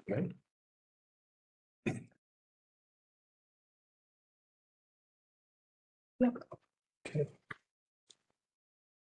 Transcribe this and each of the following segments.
Okay. Okay.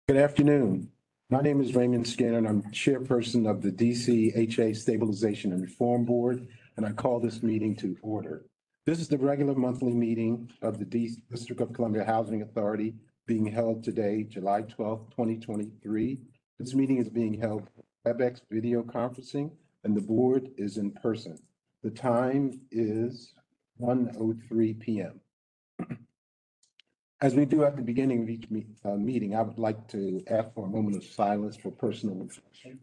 Good afternoon. My name is Raymond Skinner, and I'm chairperson of the DCHA Stabilization and Reform Board, and I call this meeting to order. This is the regular monthly meeting of the District of Columbia Housing Authority being held today, July 12th, 2023. This meeting is being held WebEx video conferencing, and the board is in person. The time is 1:03 p.m. As we do at the beginning of each meeting, I would like to ask for a moment of silence for personal reflection.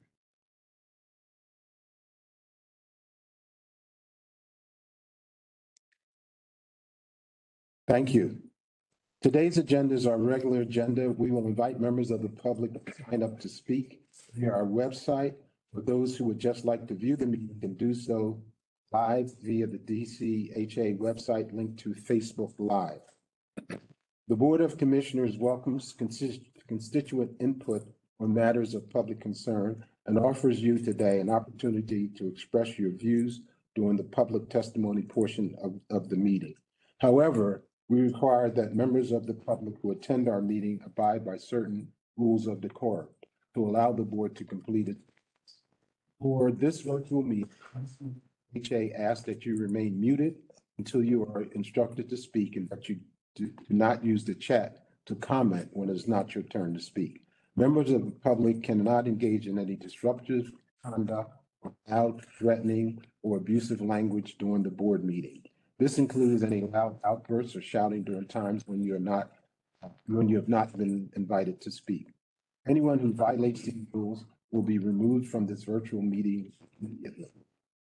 Thank you. Today's agenda is our regular agenda. We will invite members of the public to sign up to speak via our website. For those who would just like to view the meeting, can do so live via the DCHA website linked to Facebook Live. The Board of Commissioners welcomes constituent input on matters of public concern and offers you today an opportunity to express your views during the public testimony portion of the meeting. However, we require that members of the public who attend our meeting abide by certain rules of decorum to allow the board to complete it. For this virtual meeting, DCHA asks that you remain muted until you are instructed to speak and that you do not use the chat to comment when it's not your turn to speak. Members of the public cannot engage in any disruptive conduct, loud, threatening, or abusive language during the board meeting. This includes any loud outbursts or shouting during times when you have not been invited to speak. Anyone who violates these rules will be removed from this virtual meeting immediately.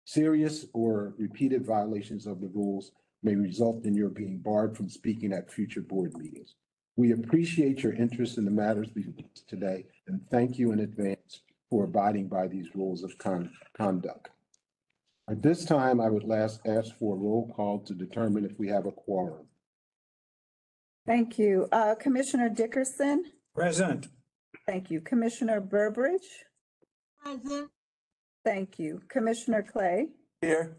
Serious or repeated violations of the rules may result in your being barred from speaking at future board meetings. We appreciate your interest in the matters before us today and thank you in advance for abiding by these rules of conduct. At this time, I would ask for a roll call to determine if we have a quorum. Thank you. Commissioner Dickerson? Present. Thank you. Commissioner Burbridge? Present. Thank you. Commissioner Clay? Here.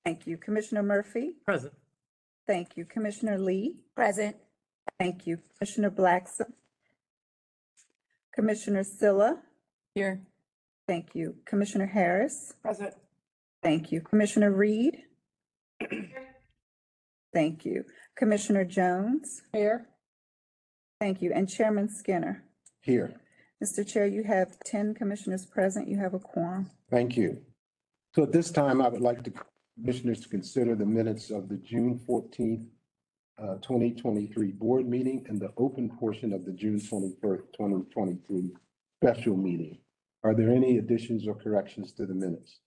Thank you. Commissioner Murphy? Present. Thank you. Commissioner Lee? Present. Thank you. Commissioner Blackson? Commissioner Silla? Here. Thank you. Commissioner Harris? Present. Thank you. Commissioner Reed? Thank you. Commissioner Jones? Here. Thank you. And Chairman Skinner? Here. Mr. Chair, you have 10 commissioners present. You have a quorum. Thank you. So at this time, I would like the commissioners to consider the minutes of the June 14th, 2023 board meeting and the open portion of the June 21st, 2023 special meeting. Are there any additions or corrections to the minutes?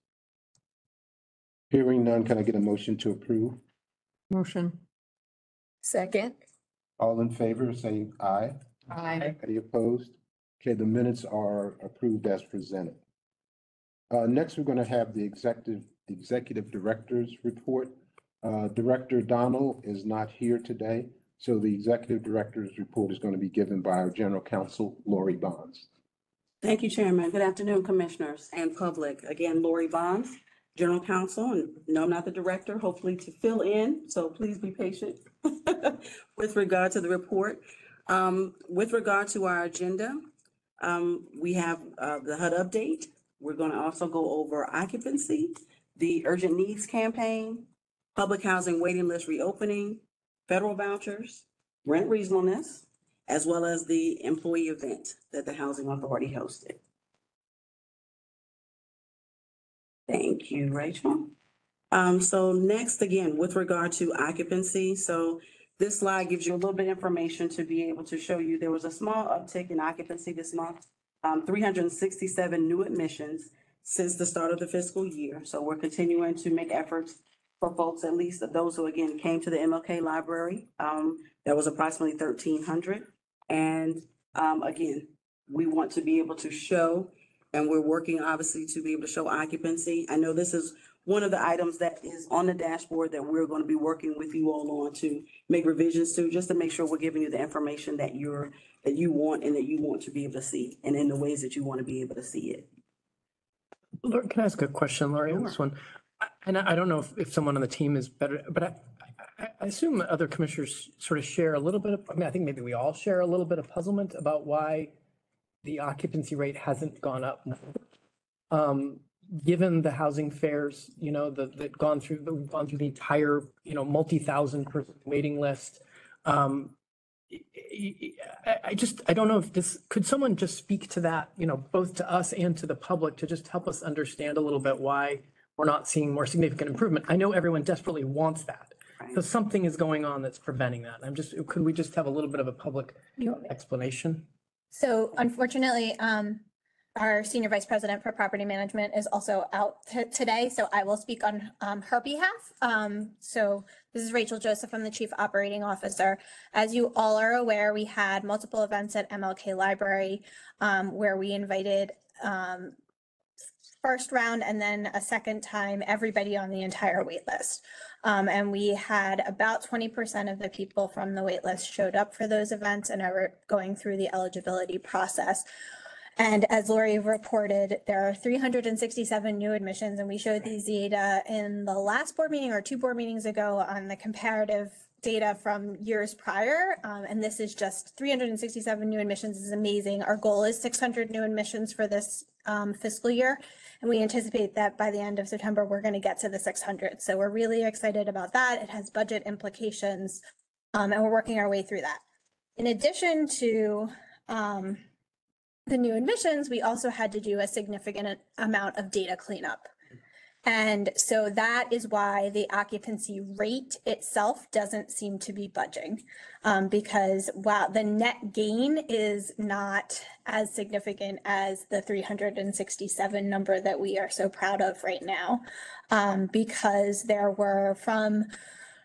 Hearing none, can I get a motion to approve? Motion. Second. All in favor, say aye. Aye. Any opposed? Okay, the minutes are approved as presented. Next, we're going to have the executive director's report. Director Donald is not here today, so the executive director's report is going to be given by our general counsel, Lori Bonds. Thank you, Chairman. Good afternoon, Commissioners and public. Again, Lori Bonds, General Counsel, and no, I'm not the director, hopefully to fill in, so please be patient with regard to the report. With regard to our agenda, we have the HUD update. We're going to also go over occupancy, the urgent needs campaign, public housing waiting list reopening, federal vouchers, rent reasonableness, as well as the employee event that the Housing Authority hosted. Thank you, Rachel. So next, again, with regard to occupancy, so this slide gives you a little bit of information to be able to show you there was a small uptick in occupancy this month, 367 new admissions since the start of the fiscal year. So we're continuing to make efforts for folks, at least those who again came to the MLK library. That was approximately 1,300. And again, we want to be able to show, and we're working obviously to be able to show occupancy. I know this is one of the items that is on the dashboard that we're going to be working with you all on to make revisions to, just to make sure we're giving you the information that you want and that you want to be able to see, and in the ways that you want to be able to see it. Can I ask a question, Lori, on this one? And I don't know if someone on the team is better, but I assume other commissioners sort of share a little bit of, I mean, I think maybe we all share a little bit of puzzlement about why the occupancy rate hasn't gone up more. Given the housing fares, you know, we've gone through the entire, you know, multi-thousand person waiting list. I don't know if could someone just speak to that, you know, both to us and to the public to just help us understand a little bit why we're not seeing more significant improvement. I know everyone desperately wants that. So something is going on that's preventing that. Could we just have a little bit of a public explanation? So unfortunately, our Senior Vice President for Property Management is also out today, so I will speak on her behalf. So this is Rachel Joseph, I'm the Chief Operating Officer. As you all are aware, we had multiple events at MLK Library where we invited first round and then a second time everybody on the entire wait list. And we had about 20% of the people from the wait list showed up for those events and are going through the eligibility process. And as Lori reported, there are 367 new admissions, and we showed these data in the last board meeting or 2 board meetings ago on the comparative data from years prior. And this is just 367 new admissions is amazing. Our goal is 600 new admissions for this fiscal year. And we anticipate that by the end of September, we're going to get to the 600. So we're really excited about that. It has budget implications, and we're working our way through that. In addition to the new admissions, we also had to do a significant amount of data cleanup. And so that is why the occupancy rate itself doesn't seem to be budging, because while the net gain is not as significant as the 367 number that we are so proud of right now, because there were from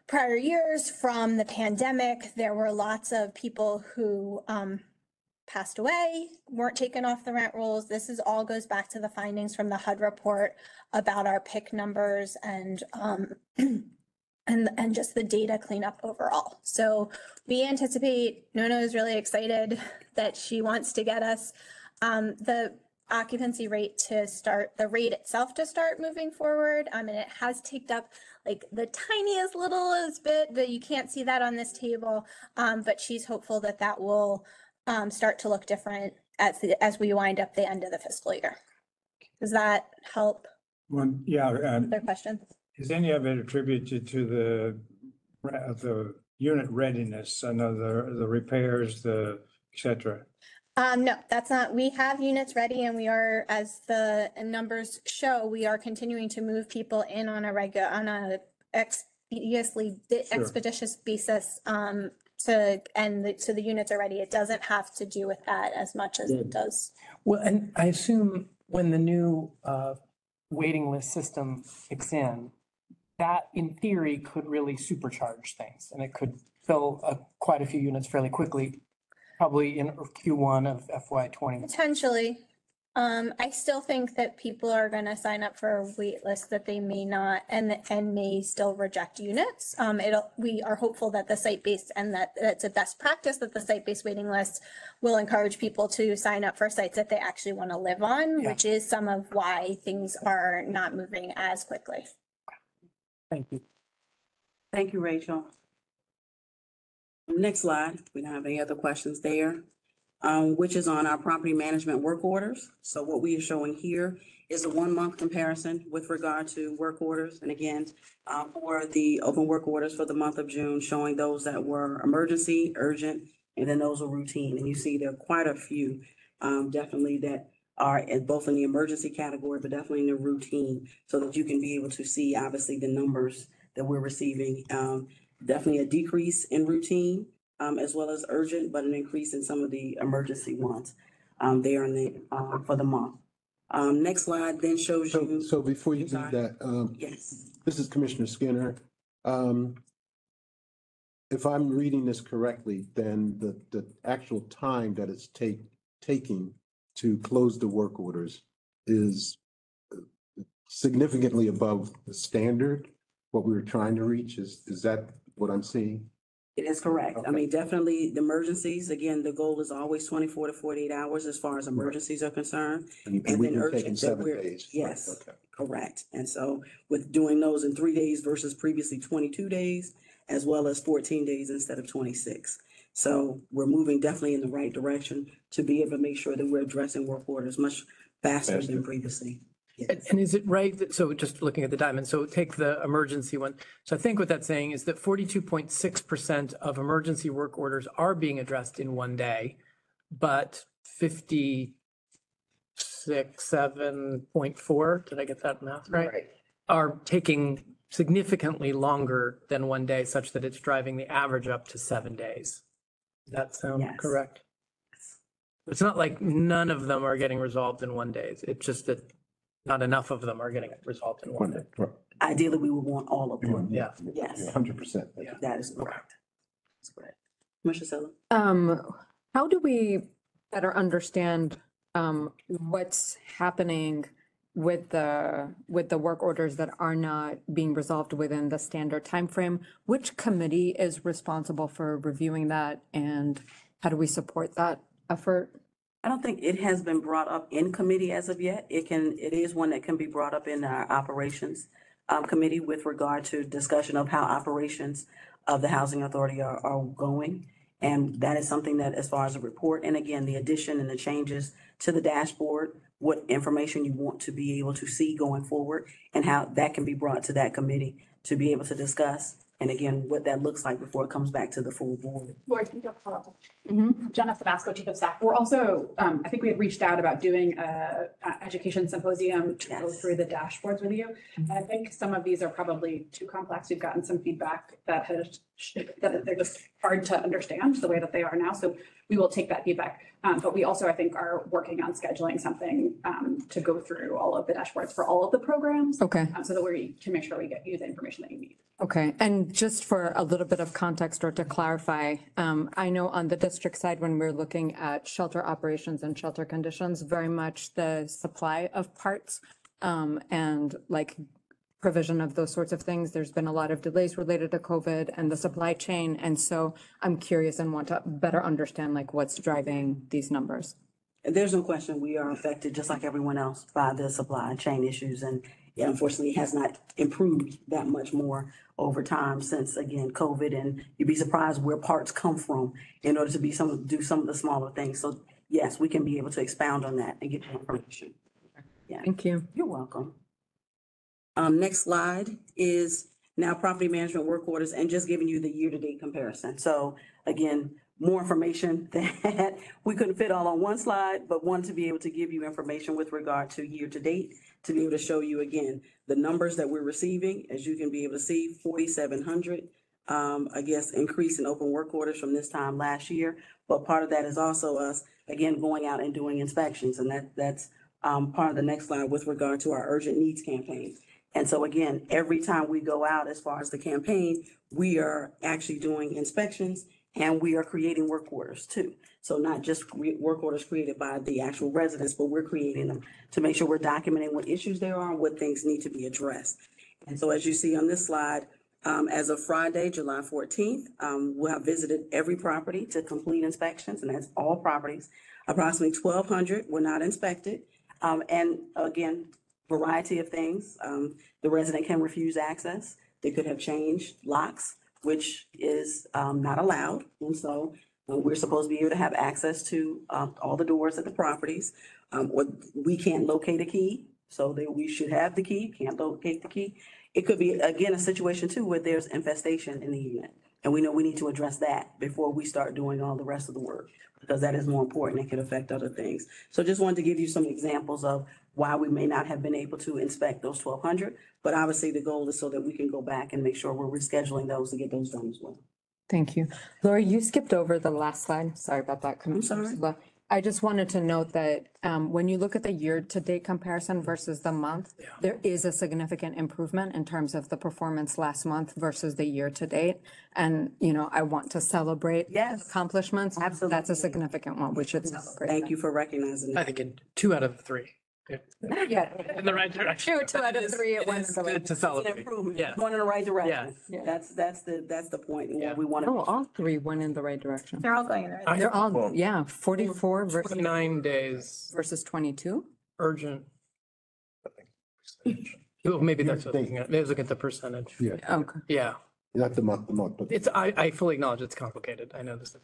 prior years, from the pandemic, there were lots of people who passed away, weren't taken off the rent rolls. This all goes back to the findings from the HUD report about our PIC numbers and just the data cleanup overall. So we anticipate, Nona is really excited that she wants to get us the occupancy rate to start, the rate itself to start moving forward. And it has ticked up like the tiniest little bit, that you can't see that on this table, but she's hopeful that that will start to look different as we wind up the end of the fiscal year. Does that help? Well, yeah. Other questions? Is any of it attributed to the unit readiness? I know the repairs, the et cetera. No, that's not. We have units ready, and we are, as the numbers show, we are continuing to move people in on a expeditious basis. So the units are ready. It doesn't have to do with that as much as it does. Well, and I assume when the new waiting list system kicks in, that in theory could really supercharge things, and it could fill quite a few units fairly quickly, probably in Q1 of FY20. Potentially. I still think that people are going to sign up for a wait list that they may not and may still reject units. We are hopeful that the site-based, and that it's a best practice that the site-based waiting lists will encourage people to sign up for sites that they actually want to live on, which is some of why things are not moving as quickly. Thank you. Thank you, Rachel. Next slide. We don't have any other questions there. Which is on our property management work orders. So what we are showing here is a 1 month comparison with regard to work orders. And again, for the open work orders for the month of June, showing those that were emergency, urgent, and then those were routine. And you see there are quite a few definitely that are both in the emergency category, but definitely in the routine, so that you can be able to see obviously the numbers that we're receiving. Definitely a decrease in routine, as well as urgent, but an increase in some of the emergency ones there in the for the month. Next slide then shows you. So before you do that, Yes. this is Commissioner Skinner. If I'm reading this correctly, then the actual time that it's taking to close the work orders is significantly above the standard, what we were trying to reach. Is that what I'm seeing? It is correct. Okay. I mean, definitely the emergencies, again, the goal is always 24 to 48 hours as far as emergencies are concerned. And And we've then been taking urgent, 7 that we're- days. yes. Okay. Correct. And so with doing those in 3 days versus previously 22 days, as well as 14 days instead of 26. So we're moving definitely in the right direction to be able to make sure that we're addressing work orders much faster than previously. And is it right that, so just looking at the diamond, so take the emergency one. So I think what that's saying is that 42.6% of emergency work orders are being addressed in one day, but 7.4, did I get that math right? Are taking significantly longer than one day, such that it's driving the average up to 7 days. Does that sound Yes. correct? It's not like none of them are getting resolved in one day. It's just that not enough of them are getting resolved in one day. Ideally, we would want all of them. Yeah. Yes, 100%. Yeah. that is correct. That's correct. Commissioner Sella? How do we better understand what's happening with the work orders that are not being resolved within the standard timeframe? Which committee is responsible for reviewing that, and how do we support that effort? I don't think it has been brought up in committee as of yet. It is one that can be brought up in our operations committee with regard to discussion of how operations of the housing authority are going. And that is something that, as far as a report, and again, the addition and the changes to the dashboard, what information you want to be able to see going forward, and how that can be brought to that committee to be able to discuss. And again, what that looks like before it comes back to the full board. Lori, can you go follow up? Jenna Sabasco, Chief of Staff. We're also, I think we had reached out about doing a education symposium to go Yes. through the dashboards with you. And I think some of these are probably too complex. We've gotten some feedback that they're just hard to understand the way that they are now. So we will take that feedback. But we also, I think, are working on scheduling something to go through all of the dashboards for all of the programs. Okay. So that we can make sure we get you the information that you need. Okay, and just for a little bit of context or to clarify, I know on the district side, when we're looking at shelter operations and shelter conditions, very much the supply of parts and like provision of those sorts of things. There's been a lot of delays related to COVID and the supply chain. And so I'm curious and want to better understand like what's driving these numbers. There's no question we are affected, just like everyone else, by the supply chain issues. And unfortunately, it has not improved that much more over time since, again, COVID. And you'd be surprised where parts come from in order to do some of the smaller things. So yes, we can be able to expound on that and get more information. Yeah, Thank you. you're welcome. Next slide is now property management work orders and just giving you the year-to-date comparison. So again, more information that we couldn't fit all on one slide, but wanted to be able to give you information with regard to year-to-date, to be able to show you again, the numbers that we're receiving. As you can be able to see, 4,700, I guess, increase in open work orders from this time last year. But part of that is also us, again, going out and doing inspections. And that's part of the next slide with regard to our urgent needs campaign. And so again, every time we go out as far as the campaign, we are actually doing inspections and we are creating work orders too. So not just work orders created by the actual residents, but we're creating them to make sure we're documenting what issues there are and what things need to be addressed. And so as you see on this slide, as of Friday, July 14th, we'll have visited every property to complete inspections, and that's all properties. Approximately 1,200 were not inspected. And again, variety of things. The resident can refuse access. They could have changed locks, which is not allowed. And so we're supposed to be able to have access to all the doors at the properties. Or we can't locate a key, so that we should have the key, can't locate the key. It could be, again, a situation too where there's infestation in the unit. And we know we need to address that before we start doing all the rest of the work, because that is more important and can affect other things. So just wanted to give you some examples of why we may not have been able to inspect those 1,200, but obviously the goal is so that we can go back and make sure we're rescheduling those and get those done as well. Thank you. Lori, you skipped over the last slide. Sorry about that, Commissioner sorry. Silva. I just wanted to note that when you look at the year-to-date comparison versus the month, there is a significant improvement in terms of the performance last month versus the year-to-date. And, you know, I want to celebrate Yes. accomplishments. Absolutely. That's a significant one. We should celebrate. Thank you for recognizing I that. think in 2 out of 3. Yeah. In the right direction. 2 out of 3 It went is in the right good to It's an celebrate. improvement, Yeah. going in the right direction. Yeah. That's the point, and Yeah. what we want Oh, to. all 3 went in the right direction. They're all going in the right. They're all, yeah, 44 versus 29 days versus 22. urgent. Well, maybe that's Year what to I'm looking at. Maybe I was looking at the percentage. Yeah, Okay. Yeah, not the month, but. it's, I fully acknowledge it's complicated. I know this.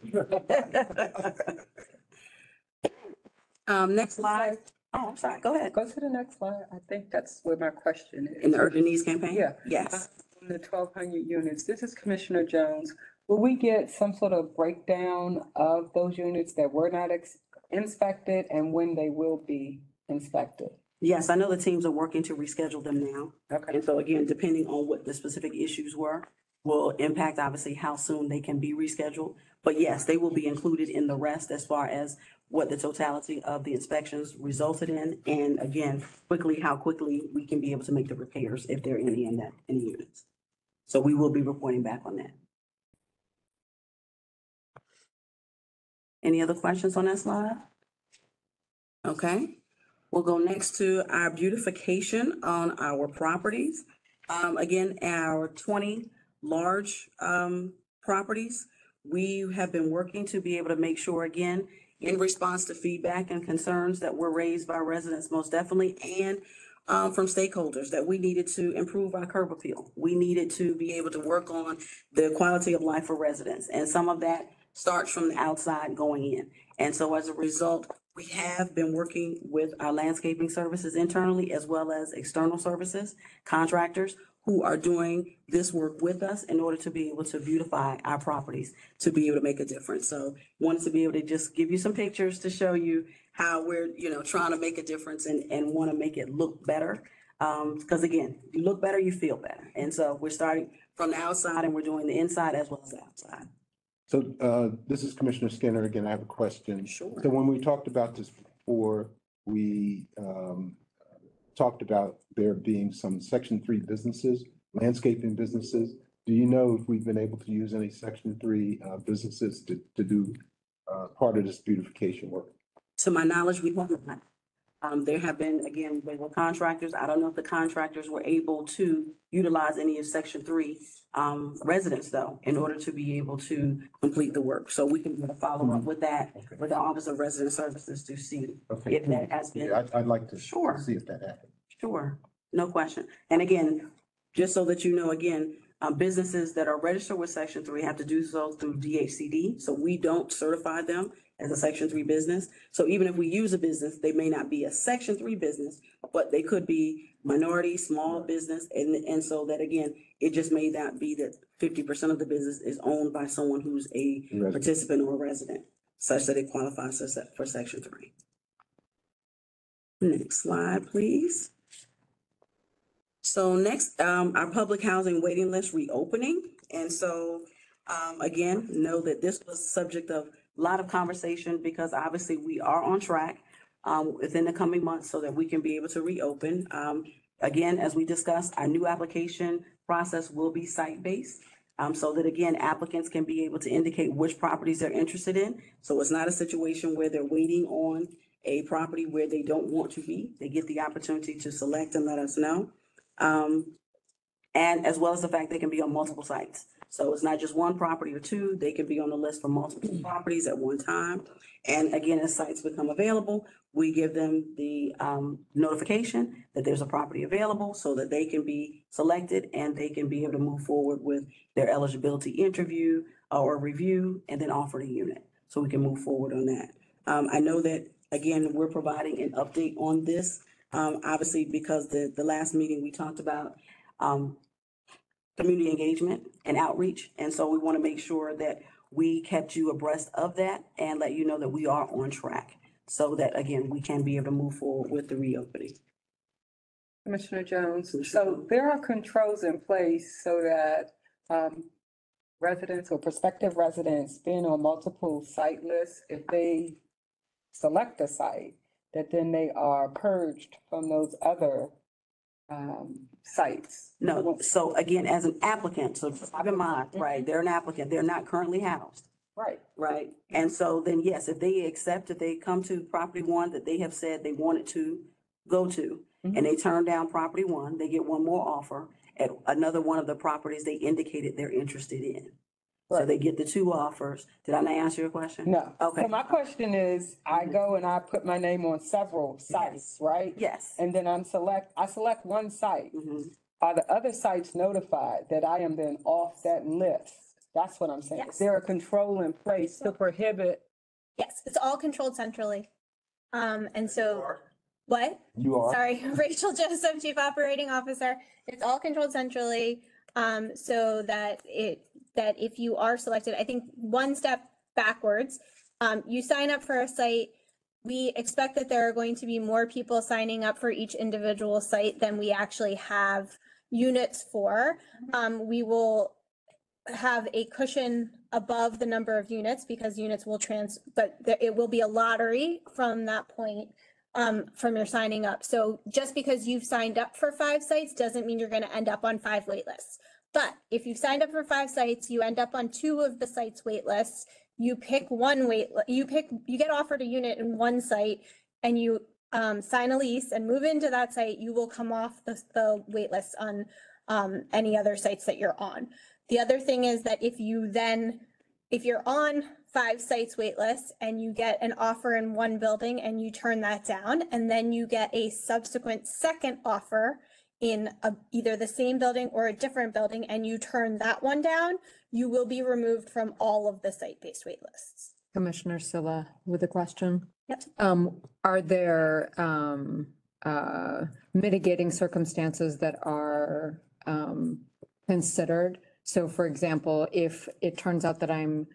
Next slide. Oh, I'm sorry, go ahead. Go to the next slide. I think that's where my question is. In the urgent needs campaign? Yeah. Yes. On the 1,200 units, this is Commissioner Jones. Will we get some sort of breakdown of those units that were not inspected and when they will be inspected? Yes, I know the teams are working to reschedule them now. Okay. And so again, depending on what the specific issues were, will impact obviously how soon they can be rescheduled. But yes, they will be included in the rest as far as what the totality of the inspections resulted in. And again, how quickly we can be able to make the repairs if there are any in any units. So we will be reporting back on that. Any other questions on that slide? Okay. We'll go next to our beautification on our properties. Again, our 20 large properties, we have been working to be able to make sure, again, in response to feedback and concerns that were raised by residents most definitely, and from stakeholders, that we needed to improve our curb appeal. We needed to be able to work on the quality of life for residents. And some of that starts from the outside going in. And so as a result, we have been working with our landscaping services internally as well as external services, contractors who are doing this work with us in order to be able to beautify our properties, to be able to make a difference. So wanted to be able to just give you some pictures to show you how we're, trying to make a difference and want to make it look better. Because again, you look better, you feel better. And so we're starting from the outside and we're doing the inside as well as the outside. So this is Commissioner Skinner again. I have a question. Sure. So when we talked about this before, we talked about there being some Section 3 businesses, landscaping businesses. Do you know if we've been able to use any Section 3 businesses to do part of this beautification work? To my knowledge, we have not. There have been, again, regular contractors. I don't know if the contractors were able to utilize any of Section 3 residents, though, in order to be able to complete the work. So we can follow up with that, with the Office of Resident Services to see Okay. if that has been. Yeah, I'd like to Sure. see if that happened. Sure, no question. And again, just so that you know, again, businesses that are registered with Section 3 have to do so through DHCD. So we don't certify them as a Section 3 business. So even if we use a business, they may not be a Section 3 business, but they could be minority, small business. And so that, again, it just may not be that 50% of the business is owned by someone who's a participant or a resident, such that it qualifies for Section 3. Next slide, please. So next, our public housing waiting list reopening. And so, again, know that this was subject of a lot of conversation because obviously we are on track within the coming months so that we can be able to reopen. Again, as we discussed, our new application process will be site-based. So that again, applicants can be able to indicate which properties they're interested in. So it's not a situation where they're waiting on a property where they don't want to be. They get the opportunity to select and let us know. And as well as the fact they can be on multiple sites. So it's not just one property or two, they can be on the list for multiple properties at one time. And again, as sites become available, we give them the notification that there's a property available so that they can be selected and they can be able to move forward with their eligibility interview or review and then offer the unit. So we can move forward on that. I know that, again, we're providing an update on this. Obviously, because the last meeting we talked about community engagement and outreach. And so we want to make sure that we kept you abreast of that and let you know that we are on track so that, again, we can be able to move forward with the reopening. Commissioner Jones, so there are controls in place so that residents or prospective residents being on multiple site lists, if they select a site, that then they are purged from those other sites. No, so again, as an applicant, so keep in mind, right, they're an applicant, they're not currently housed. Right. Right, and so then, yes, if they accept, if they come to property one that they have said they wanted to go to, and they turn down property one, they get one more offer at another one of the properties they indicated they're interested in. So Right. they get the two offers. Did I not answer your question? No. Okay. So my question is, I go and I put my name on several sites, right? Yes. And then I select one site. Mhm. Are the other sites notified that I am then off that list? That's what I'm saying. Is Yes. there a control in place to prohibit? Yes, it's all controlled centrally. And so, what? You are. Sorry, Rachel Joseph, Chief Operating Officer. It's all controlled centrally, so that if you are selected, I think one step backwards, you sign up for a site. We expect that there are going to be more people signing up for each individual site than we actually have units for. We will have a cushion above the number of units because units will but it will be a lottery from that point, from your signing up. So just because you've signed up for 5 sites doesn't mean you're going to end up on 5 wait lists. But if you've signed up for 5 sites, you end up on 2 of the sites wait lists, you pick one you get offered a unit in one site and you sign a lease and move into that site, you will come off the wait lists on any other sites that you're on. The other thing is that if you're on 5 sites wait lists and you get an offer in one building and you turn that down, and then you get a subsequent second offer in either the same building or a different building and you turn that one down, you will be removed from all of the site-based wait lists. Commissioner Silla with a question. Yep. Are there mitigating circumstances that are considered? So for example, if it turns out that I'm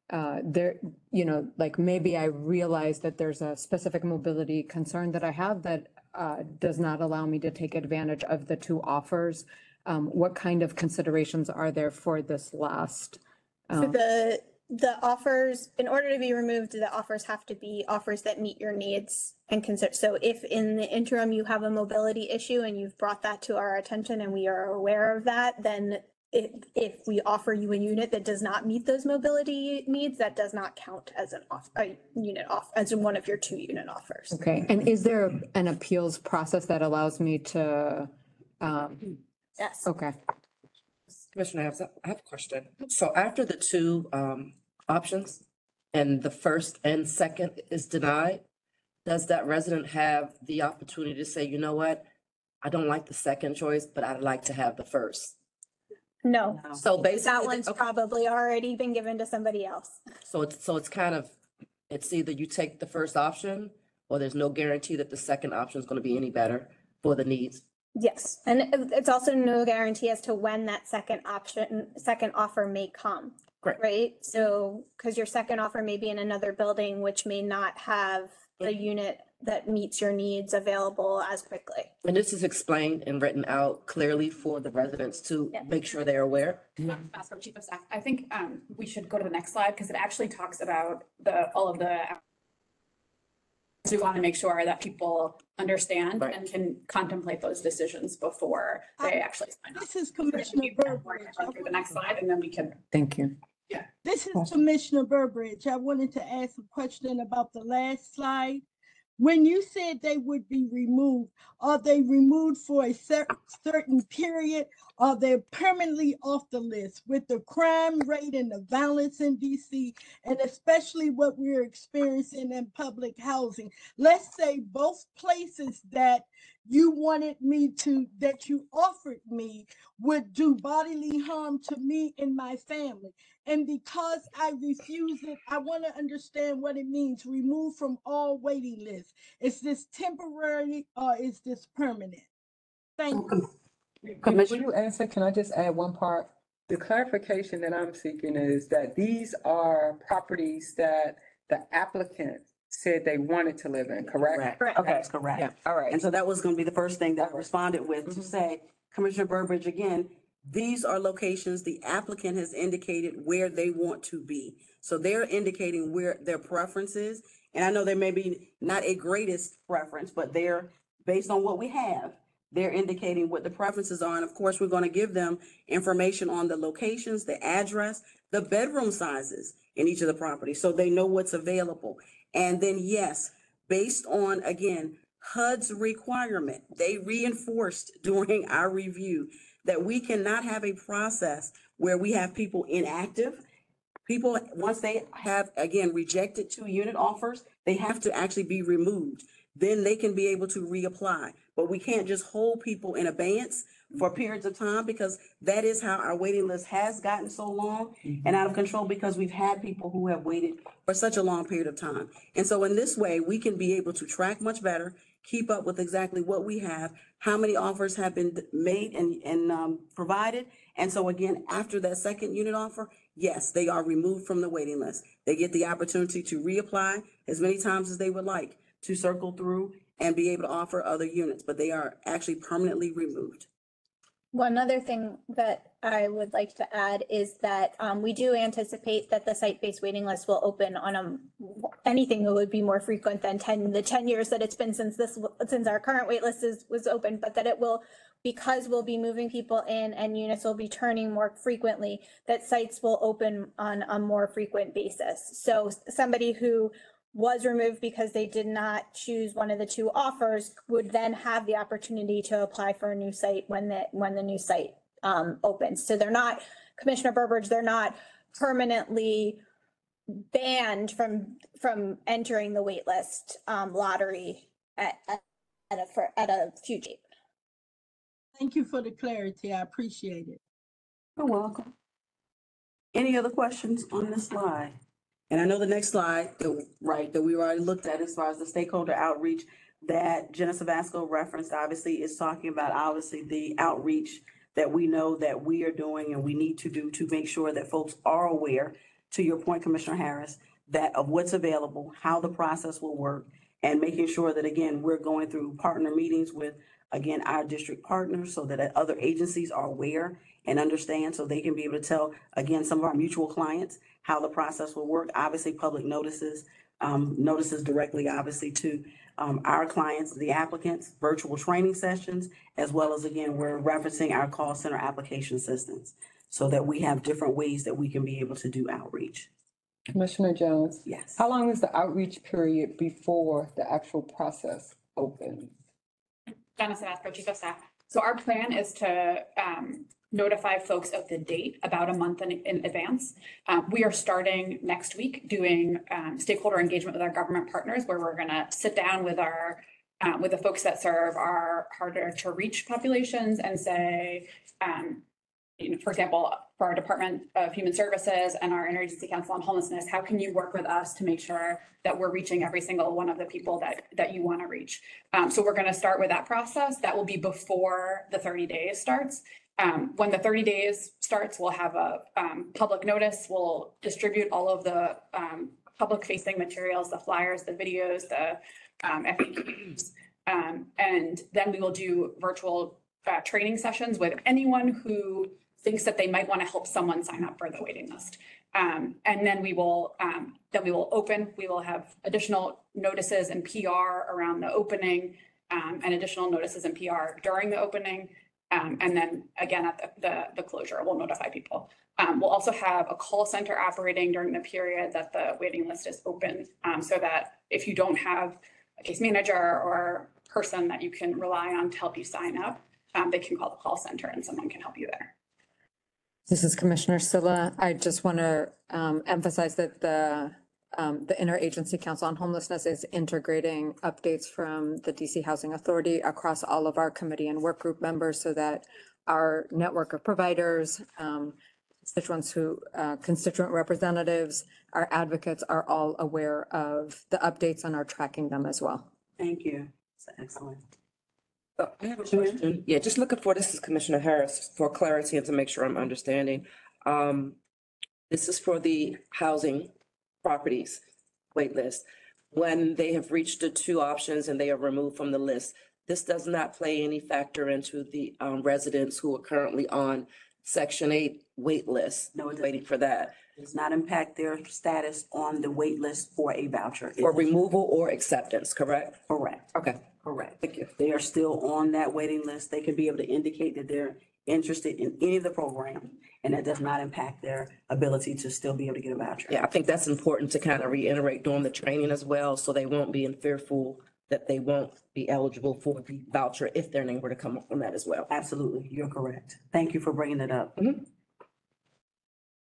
there, like maybe I realize that there's a specific mobility concern that I have that does not allow me to take advantage of the 2 offers. What kind of considerations are there for this last? So the offers, in order to be removed, the offers have to be offers that meet your needs and consider. So if in the interim you have a mobility issue and you've brought that to our attention and we are aware of that, then if we offer you a unit that does not meet those mobility needs, that does not count as a unit off, as one of your 2 unit offers. Okay, and is there an appeals process that allows me to? Yes. Okay. Commissioner, I have a question. So after the 2 options and the first and second is denied, does that resident have the opportunity to say, you know what? I don't like the second choice, but I'd like to have the first? No, So basically. that one's okay. probably already been given to somebody else. So it's kind of, it's either you take the first option or there's no guarantee that the second option is going to be any better for the needs. Yes, and it's also no guarantee as to when that second offer may come. Correct. Right? So, because your second offer may be in another building, which may not have a unit that meets your needs available as quickly. And this is explained and written out clearly for the residents to make sure they're aware. Ask our Chief of Staff. I think we should go to the next slide because it actually talks about all of the. So we want to make sure that people understand Right. and can contemplate those decisions before they actually sign up. This is Commissioner Burbridge. Run through the next slide and then we can. Thank you. This is Commissioner Burbridge. I wanted to ask a question about the last slide. When you said they would be removed, are they removed for a certain period? Are they permanently off the list with the crime rate and the violence in DC, and especially what we're experiencing in public housing? Let's say both places that you wanted me to, that you offered me, would do bodily harm to me and my family. And because I refuse it, I want to understand what it means, removed from all waiting lists. Is this temporary or is this permanent? Thank you. Before you answer, can I just add one part? The clarification that I'm seeking is that these are properties that the applicant said they wanted to live in, correct? Correct. Okay, That's correct. yeah, all right. And so that was going to be the first thing that I responded with to say, Commissioner Burbridge, again, these are locations the applicant has indicated where they want to be. So they're indicating where their preference is. And I know there may be not a greatest preference, but they're based on what we have. They're indicating what the preferences are. And of course, we're going to give them information on the locations, the address, the bedroom sizes in each of the properties, so they know what's available. And then, yes, based on, again, HUD's requirement, they reinforced during our review that we cannot have a process where we have people inactive People, once they have, again, rejected 2-unit offers, they have to actually be removed. Then they can be able to reapply. But we can't just hold people in abeyance for periods of time, because that is how our waiting list has gotten so long and out of control, because we've had people who have waited for such a long period of time. And so in this way, we can be able to track much better, keep up with exactly what we have, how many offers have been made and provided. And so again, after that second unit offer, yes, they are removed from the waiting list. They get the opportunity to reapply as many times as they would like, to circle through and be able to offer other units, but they are actually permanently removed. One other thing that I would like to add is that we do anticipate that the site-based waiting list will open on anything that would be more frequent than the 10 years that it's been since our current wait list was open, but that it will, because we'll be moving people in and units will be turning more frequently, that sites will open on a more frequent basis. So somebody who was removed because they did not choose one of the 2 offers would then have the opportunity to apply for a new site when the new site opens. So they're not, Commissioner Burbridge, they're not permanently banned from entering the wait list lottery at a future date. Thank you for the clarity. I appreciate it. You're welcome. Any other questions on this slide? And I know the next slide, that we already looked at as far as the stakeholder outreach that Jenna Savasco referenced, obviously is talking about the outreach that we know that we are doing and we need to do to make sure that folks are aware, to your point, Commissioner Harris, that of what's available, how the process will work, and making sure that, again, we're going through partner meetings with, again, our district partners so that other agencies are aware and understand, so they can be able to tell, again, some of our mutual clients how the process will work. Obviously, public notices, notices directly, obviously, to our clients, the applicants, virtual training sessions, as well as, again, we're referencing our call center application systems so that we have different ways that we can be able to do outreach. Commissioner Jones, Yes. how long is the outreach period before the actual process opens? Jenna Savasco, Chief of Staff. So our plan is to notify folks of the date about a month in advance. We are starting next week doing stakeholder engagement with our government partners, where we're going to sit down with with the folks that serve our harder to reach populations and say, for example, for our Department of Human Services and our Interagency Council on Homelessness, how can you work with us to make sure that we're reaching every single one of the people that you want to reach? So we're going to start with that process. That will be before the 30 days starts. When the 30 days starts, we'll have a public notice. We'll distribute all of the public facing materials, the flyers, the videos, the FAQs, and then we will do virtual training sessions with anyone who thinks that they might want to help someone sign up for the waiting list. And then we will open, we will have additional notices and PR around the opening, and additional notices and PR during the opening. And then again, at the closure, we'll notify people. We'll also have a call center operating during the period that the waiting list is open, so that if you don't have a case manager or person that you can rely on to help you sign up, they can call the call center and someone can help you there. This is Commissioner Silla. I just want to emphasize that the Interagency Council on Homelessness is integrating updates from the DC Housing Authority across all of our committee and work group members so that our network of providers, constituent representatives, our advocates are all aware of the updates and are tracking them as well. Thank you. That's excellent. So I have a question. Yeah, just looking for, this is Commissioner Harris, for clarity and to make sure I'm understanding. This is for the housing properties wait list. When they have reached the 2 options and they are removed from the list, this does not play any factor into the residents who are currently on Section 8 wait list. No, it doesn't. Waiting for that. It does not impact their status on the wait list for a voucher. For removal or acceptance, correct? Correct. Okay. Correct. Thank you. They are still on that waiting list. They can be able to indicate that they're interested in any of the program, and that does not impact their ability to still be able to get a voucher. Yeah, I think that's important to kind of reiterate during the training as well, so they won't be in fearful that they won't be eligible for the voucher if their name were to come up on that as well. Absolutely. You're correct. Thank you for bringing it up.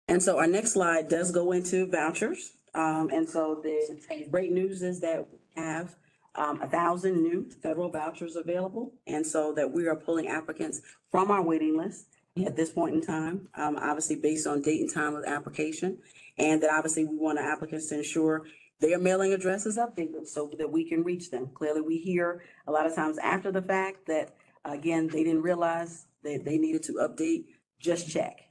And so our next slide does go into vouchers. And so the great news is that we have 1,000 new federal vouchers available. And so that we are pulling applicants from our waiting list at this point in time, obviously based on date and time of application. And that obviously we want our applicants to ensure their mailing address is updated so that we can reach them. Clearly, we hear a lot of times after the fact that, again, they didn't realize that they needed to update. Just check.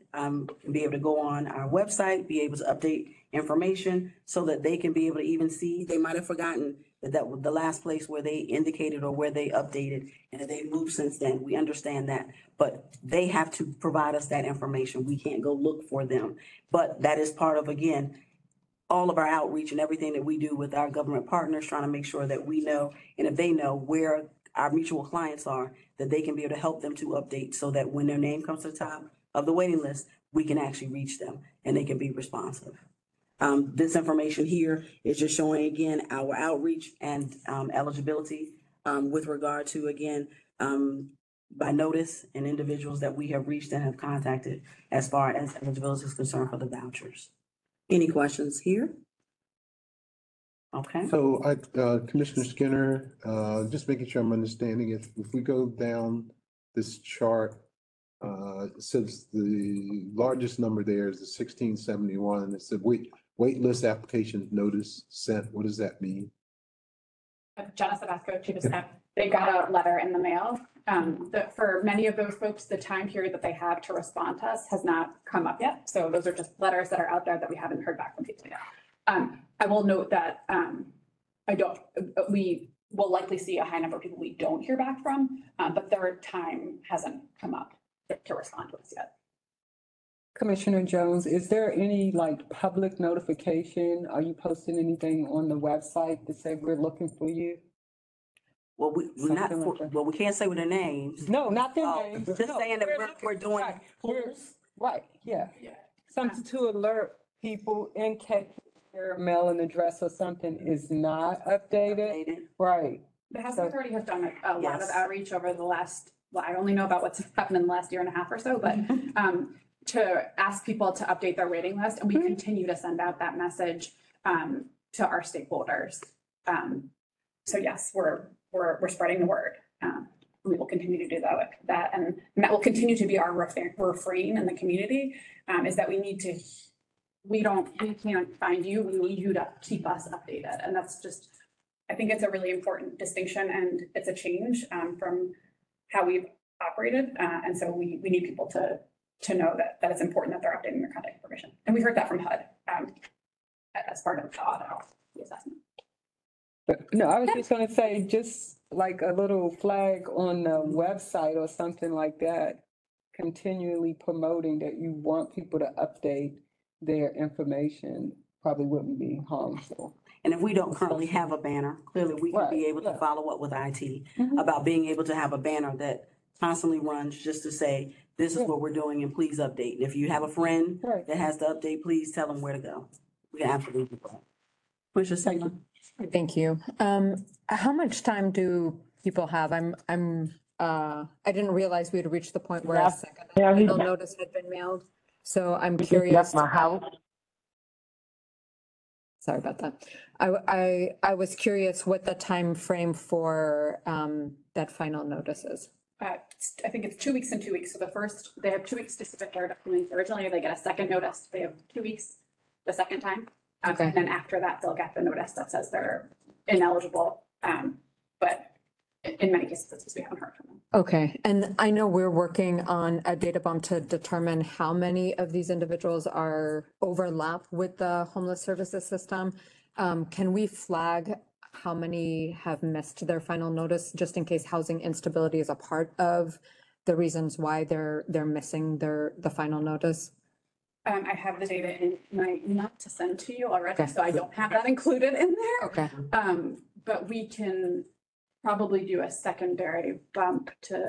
Be able to go on our website, be able to update information so that they can be able to even see. They might have forgotten that was the last place where they indicated or where they updated, and that they moved since then. We understand that, but they have to provide us that information. We can't go look for them. But that is part of, again, all of our outreach and everything that we do with our government partners, trying to make sure that we know, and if they know where our mutual clients are, that they can be able to help them to update so that when their name comes to the top of the waiting list, we can actually reach them and they can be responsive. This information here is just showing, again, our outreach and eligibility with regard to, again, by notice and individuals that we have reached and have contacted as far as eligibility is concerned for the vouchers. Any questions here? Okay. So Commissioner Skinner, just making sure I'm understanding, if we go down this chart, it says the largest number there is the 1671. It's the wait list application notice sent. What does that mean? Jenna Sabasco, Chief of Staff, they got a letter in the mail. For many of those folks, the time period that they have to respond to us has not come up yet. So those are just letters that are out there that we haven't heard back from people yet. I will note that we will likely see a high number of people we don't hear back from, but their time hasn't come up to respond to us yet. Commissioner Jones, is there any like public notification? Are you posting anything on the website to say we're looking for you? Well, we're not, Something like that. well, we can't say with their names. No, not their names. Just No, saying that looking- we're doing right, polls. Right, yeah. Yeah. Something to alert people in case their mailing address or something is not updated. Updated. Right. The Housing Authority has done a lot of Yes. outreach over the last, well, I only know about what's happened in the last year and a half or so, but to ask people to update their waiting list, and we continue to send out that message to our stakeholders. So yes, we're spreading the word. We will continue to do that, and that will continue to be our refrain in the community, is that we can't find you, we need you to keep us updated. And that's just, I think it's a really important distinction, and it's a change from how we've operated. And so we need people to know that it's important that they're updating their contact information. And we heard that from HUD as part of the audit, the assessment. No, I was just gonna say, just like a little flag on the website or something like that, continually promoting that you want people to update their information probably wouldn't be harmful. And if we don't currently have a banner, clearly we can be Right, able to yeah. follow up with IT Mhm. about being able to have a banner that constantly runs just to say, this is Yeah. what we're doing and please update. And if you have a friend Right. that has to update, please tell them where to go. We can absolutely do that. Commissioner Taylor? Thank you. How much time do people have? I didn't realize we had reached the point where a second final notice had been mailed. So I'm curious. Sorry about that. I was curious what the time frame for that final notice is. I think it's 2 weeks and 2 weeks. So they have 2 weeks to submit their documents. Originally, they get a second notice. They have 2 weeks the second time. Okay. And then after that, they'll get the notice that says they're ineligible. But in many cases, that's because we haven't heard from them. Okay, and I know we're working on a data bump to determine how many of these individuals are overlap with the homeless services system. Can we flag how many have missed their final notice, just in case housing instability is a part of the reasons why they're missing the final notice? I have the data in my email to send to you already, Okay. so I don't have that included in there. Okay, But we can probably do a secondary bump to.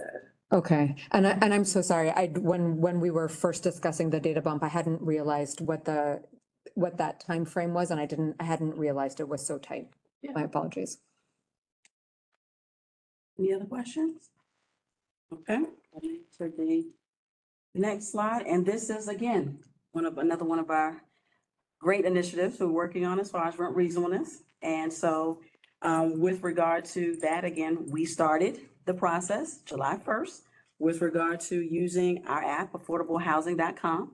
okay, and I'm so sorry, when we were first discussing the data bump, I hadn't realized what that time frame was, and I hadn't realized it was so tight. Yeah. My apologies. Any other questions? Okay, for the next slide, and this is again, another one of our great initiatives we're working on as far as rent reasonableness. And so with regard to that, again, we started the process July 1st with regard to using our app, affordablehousing.com.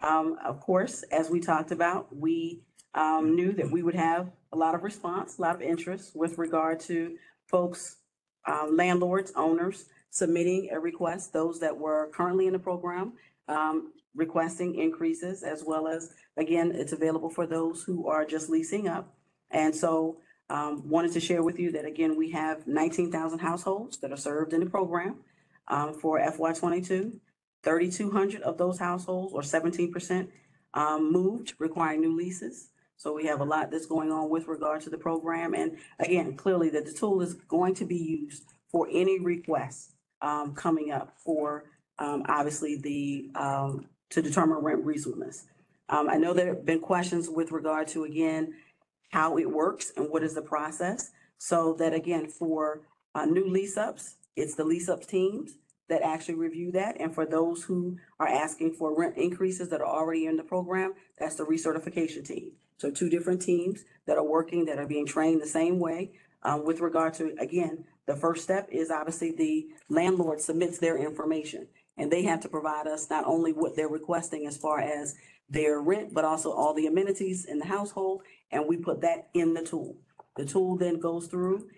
Of course, as we talked about, we knew that we would have a lot of response, a lot of interest with regard to folks, landlords, owners submitting a request, those that were currently in the program, requesting increases, as well as, again, it's available for those who are just leasing up. And so wanted to share with you that, again, we have 19,000 households that are served in the program for FY '22. 3,200 of those households, or 17%, moved, requiring new leases. So we have a lot that's going on with regard to the program. And again, clearly that the tool is going to be used for any requests coming up for obviously to determine rent reasonableness. I know there have been questions with regard to, again, how it works and what is the process. So that, again, for new lease ups, it's the lease ups teams that actually review that. And for those who are asking for rent increases that are already in the program, that's the recertification team. So two different teams that are working, that are being trained the same way. With regard to, again, the first step is obviously the landlord submits their information, and they have to provide us not only what they're requesting as far as their rent, but also all the amenities in the household, and we put that in the tool. The tool then goes through,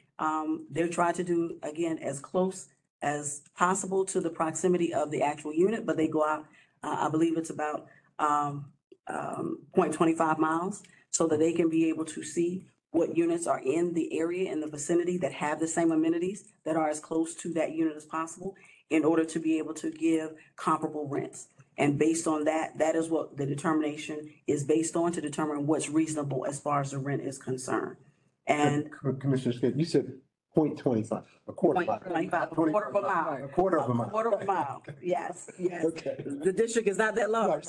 they're trying to do, again, as close as possible to the proximity of the actual unit, but they go out, I believe it's about 0.25 miles, so that they can be able to see what units are in the area, in the vicinity, that have the same amenities, that are as close to that unit as possible, in order to be able to give comparable rents. And based on that, that is what the determination is based on, to determine what's reasonable as far as the rent is concerned. And Commissioner Skid, you said 0.25, a quarter mile. 0.25, a quarter of a mile. A quarter of a mile. Quarter of a mile, yes, yes. Okay. The district is not that large.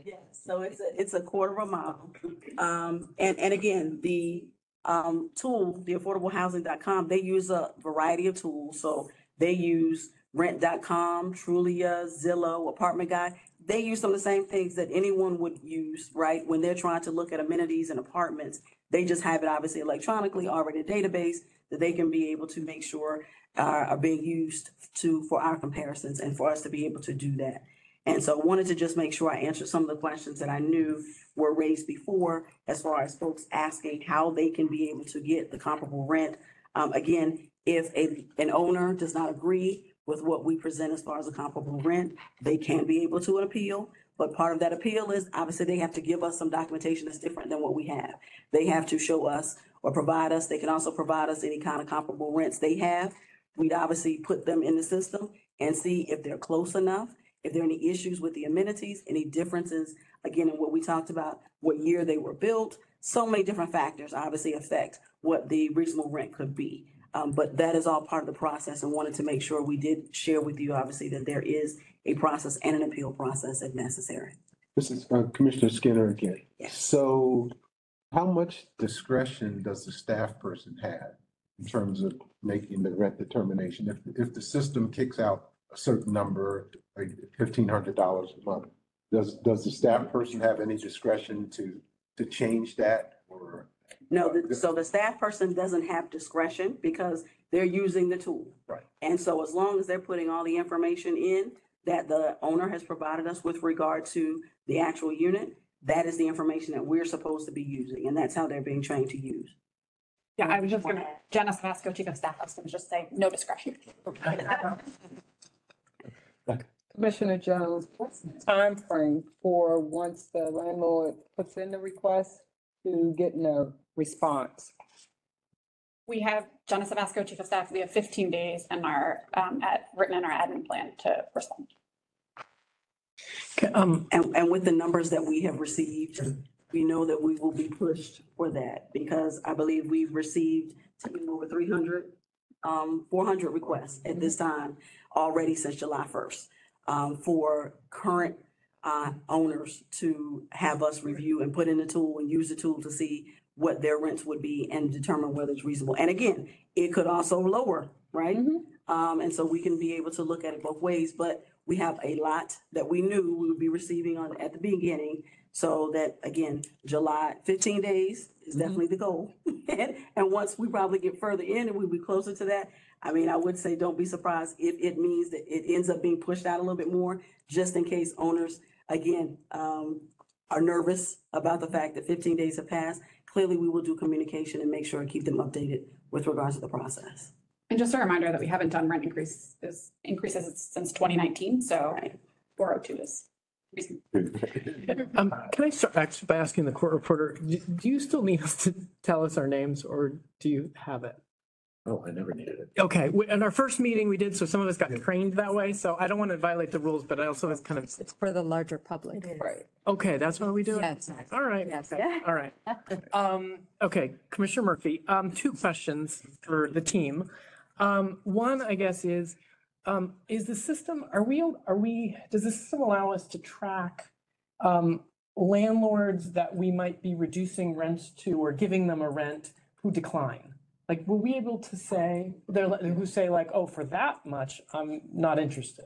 Yes, so it's a quarter of a mile. And again, the tool, the affordablehousing.com, they use a variety of tools. So they use rent.com, Trulia, Zillow, Apartment Guide. They use some of the same things that anyone would use, right? When they're trying to look at amenities and apartments, they just have it obviously electronically already in a database that they can be able to make sure are being used for our comparisons and for us to be able to do that. And so I wanted to just make sure I answered some of the questions that I knew were raised before, as far as folks asking how they can be able to get the comparable rent. Again, if an owner does not agree with what we present as far as a comparable rent, they can be able to appeal. But part of that appeal is obviously they have to give us some documentation that's different than what we have. They have to show us or provide us, they can also provide us any kind of comparable rents they have. We'd obviously put them in the system and see if they're close enough, if there are any issues with the amenities, any differences, again, in what we talked about, what year they were built. So many different factors obviously affect what the reasonable rent could be. But that is all part of the process, and wanted to make sure we did share with you, obviously, that there is a process and an appeal process if necessary. This is Commissioner Skinner again. Yes. So how much discretion does the staff person have in terms of making the rent determination? If the system kicks out a certain number, like $1,500 a month, does the staff person have any discretion to change that, or? No, so the staff person doesn't have discretion because they're using the tool. Right. And so as long as they're putting all the information in that the owner has provided us with regard to the actual unit, that is the information that we're supposed to be using, and that's how they're being trained to use. Yeah, I was just gonna, Janice Vasco, Chief of Staff, I was gonna just say, no discretion. Commissioner Jones, what's the timeframe for once the landlord puts in the request to getting a response? We have, Janice Vasco, Chief of Staff, we have 15 days in our, written in our admin plan to respond. And with the numbers that we have received, we know that we will be pushed for that, because I believe we've received over 300, 400 requests at this time already since July 1st, for current owners to have us review and put in the tool and use the tool to see what their rents would be and determine whether it's reasonable. And again, it could also lower, right? And so we can be able to look at it both ways, but we have a lot that we knew we would be receiving on, at the beginning. So that, again, July, 15 days is definitely the goal. And once we probably get further in and we'll be closer to that, I mean, I would say don't be surprised if it means that it ends up being pushed out a little bit more, just in case owners, again, are nervous about the fact that 15 days have passed. Clearly, we will do communication and make sure and keep them updated with regards to the process. And just a reminder that we haven't done rent increases since 2019, so 402 is recent. Can I start actually by asking the court reporter, do you still need us to tell us our names or do you have it? Oh, I never needed it. Okay, in our first meeting we did, so some of us got trained that way, so I don't want to violate the rules, but I also was kind of, It's for the larger public. Right. okay, that's why we do it? Yes. All right. Yes. Okay, all right. Okay, Commissioner Murphy, two questions for the team. One, I guess, is the system, does the system allow us to track landlords that we might be reducing rents to or giving them a rent who decline? Like, will we be able to say, who say like, oh, for that much, I'm not interested?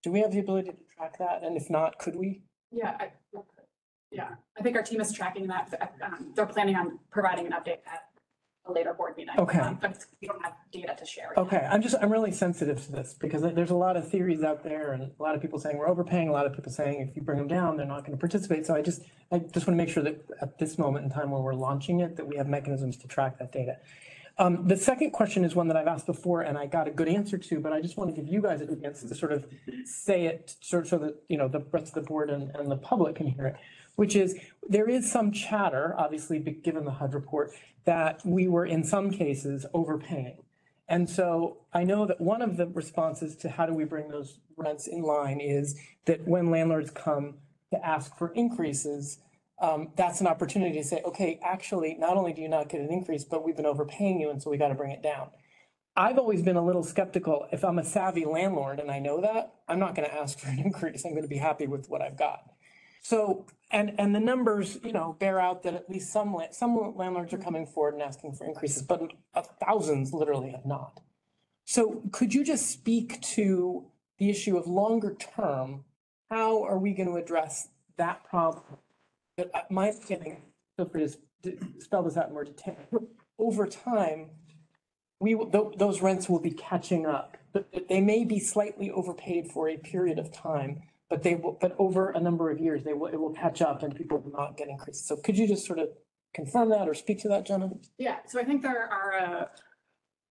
Do we have the ability to track that? And if not, could we? Yeah, I think our team is tracking that. They're planning on providing an update at a later board meeting. Okay. But we don't have data to share. Okay, I'm really sensitive to this because there's a lot of theories out there and a lot of people saying we're overpaying, a lot of people saying if you bring them down, they're not going to participate. So I just want to make sure that at this moment in time where we're launching it, that we have mechanisms to track that data. The second question is one that I've asked before and I got a good answer to, but I just want to give you guys a chance to sort of say it so that, you know, the rest of the board and the public can hear it, which is there is some chatter, obviously, given the HUD report, that we were in some cases overpaying. And so I know that one of the responses to how do we bring those rents in line is that when landlords come to ask for increases, that's an opportunity to say, okay, actually, not only do you not get an increase, but we've been overpaying you, and so we got to bring it down. I've always been a little skeptical. If I'm a savvy landlord and I know that, I'm not going to ask for an increase. I'm going to be happy with what I've got. So, and the numbers, you know, bear out that at least some landlords are coming forward and asking for increases, but thousands literally have not. So could you just speak to the issue of longer term? How are we going to address that problem? My understanding, feel free to spell this out in more detail. Over time, those rents will be catching up. But they may be slightly overpaid for a period of time, but over a number of years, it will catch up and people will not get increases. So could you just sort of confirm that or speak to that, Jenna? Yeah, so I think there are a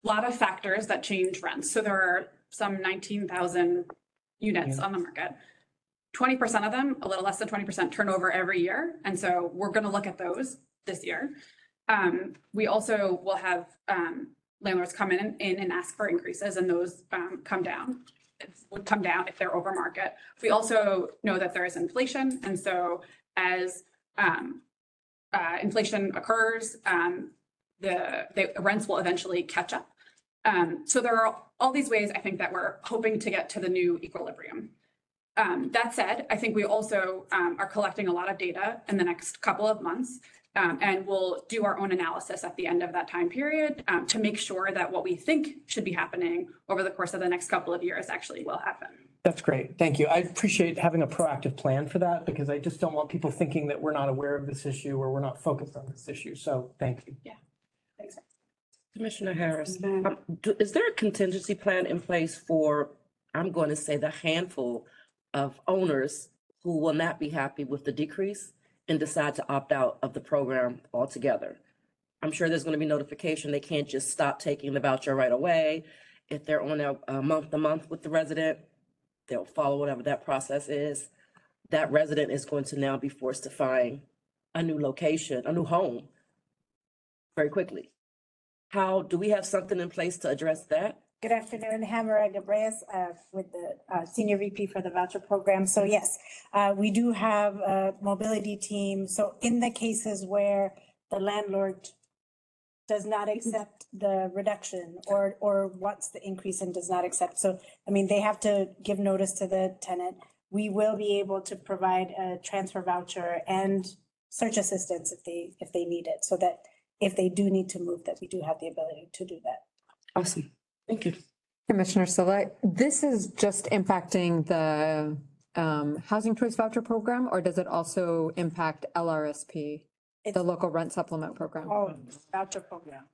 lot of factors that change rents. So there are some 19,000 units on the market. 20% of them, a little less than 20%, turnover every year. And so we're going to look at those this year. We also will have landlords come in and ask for increases, and those would come down if they're over market. We also know that there is inflation. And so as inflation occurs, the rents will eventually catch up. So there are all these ways I think that we're hoping to get to the new equilibrium. That said, I think we also are collecting a lot of data in the next couple of months, and we'll do our own analysis at the end of that time period to make sure that what we think should be happening over the course of the next couple of years actually will happen. That's great. Thank you. I appreciate having a proactive plan for that because I just don't want people thinking that we're not aware of this issue or we're not focused on this issue. So thank you. Yeah. Thanks. Commissioner Harris, is there a contingency plan in place for, I'm going to say, the handful of owners who will not be happy with the decrease and decide to opt out of the program altogether? I'm sure there's going to be notification. They can't just stop taking the voucher right away. If they're on a month-to-month with the resident, they'll follow whatever that process is. That resident is going to now be forced to find a new location, a new home very quickly. How do we have something in place to address that? Good afternoon, Hamara Gabreas, with the Senior VP for the voucher program. So yes, we do have a mobility team. So in the cases where the landlord does not accept the reduction or wants the increase and does not accept. So, I mean, they have to give notice to the tenant. We will be able to provide a transfer voucher and search assistance if they need it, so that if they do need to move, that we do have the ability to do that. Awesome. Thank you. Commissioner Silla, this is just impacting the Housing Choice Voucher Program, or does it also impact LRSP, the It's- local rent supplement program? Oh, voucher program.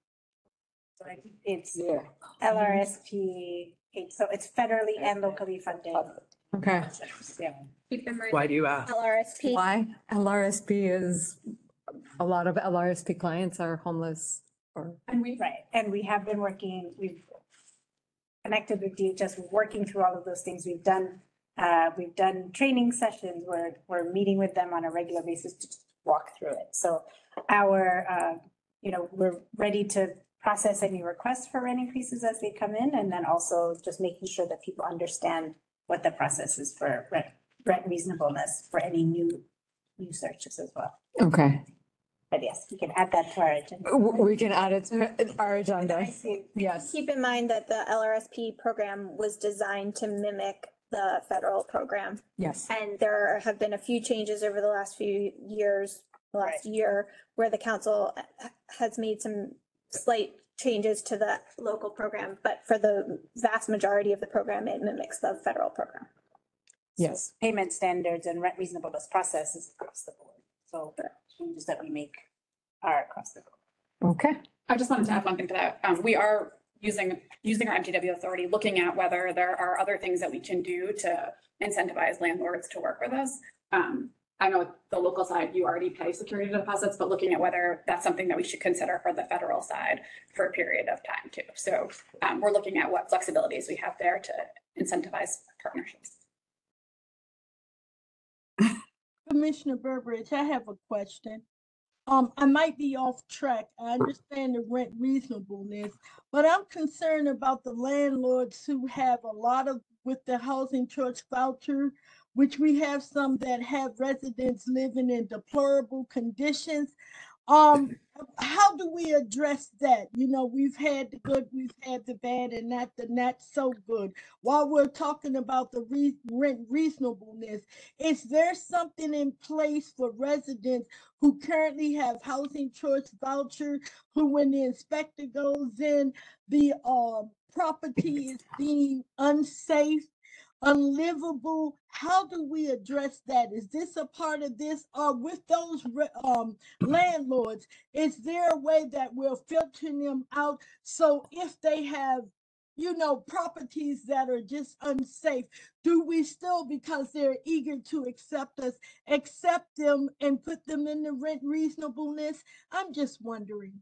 So I think it's Yeah. LRSP, so it's federally and locally funded. Okay. Yeah. Keep in mind, Why do you ask? LRSP, Why? LRSP is, a lot of LRSP clients are homeless or. And we have been working, we've connected with DHS, we're working through all of those things. We've done training sessions where we're meeting with them on a regular basis to just walk through it. So we're ready to process any requests for rent increases as they come in, and then also just making sure that people understand what the process is for rent reasonableness for any new searches as well. Okay. But yes, we can add that to our agenda. We can add it to our agenda. Yes. keep in mind that the LRSP program was designed to mimic the federal program. Yes. And there have been a few changes over the last few years, the last year, where the council has made some slight changes to the local program, but for the vast majority of the program, it mimics the federal program. Yes. Payment standards and rent reasonableness processes across the board. So changes that we make are across the board. Okay. I just wanted to add one thing to that. We are using our MTW authority, looking at whether there are other things that we can do to incentivize landlords to work with us. I know the local side, you already pay security deposits, but looking at whether that's something that we should consider for the federal side for a period of time too. So we're looking at what flexibilities we have there to incentivize partnerships. Commissioner Burbridge, I have a question. I might be off track. I understand the rent reasonableness, but I'm concerned about the landlords who have a lot of, with the housing choice voucher, which we have some that have residents living in deplorable conditions. How do we address that? You know, we've had the good, we've had the bad, and not the not so good. While we're talking about the rent reasonableness, is there something in place for residents who currently have housing choice voucher, who when the inspector goes in, the property is deemed unsafe, unlivable? How do we address that? Is this a part of this? Or with those landlords, is there a way that we're filtering them out? So if they have, you know, properties that are just unsafe, do we still, because they're eager to accept us, accept them and put them in the rent reasonableness? I'm just wondering.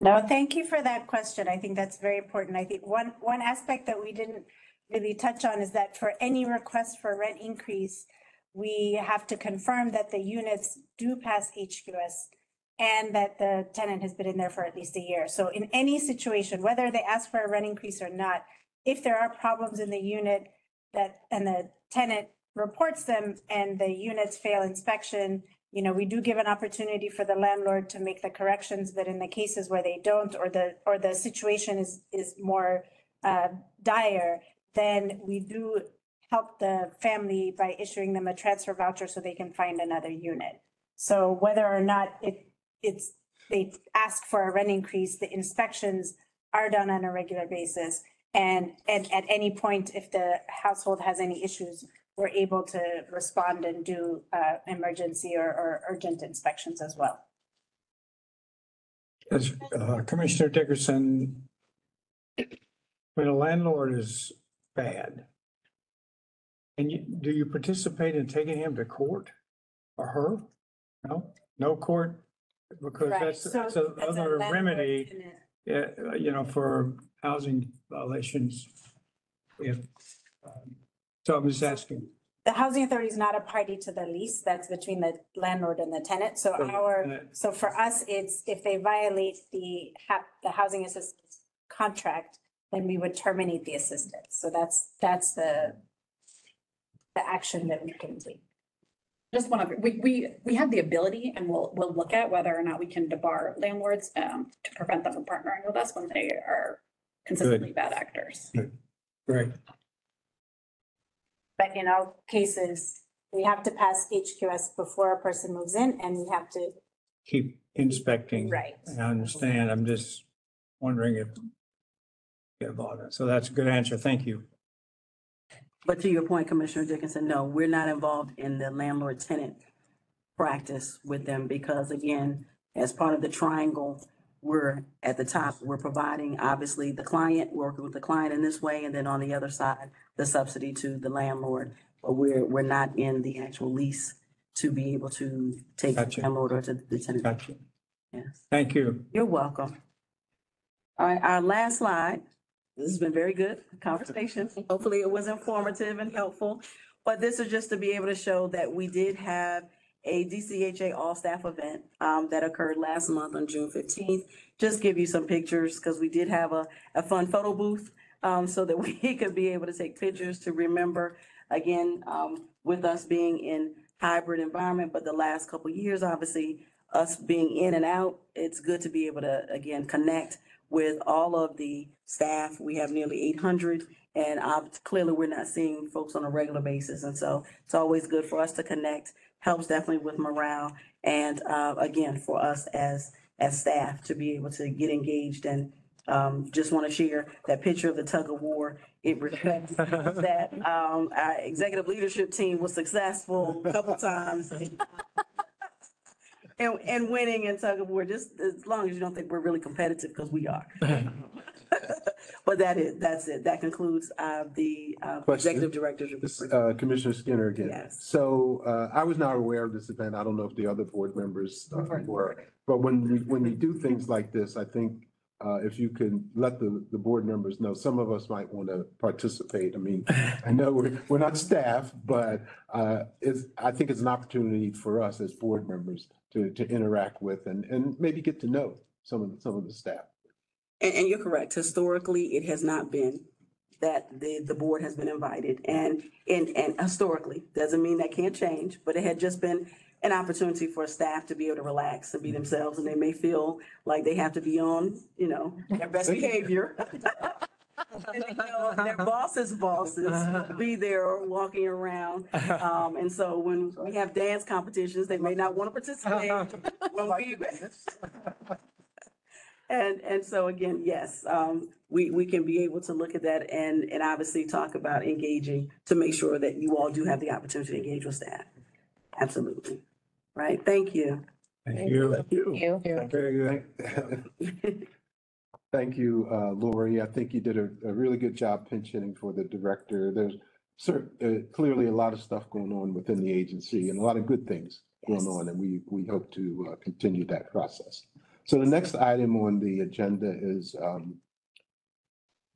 No, thank you for that question. I think that's very important. I think one aspect that we didn't really touch on is that for any request for rent increase, we have to confirm that the units do pass HQS and that the tenant has been in there for at least a year. So in any situation, whether they ask for a rent increase or not, if there are problems in the unit and the tenant reports them and the units fail inspection, you know, we do give an opportunity for the landlord to make the corrections, but in the cases where they don't, or the situation is more dire, then we do help the family by issuing them a transfer voucher so they can find another unit. So whether or not they ask for a rent increase, the inspections are done on a regular basis. And at any point, if the household has any issues, we're able to respond and do emergency or urgent inspections as well. As Commissioner Dickerson, when a landlord is bad, and do you participate in taking him to court or her? No court, because Right. that's So as a another landlord remedy, for housing violations. So I'm just asking. The housing authority is not a party to the lease. That's between the landlord and the tenant. So for us, it's if they violate the housing assistance contract, then we would terminate the assistance. So that's the action that we can take. Just one of, we have the ability, and we'll look at whether or not we can debar landlords to prevent them from partnering with us when they are consistently bad actors. Right. But in all cases, we have to pass HQS before a person moves in, and we have to. Keep inspecting. Right. I understand. I'm just wondering if get involved in. So that's a good answer. Thank you. But to your point, Commissioner Dickinson, no, we're not involved in the landlord-tenant practice with them because, again, as part of the triangle, we're at the top, we're providing, obviously, the client, working with the client in this way, and then on the other side, the subsidy to the landlord. But we're not in the actual lease to be able to take the Gotcha. landlord or to the tenant. Gotcha. Yes, Thank you. you're welcome. All right, our last slide. This has been very good conversation. Hopefully it was informative and helpful. But this is just to be able to show that we did have a DCHA all-staff event that occurred last month on June 15th. Just give you some pictures because we did have a fun photo booth so that we could be able to take pictures to remember, again, with us being in hybrid environment, but the last couple of years, obviously, us being in and out, it's good to be able to, again, connect with all of the staff. We have nearly 800, and clearly we're not seeing folks on a regular basis. And so it's always good for us to connect, helps definitely with morale. And again, for us as staff to be able to get engaged and just want to share that picture of the tug of war. It reflects that our executive leadership team was successful a couple times. And winning in tug of war, just as long as you don't think we're really competitive, because we are. But that's it. That concludes the executive director's report. Commissioner Skinner again. Yes. So I was not aware of this event. I don't know if the other board members were. But when we do things like this, I think if you can let the board members know, some of us might want to participate. I mean, I know we're not staff, but I think it's an opportunity for us as board members to interact with and maybe get to know some of the staff. And you're correct. Historically, it has not been that the board has been invited. And historically, doesn't mean that can't change, but it had just been an opportunity for staff to be able to relax and be themselves. And they may feel like they have to be on, their best behavior. And, their bosses be there walking around. And so when we have dance competitions, they may not want to participate. And so again, yes, we can be able to look at that and obviously talk about engaging to make sure that you all do have the opportunity to engage with staff. Absolutely. Right. Thank you. Thank you. Thank you. Very good. Thank you, Lori. I think you did a really good job pinch hitting for the director. There's clearly a lot of stuff going on within the agency and a lot of good things going on, and we hope to continue that process. So the next item on the agenda is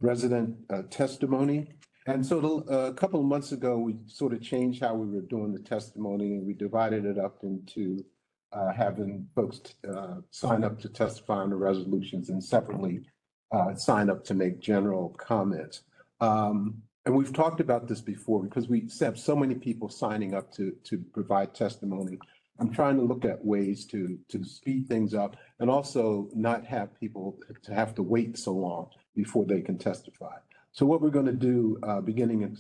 resident testimony. And so a couple of months ago, we sort of changed how we were doing the testimony, and we divided it up into having folks sign up to testify on the resolutions and separately sign up to make general comments. And we've talked about this before because we have so many people signing up to provide testimony. I'm trying to look at ways to speed things up and also not have people to have to wait so long before they can testify. So what we're going to do beginning in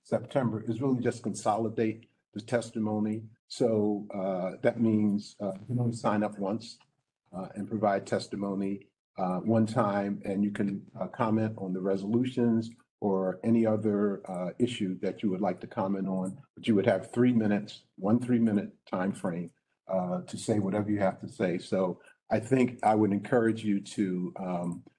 September is really just consolidate the testimony. So that means you can only sign up once and provide testimony one time, and you can comment on the resolutions or any other issue that you would like to comment on, but you would have 3 minutes, 1 3-minute time frame to say whatever you have to say. So I think I would encourage you to,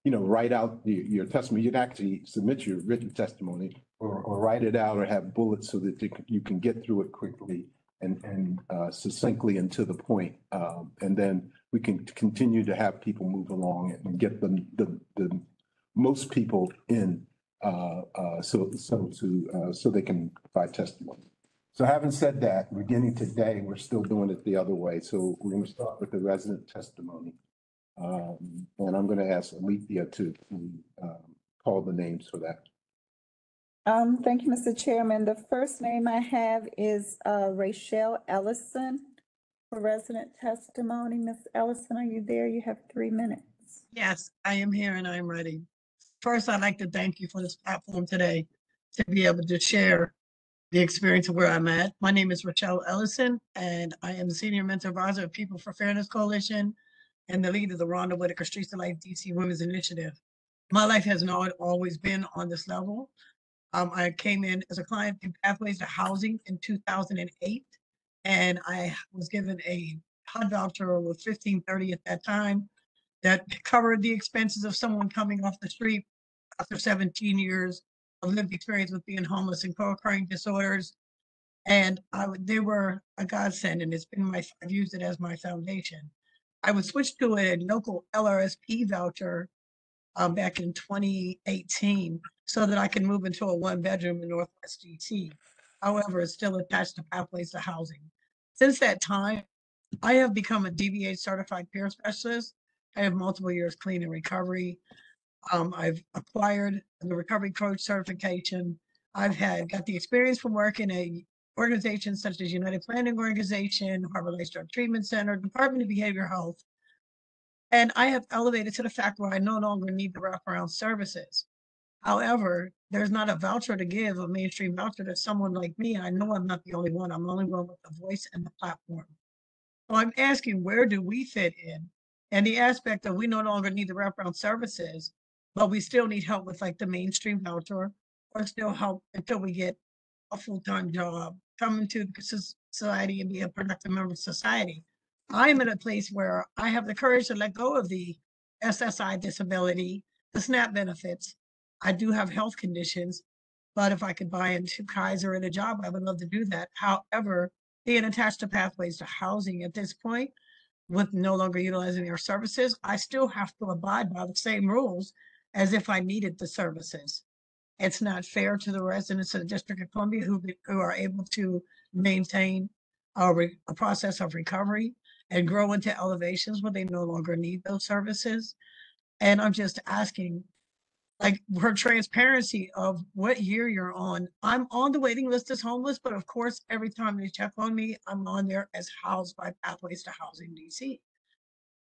write out your testimony. You'd actually submit your written testimony or write it out or have bullets so that you can get through it quickly and succinctly and to the point. And then we can continue to have people move along and get the most people in so they can provide testimony. So having said that, beginning today, we're still doing it the other way. So we're going to start with the resident testimony. And I'm going to ask Alethea to call the names for that. Thank you, Mr. Chairman. The first name I have is Rachel Ellison for resident testimony. Ms. Ellison, are you there? You have 3 minutes. Yes, I am here and I'm ready. First, I'd like to thank you for this platform today to be able to share the experience of where I'm at. My name is Rachel Ellison, and I am the Senior Mentor Advisor of People for Fairness Coalition and the lead of the Rhonda Whitaker Streets to Life DC Women's Initiative. My life has not always been on this level. I came in as a client in Pathways to Housing in 2008, and I was given a HUD voucher with 1530 at that time that covered the expenses of someone coming off the street after 17 years of lived experience with being homeless and co-occurring disorders. And they were a godsend, and I've used it as my foundation. I would switch to a local LRSP voucher back in 2018 so that I can move into a one-bedroom in Northwest DC. However, it's still attached to Pathways to Housing. Since that time, I have become a DBA certified peer specialist. I have multiple years clean and recovery. I've acquired the recovery coach certification. I've got the experience from working in a organizations such as United Planning Organization, Harbor Lakes Drug Treatment Center, Department of Behavioral Health. And I have elevated to the fact where I no longer need the wraparound services. However, there's not a voucher to give, a mainstream voucher to someone like me. I know I'm not the only one. I'm the only one with the voice and the platform. So I'm asking, where do we fit in? And the aspect that we no longer need the wraparound services, but we still need help with like the mainstream voucher, or still help until we get a full-time job, come into society and be a productive member of society. I'm in a place where I have the courage to let go of the SSI disability, the SNAP benefits. I do have health conditions, but if I could buy into Kaiser and a job, I would love to do that. However, being attached to Pathways to Housing at this point, with no longer utilizing their services, I still have to abide by the same rules as if I needed the services. It's not fair to the residents of the District of Columbia who are able to maintain a process of recovery and grow into elevations where they no longer need those services. And I'm just asking, like, for transparency of what year you're on. I'm on the waiting list as homeless, but of course, every time they check on me, I'm on there as housed by Pathways to Housing DC.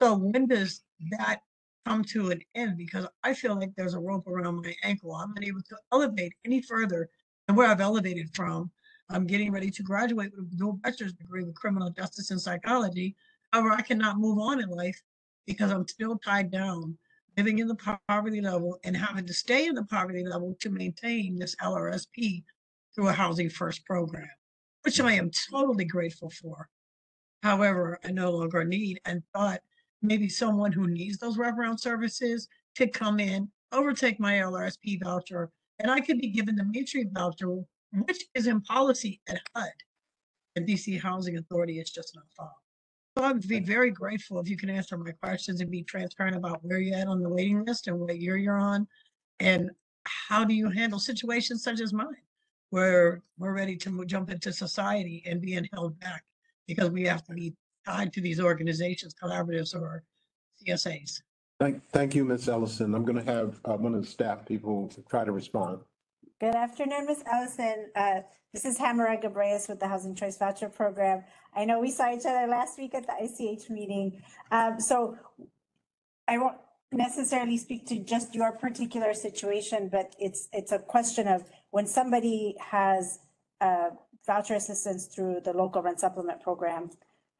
So when does that come to an end? Because I feel like there's a rope around my ankle. I'm unable to elevate any further than where I've elevated from. I'm getting ready to graduate with a dual bachelor's degree with criminal justice and psychology. However, I cannot move on in life because I'm still tied down, living in the poverty level and having to stay in the poverty level to maintain this LRSP through a Housing First program, which I am totally grateful for. However, I no longer need and thought maybe someone who needs those wraparound services could come in, overtake my LRSP voucher, and I could be given the mainstream voucher, which is in policy at HUD. And DC Housing Authority is just not followed. So I'd be very grateful if you can answer my questions and be transparent about where you're at on the waiting list and what year you're on, and how do you handle situations such as mine, where we're ready to jump into society and being held back because we have to be tied to these organizations, collaboratives, or CSAs. Thank you, Ms. Ellison. I'm going to have one of the staff people try to respond. Good afternoon, Ms. Ellison. This is Hamara Gabrias with the Housing Choice Voucher Program. I know we saw each other last week at the ICH meeting. So I won't necessarily speak to just your particular situation, but it's a question of when somebody has voucher assistance through the local rent supplement program,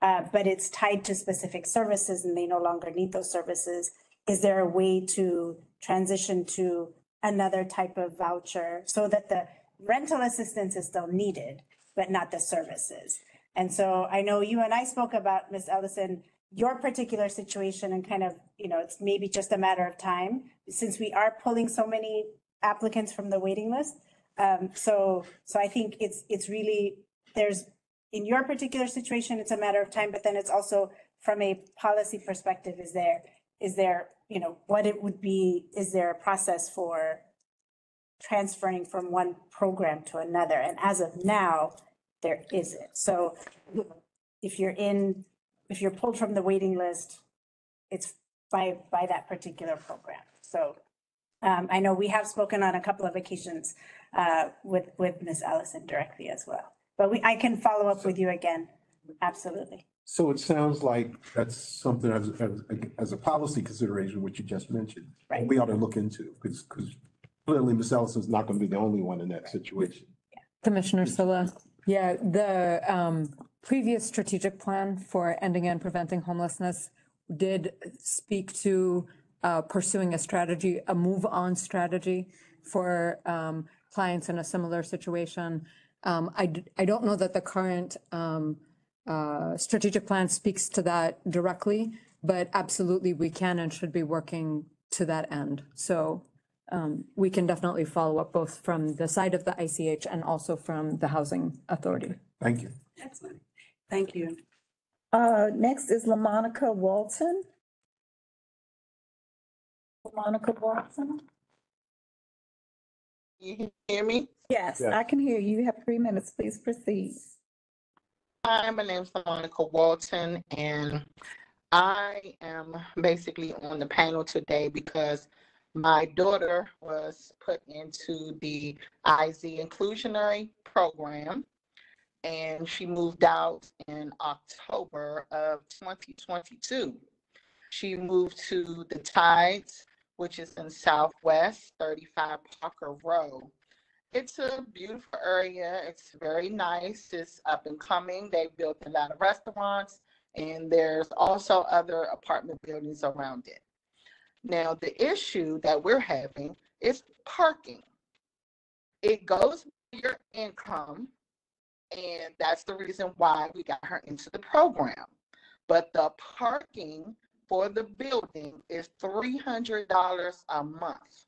but it's tied to specific services and they no longer need those services. Is there a way to transition to another type of voucher so that the rental assistance is still needed, but not the services? And so I know you and I spoke about, Ms. Ellison, your particular situation and kind of, it's maybe just a matter of time since we are pulling so many applicants from the waiting list. So I think it's really, in your particular situation, it's a matter of time, but then it's also from a policy perspective, is there, what it would be, is there a process for transferring from one program to another? And as of now, there isn't. So if you're pulled from the waiting list, it's by that particular program. So I know we have spoken on a couple of occasions with Ms. Ellison directly as well, but I can follow up with you again. Absolutely. So it sounds like that's something as a policy consideration, which you just mentioned, right, we ought to look into, because clearly Ms. Ellison's not going to be the only one in that situation. Commissioner Silla. Yeah, the previous strategic plan for ending and preventing homelessness did speak to pursuing a strategy, a move-on strategy for clients in a similar situation. I don't know that the current strategic plan speaks to that directly, but absolutely we can and should be working to that end. So we can definitely follow up both from the side of the ICH and also from the Housing Authority. Thank you. Excellent. Thank you. Next is LaMonica Walton. LaMonica Walton? You hear me? Yes, Yes. I can hear you. You have 3 minutes. Please proceed. Hi, my name is Monica Walton, and I am basically on the panel today because my daughter was put into the IZ inclusionary program, and she moved out in October of 2022. She moved to the Tides, which is in Southwest 35 Parker Road. It's a beautiful area. It's very nice. It's up and coming. They've built a lot of restaurants, and there's also other apartment buildings around it. Now, the issue that we're having is parking. It goes with your income, and that's the reason why we got her into the program. But the parking for the building is $300 a month.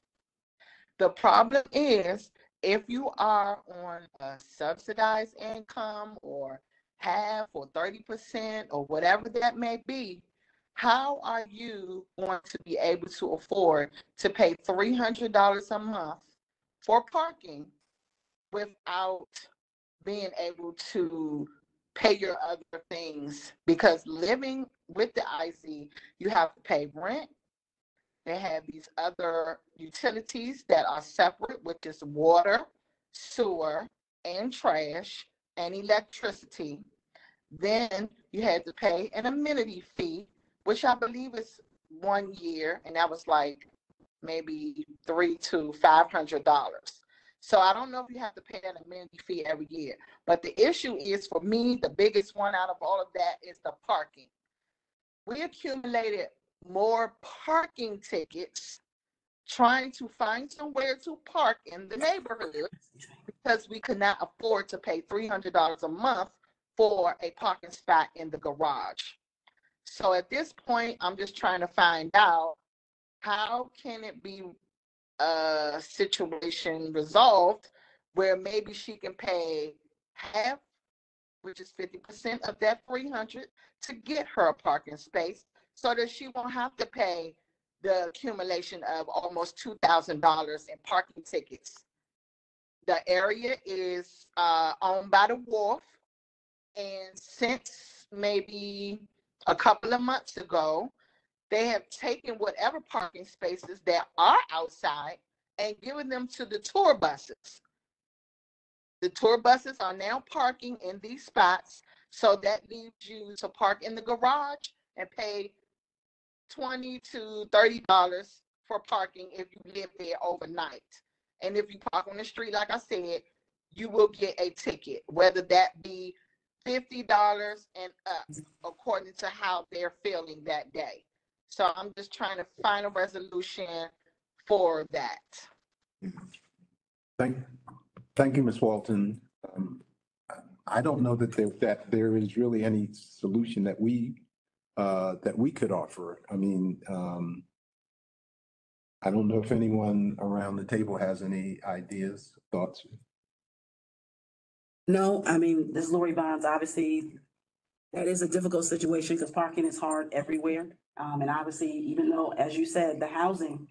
The problem is, if you are on a subsidized income or half or 30% or whatever that may be, how are you going to be able to afford to pay $300 a month for parking without being able to pay your other things? Because living with the IC, you have to pay rent. They have these other utilities that are separate, which is water, sewer, and trash, and electricity. Then you had to pay an amenity fee, which I believe is 1 year, and that was like maybe $300 to $500. So I don't know if you have to pay an amenity fee every year. But the issue is, for me, the biggest one out of all of that is the parking. We accumulated more parking tickets trying to find somewhere to park in the neighborhood because we could not afford to pay $300 a month for a parking spot in the garage. So at this point, I'm just trying to find out, how can it be a situation resolved where maybe she can pay half, which is 50% of that 300, to get her a parking space, so that she won't have to pay the accumulation of almost $2,000 in parking tickets. The area is owned by the wharf, and since maybe a couple of months ago, they have taken whatever parking spaces that are outside and given them to the tour buses. The tour buses are now parking in these spots, so that leaves you to park in the garage and pay $20 to $30 for parking if you live there overnight. And if you park on the street, like I said, you will get a ticket, whether that be $50 and up, according to how they're feeling that day. So I'm just trying to find a resolution for that. Thank you, Ms. Walton. I don't know that there is really any solution that we could offer. I mean, I don't know if anyone around the table has any ideas, thoughts. No, I mean, this Lori Bonds, obviously, that is a difficult situation because parking is hard everywhere. And obviously, even though, as you said, the housing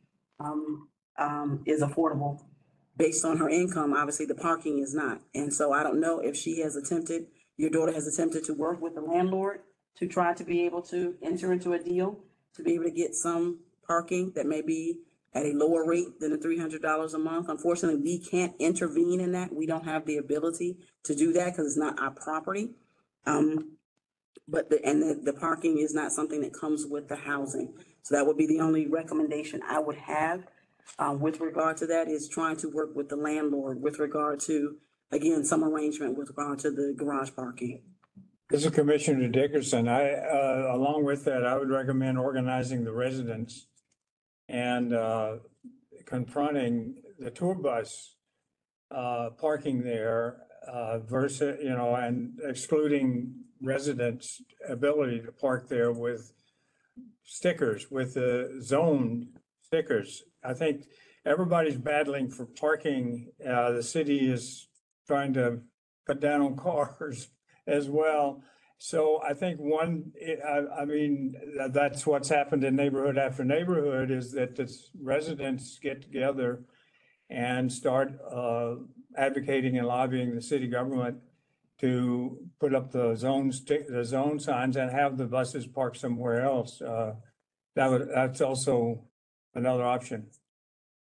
is affordable based on her income, obviously the parking is not. And so I don't know if your daughter has attempted to work with the landlord to try to be able to enter into a deal to be able to get some parking that may be at a lower rate than the $300 a month. Unfortunately, we can't intervene in that. We don't have the ability to do that because it's not our property. But the parking is not something that comes with the housing. So that would be the only recommendation I would have with regard to that, is trying to work with the landlord with regard to, again, some arrangement with regard to the garage parking. This is Commissioner Dickerson. Along with that, I would recommend organizing the residents and confronting the tour bus parking there versus, and excluding residents' ability to park there with stickers, with the zone stickers. I think everybody's battling for parking. The city is trying to cut down on cars as well. So I think that's what's happened in neighborhood after neighborhood, is that the residents get together and start advocating and lobbying the city government to put up the zone signs and have the buses parked somewhere else. That's also another option.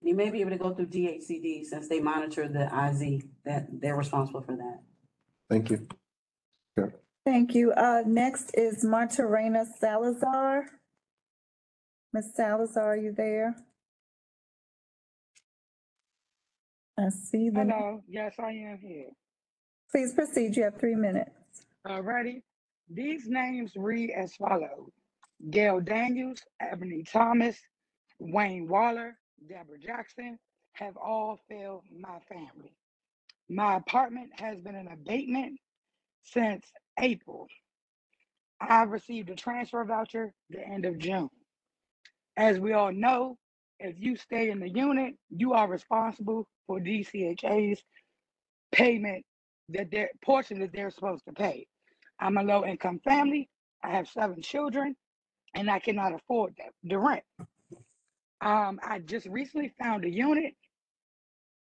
You may be able to go through DHCD since they monitor the IZ, that they're responsible for that. Thank you. Sure. Thank you. Next is Martarena Salazar. Ms. Salazar, are you there? I see the. Hello, yes, I am here. Please proceed. You have 3 minutes. Alrighty. These names read as follows: Gail Daniels, Ebony Thomas, Wayne Waller, Deborah Jackson have all failed my family. My apartment has been in abatement since April. I received a transfer voucher the end of June. As we all know, if you stay in the unit, you are responsible for DCHA's payment, that their portion that they're supposed to pay. I'm a low income family. I have 7 children and I cannot afford the rent. I just recently found a unit.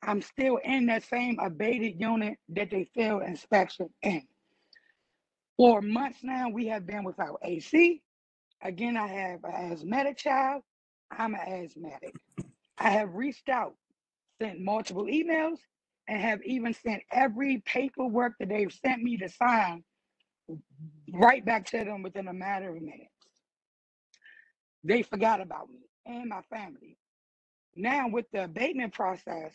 I'm still in that same abated unit that they failed inspection in. For months now, we have been without AC. Again, I have an asthmatic child. I'm an asthmatic. I have reached out, sent multiple emails, and have even sent every paperwork that they've sent me to sign right back to them within a matter of minutes. They forgot about me and my family. Now with the abatement process,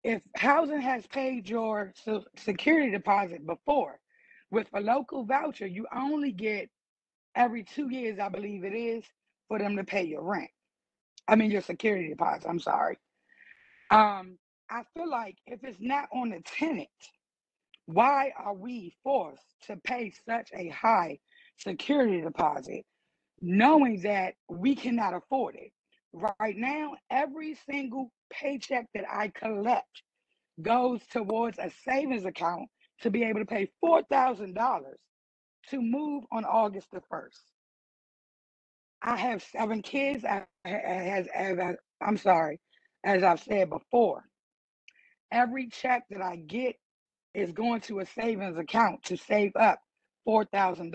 if housing has paid your security deposit before, with a local voucher, you only get every 2 years, I believe it is, for them to pay your rent. I mean, your security deposit, I'm sorry. I feel like if it's not on the tenant, why are we forced to pay such a high security deposit, knowing that we cannot afford it? Right now, every single paycheck that I collect goes towards a savings account to be able to pay $4,000 to move on August the 1st. I have 7 kids, as I've said before. Every check that I get is going to a savings account to save up $4,000,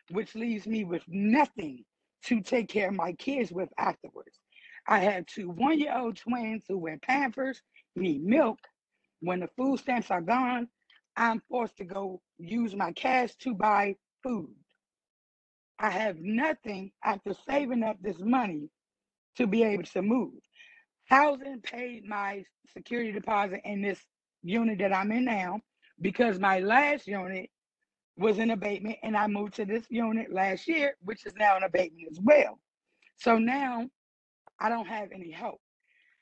which leaves me with nothing to take care of my kids with afterwards. I have 2 one-year-old twins who wear Pampers, need milk. When the food stamps are gone, I'm forced to go use my cash to buy food. I have nothing after saving up this money to be able to move. Housing paid my security deposit in this unit that I'm in now, because my last unit was in abatement and I moved to this unit last year, which is now in abatement as well. So now I don't have any help.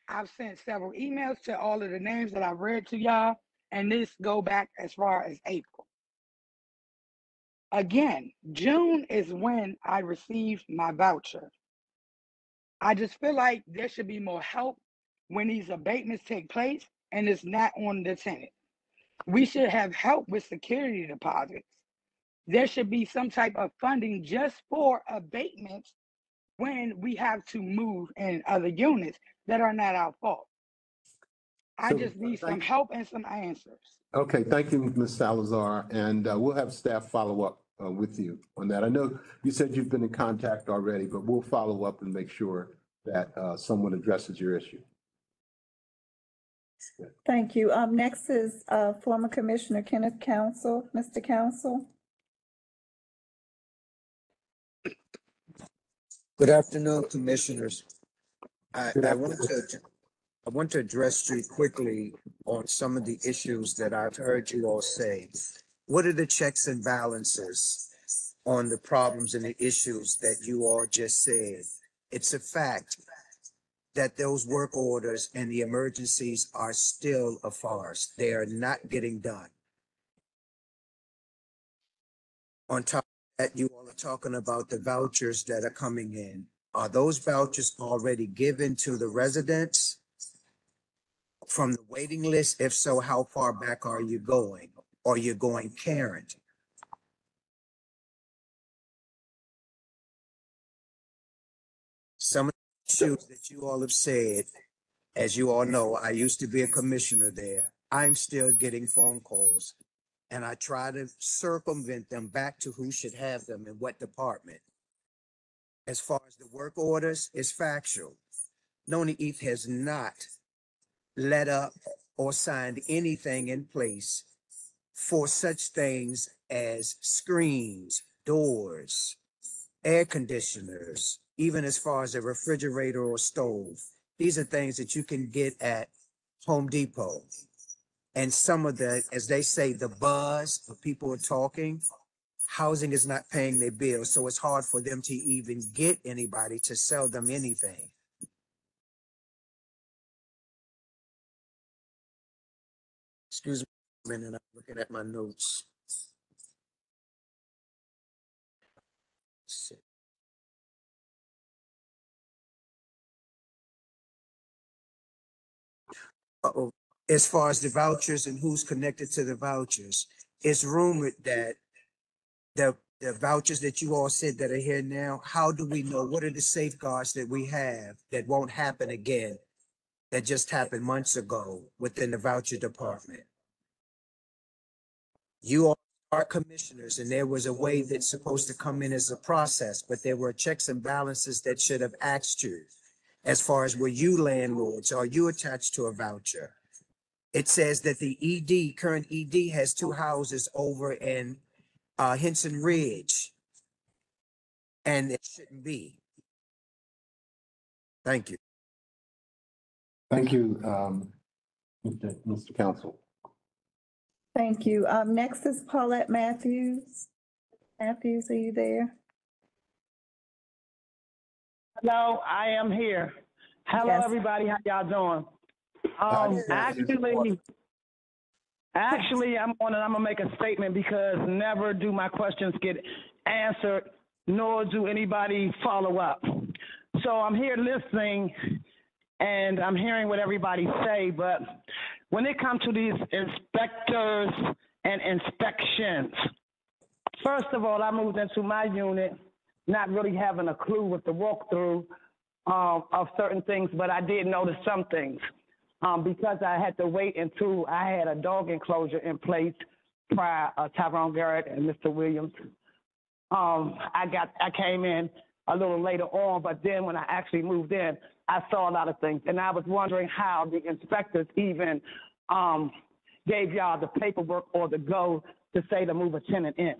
I've sent several emails to all of the names that I've read to y'all, and this go back as far as April. Again, June is when I received my voucher. I just feel like there should be more help when these abatements take place and it's not on the tenant. We should have help with security deposits. There should be some type of funding just for abatements when we have to move in other units that are not our fault. I just need some help and some answers. Okay, thank you, Ms. Salazar, and we'll have staff follow up with you on that. I know you said you've been in contact already, but we'll follow up and make sure that someone addresses your issue. Thank you. Next is former Commissioner Kenneth Council. Mr. Council. Good afternoon, Commissioners. I want to address you quickly on some of the issues that I've heard you all say. What are the checks and balances on the problems and the issues that you all just said? It's a fact that those work orders and the emergencies are still a farce. They are not getting done. On top of that, you all are talking about the vouchers that are coming in. Are those vouchers already given to the residents from the waiting list? If so, how far back are you going? Are you going current? Some of the issues that you all have said, as you all know, I used to be a commissioner there. I'm still getting phone calls, and I try to circumvent them back to who should have them and what department. As far as the work orders, it's factual. Noni Eth has not let up or signed anything in place for such things as screens, doors, air conditioners, even as far as a refrigerator or stove. These are things that you can get at Home Depot. And some of the, as they say, the buzz of people are talking, housing is not paying their bills. So it's hard for them to even get anybody to sell them anything. Excuse me a minute, I'm looking at my notes. Uh-oh. As far as the vouchers and who's connected to the vouchers, it's rumored that the vouchers that you all said that are here now, how do we know? What are the safeguards that we have that won't happen again? That just happened months ago within the voucher department. You all are commissioners, and there was a way that's supposed to come in as a process, but there were checks and balances that should have asked you. As far as were you landlords, are you attached to a voucher? It says that the current ED has 2 houses over in Henson Ridge, and it shouldn't be. Thank you. Thank you, Mr. Council. Thank you. Next is Paulette Matthews. Matthews, are you there? Hello, I am here. Hello, Yes. everybody. How y'all doing? Actually, I'm gonna make a statement because never do my questions get answered, nor do anybody follow up. So I'm here listening, and I'm hearing what everybody say. But when it comes to these inspectors and inspections, first of all, I moved into my unit not really having a clue with the walkthrough of certain things, but I did notice some things. Because I had to wait until I had a dog enclosure in place prior, Tyrone Garrett and Mr. Williams. I came in a little later on, but then when I actually moved in, I saw a lot of things. And I was wondering how the inspectors even gave y'all the paperwork or the go to say to move a tenant in.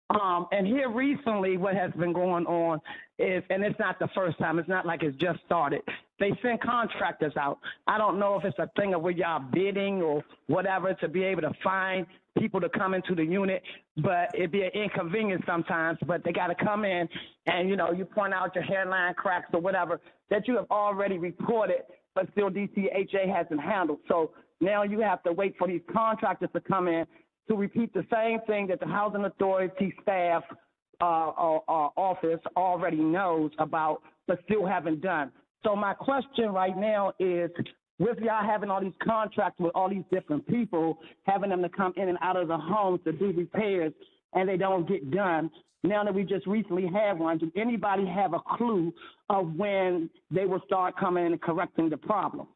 And here recently, what has been going on is, and it's not the first time, it's not like it's just started. They send contractors out. I don't know if it's a thing of where y'all bidding or whatever to be able to find people to come into the unit, but it'd be an inconvenience sometimes, but they got to come in and, you know, you point out your hairline cracks or whatever that you have already reported, but still DCHA hasn't handled. So now you have to wait for these contractors to come in to repeat the same thing that the housing authority staff office already knows about, but still haven't done. So my question right now is, with y'all having all these contracts with all these different people, having them to come in and out of the homes to do repairs, and they don't get done, now that we just recently had one, does anybody have a clue of when they will start coming in and correcting the problem?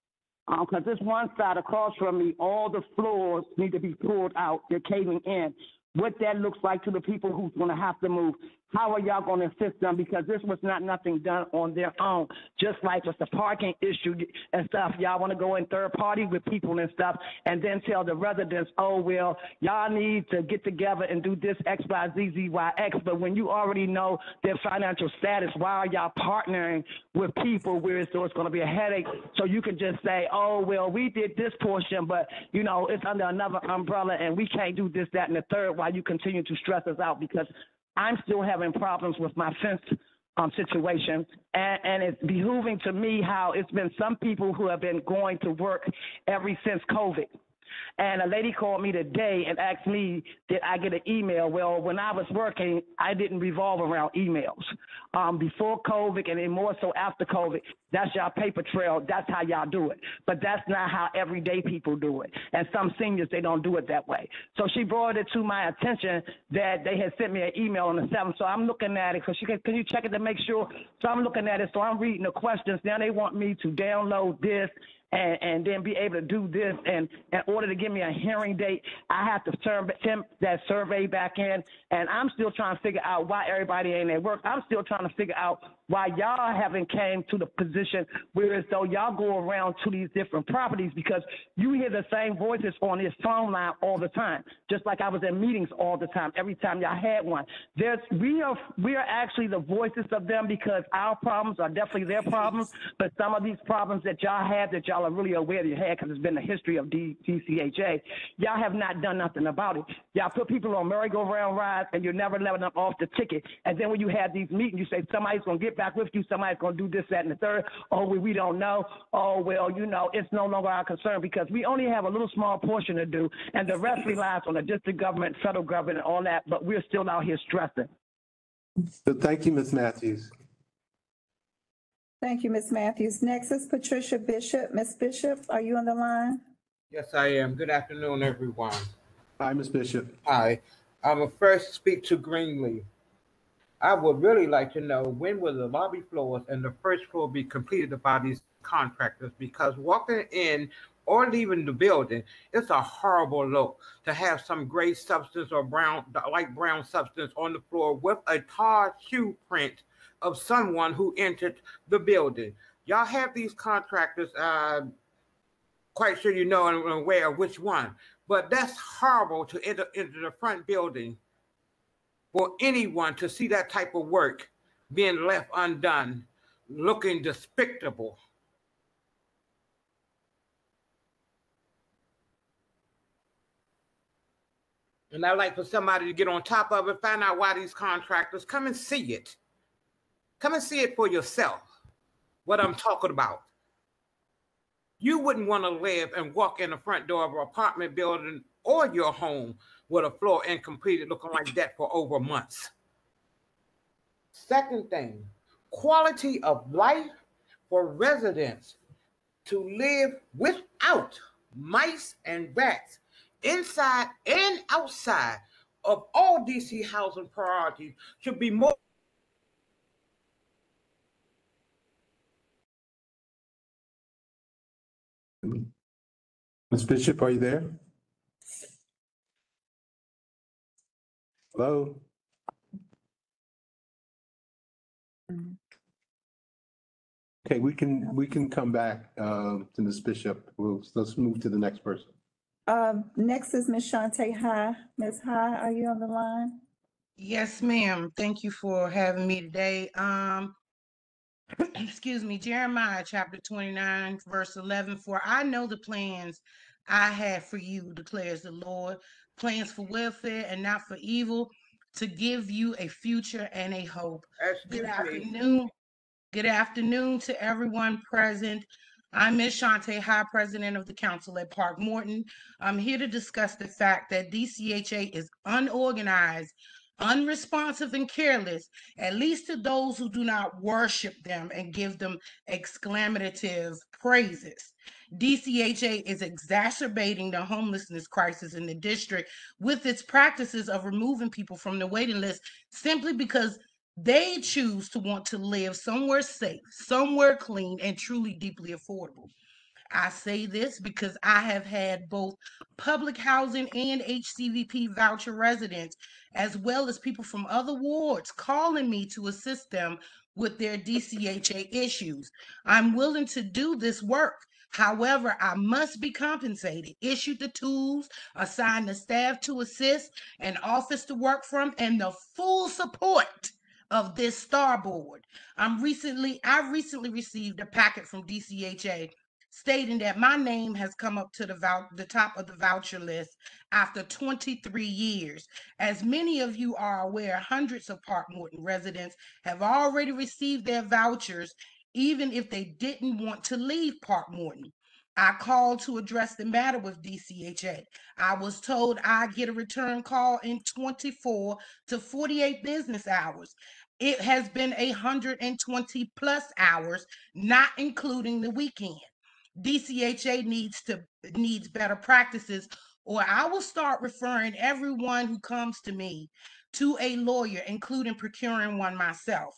Because this one side across from me, all the floors need to be pulled out. They're caving in. What that looks like to the people who's going to have to move. How are y'all going to assist them? Because this was not nothing done on their own. Just like with the parking issue and stuff, y'all want to go in third party with people and stuff and then tell the residents, oh, well, y'all need to get together and do this X, Y, Z, Z, Y, X. But when you already know their financial status, why are y'all partnering with people where it's going to be a headache? So you can just say, oh, well, we did this portion, but, you know, it's under another umbrella and we can't do this, that, and the third while you continue to stress us out, because I'm still having problems with my fence situation. And it's behooving to me how it's been some people who have been going to work ever since COVID. And a lady called me today and asked me, did I get an email? Well, when I was working, I didn't revolve around emails. Before COVID and then more so after COVID, that's y'all paper trail. That's how y'all do it. But that's not how everyday people do it. And some seniors, they don't do it that way. So she brought it to my attention that they had sent me an email on the 7th. So I'm looking at it. So can you check it to make sure? So I'm looking at it. So I'm reading the questions. Now they want me to download this and then be able to do this. And in order to give me a hearing date, I have to send that survey back in. And I'm still trying to figure out why everybody ain't at work. I'm still trying to figure out why y'all haven't came to the position where as though y'all go around to these different properties, because you hear the same voices on this phone line all the time, just like I was in meetings all the time, every time y'all had one. We are actually the voices of them, because our problems are definitely their problems, but some of these problems that y'all have that y'all are really aware that you had, because it's been the history of DCHA, y'all have not done nothing about it. Y'all put people on merry-go-round rides and you're never letting them off the ticket. And then when you have these meetings, you say somebody's going to get back with you, somebody's going to do this, that, and the third. Oh, we don't know. Oh, well, it's no longer our concern, because we only have a little small portion to do, and the rest relies on the district government, federal government, and all that, but we're still out here stressing. So thank you, Ms. Matthews. Thank you, Ms. Matthews. Next is Patricia Bishop. Ms. Bishop, are you on the line? Yes, I am. Good afternoon, everyone. Hi, Ms. Bishop. Hi. I will first speak to Greenlee. I would really like to know, when will the lobby floors and the first floor be completed by these contractors? Because walking in or leaving the building, it's a horrible look to have some gray substance or light brown substance on the floor with a tarred shoe print of someone who entered the building. Y'all have these contractors, quite sure you know and aware of which one, but that's horrible to enter into the front building for anyone to see that type of work being left undone, looking despicable. And I'd like for somebody to get on top of it, find out why these contractors, come and see it. Come and see it for yourself, what I'm talking about. You wouldn't want to live and walk in the front door of an apartment building or your home with a floor incompleted looking like that for over months. Second thing, quality of life for residents to live without mice and rats inside and outside of all DC housing priorities should be more. Ms. Bishop, are you there? Hello? Okay, we can come back to Ms. Bishop. Let's move to the next person. Next is Ms. Shantae High. Ms. High, are you on the line? Yes, ma'am. Thank you for having me today. Excuse me, Jeremiah chapter 29, verse 11. For I know the plans I have for you, declares the Lord, plans for welfare and not for evil, to give you a future and a hope. Good afternoon. Good afternoon to everyone present. I'm Ms. Shantae High, President of the Council at Park Morton. I'm here to discuss the fact that DCHA is unorganized, unresponsive, and careless, at least to those who do not worship them and give them exclamative praises. DCHA is exacerbating the homelessness crisis in the district with its practices of removing people from the waiting list simply because they choose to want to live somewhere safe, somewhere clean, and truly deeply affordable. I say this because I have had both public housing and HCVP voucher residents, as well as people from other wards, calling me to assist them with their DCHA issues. I'm willing to do this work. However, I must be compensated, issued the tools, assigned the staff to assist, an office to work from, and the full support of this star board. I recently received a packet from DCHA stating that my name has come up to the top of the voucher list after 23 years. As many of you are aware, hundreds of Park Morton residents have already received their vouchers, even if they didn't want to leave Park Morton. I called to address the matter with DCHA. I was told I'd get a return call in 24 to 48 business hours. It has been 120 plus hours, not including the weekend. DCHA needs better practices, or I will start referring everyone who comes to me to a lawyer, including procuring one myself.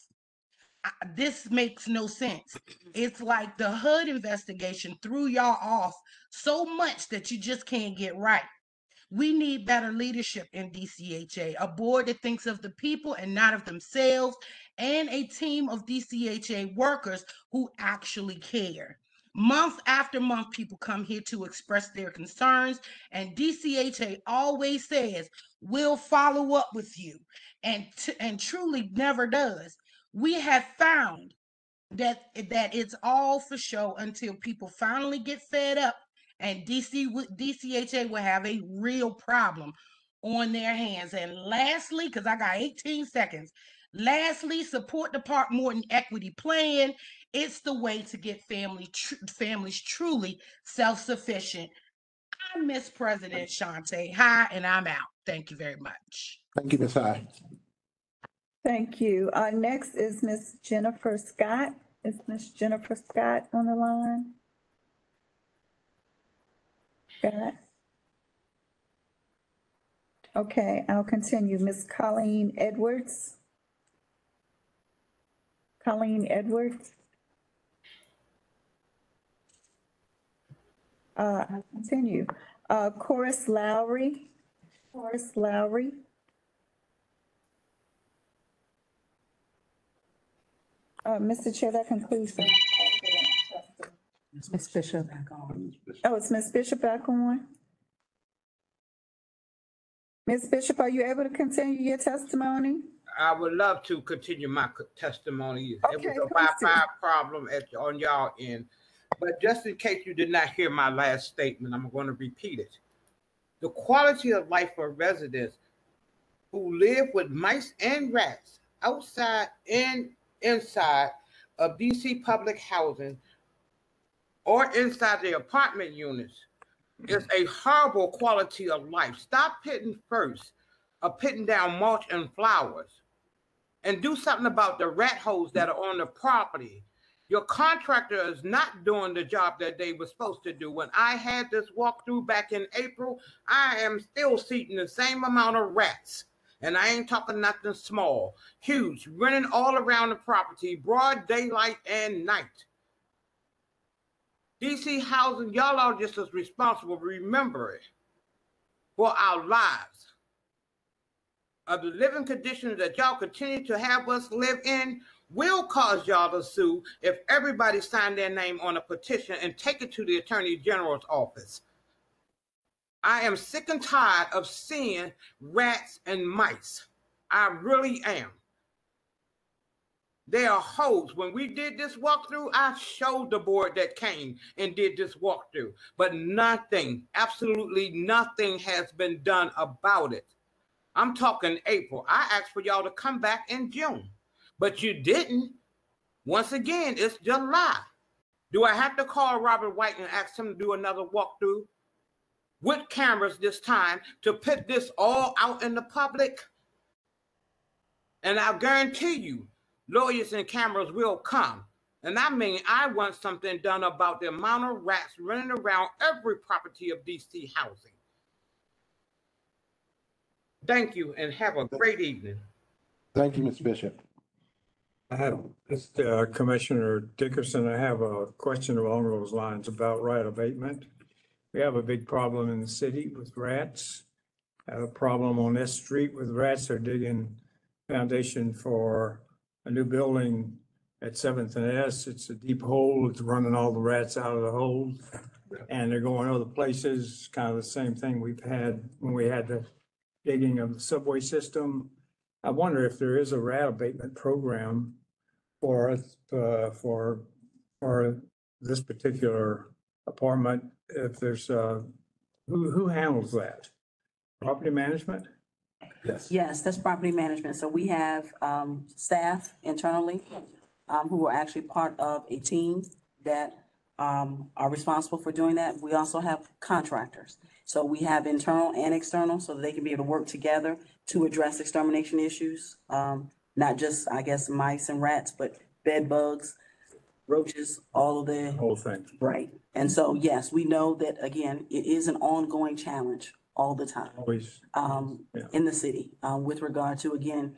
This makes no sense. It's like the HUD investigation threw y'all off so much that you just can't get right. We need better leadership in DCHA, a board that thinks of the people and not of themselves, and a team of DCHA workers who actually care. Month after month, people come here to express their concerns, and DCHA always says, we'll follow up with you, and truly never does. We have found that it's all for show until people finally get fed up, and DCHA will have a real problem on their hands. And lastly, because I got 18 seconds, lastly, support the Park Morton Equity Plan. It's the way to get families truly self-sufficient. I miss President Shante. Hi, and I'm out. Thank you very much. Thank you, Ms. High. Thank you. Next is Ms. Jennifer Scott. Is Ms. Jennifer Scott on the line? Scott? Okay, I'll continue. Ms. Colleen Edwards. Colleen Edwards. I'll continue. Chorus Lowry. Chorus Lowry. Mr. Chair, that concludes the. Ms. Bishop. Oh, it's Ms. Bishop back on? Ms. Bishop, are you able to continue your testimony? I would love to continue my testimony. Okay, it was a Wi-Fi problem on y'all end. But just in case you did not hear my last statement, I'm going to repeat it. The quality of life for residents who live with mice and rats outside and inside of DC public housing or inside the apartment units is a horrible quality of life. Stop pitting first of pitting down mulch and flowers and do something about the rat holes that are on the property. Your contractor is not doing the job that they were supposed to do. When I had this walkthrough back in April, I am still seeing the same amount of rats. And I ain't talking nothing small, huge, running all around the property, broad daylight and night. DC Housing, y'all are just as responsible, remember it, for our lives. Of the living conditions that y'all continue to have us live in will cause y'all to sue if everybody signed their name on a petition and take it to the Attorney General's office. I am sick and tired of seeing rats and mice. I really am. They are holes. When we did this walkthrough, I showed the board that came and did this walkthrough, but nothing, absolutely nothing has been done about it. I'm talking April. I asked for y'all to come back in June, but you didn't. Once again, it's July. Do I have to call Robert White and ask him to do another walkthrough with cameras this time to put this all out in the public? And I guarantee you, lawyers and cameras will come. And I mean, I want something done about the amount of rats running around every property of DC Housing. Thank you and have a great evening. Thank you, Ms. Bishop. I have, Commissioner Dickerson, I have a question along those lines about rat abatement. We have a big problem in the city with rats. I have a problem on this street with rats. They're digging foundation for a new building at 7th and S. It's a deep hole. It's running all the rats out of the hole. And they're going other places, kind of the same thing we've had when we had the digging of the subway system. I wonder if there is a rat abatement program for this particular apartment, if there's, who handles that? Property management? Yes. Yes, that's property management. So we have staff internally who are actually part of a team that are responsible for doing that. We also have contractors. So we have internal and external so that they can be able to work together to address extermination issues. Not just, I guess, mice and rats, but bed bugs, roaches, all of the. Whole thing. Right. And so, yes, we know that, again, it is an ongoing challenge all the time Always. in the city with regard to, again,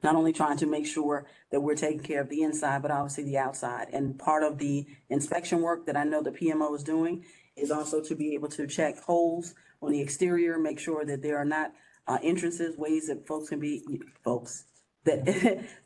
not only trying to make sure that we're taking care of the inside, but obviously the outside. And part of the inspection work that I know the PMO is doing is also to be able to check holes on the exterior, make sure that there are not entrances, ways that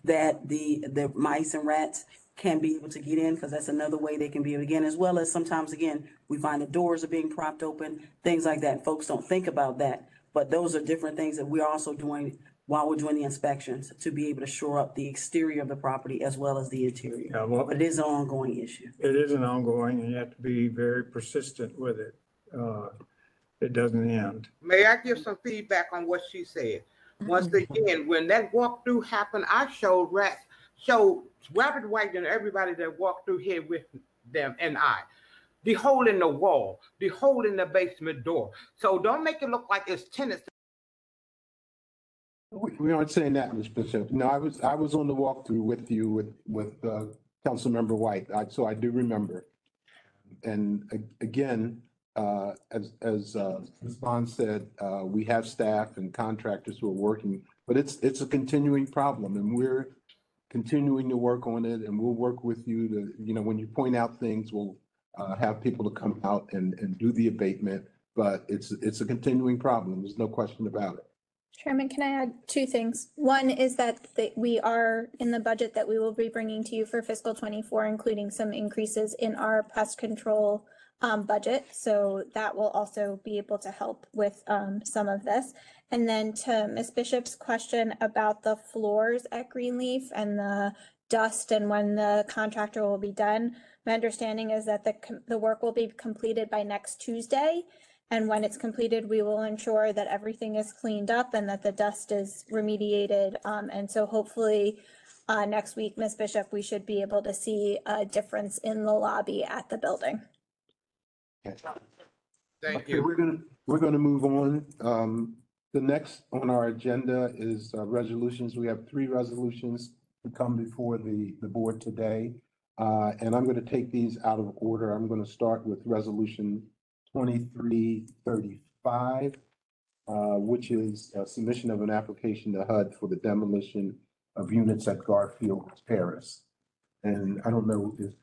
that the mice and rats can be able to get in, because that's another way they can be able to get in, as well as sometimes, again, we find the doors are being propped open, things like that. Folks don't think about that, but those are different things that we're also doing while we're doing the inspections to be able to shore up the exterior of the property as well as the interior. Yeah, well, But it is an ongoing issue. it is an ongoing, and you have to be very persistent with it. It doesn't end. May I give some feedback on what she said? Once again, when that walkthrough happened, I showed Robert White and everybody that walked through here with them and I, the hole in the wall, the hole in the basement door. So don't make it look like it's tenants. We aren't saying that, Ms. Bishop. No, I was on the walkthrough with you with Councilmember White. So I do remember. And again, as Ms. Bond said, we have staff and contractors who are working, but it's a continuing problem, and we're continuing to work on it, and we'll work with you to, when you point out things, we'll have people to come out and do the abatement, but it's a continuing problem. There's no question about it. Chairman, can I add two things? One is that we are in the budget that we will be bringing to you for fiscal '24, including some increases in our pest control budget. So that will also be able to help with some of this. And then to Ms. Bishop's question about the floors at Greenleaf and the dust and when the contractor will be done, my understanding is that the work will be completed by next Tuesday. And when it's completed, we will ensure that everything is cleaned up and that the dust is remediated. And so hopefully next week, Ms. Bishop, we should be able to see a difference in the lobby at the building. Thank you. We're gonna move on. The next on our agenda is resolutions. We have 3 resolutions to come before the board today. And I'm gonna take these out of order. I'm gonna start with resolution 2335, which is a submission of an application to HUD for the demolition of units at Garfield Terrace. And I don't know if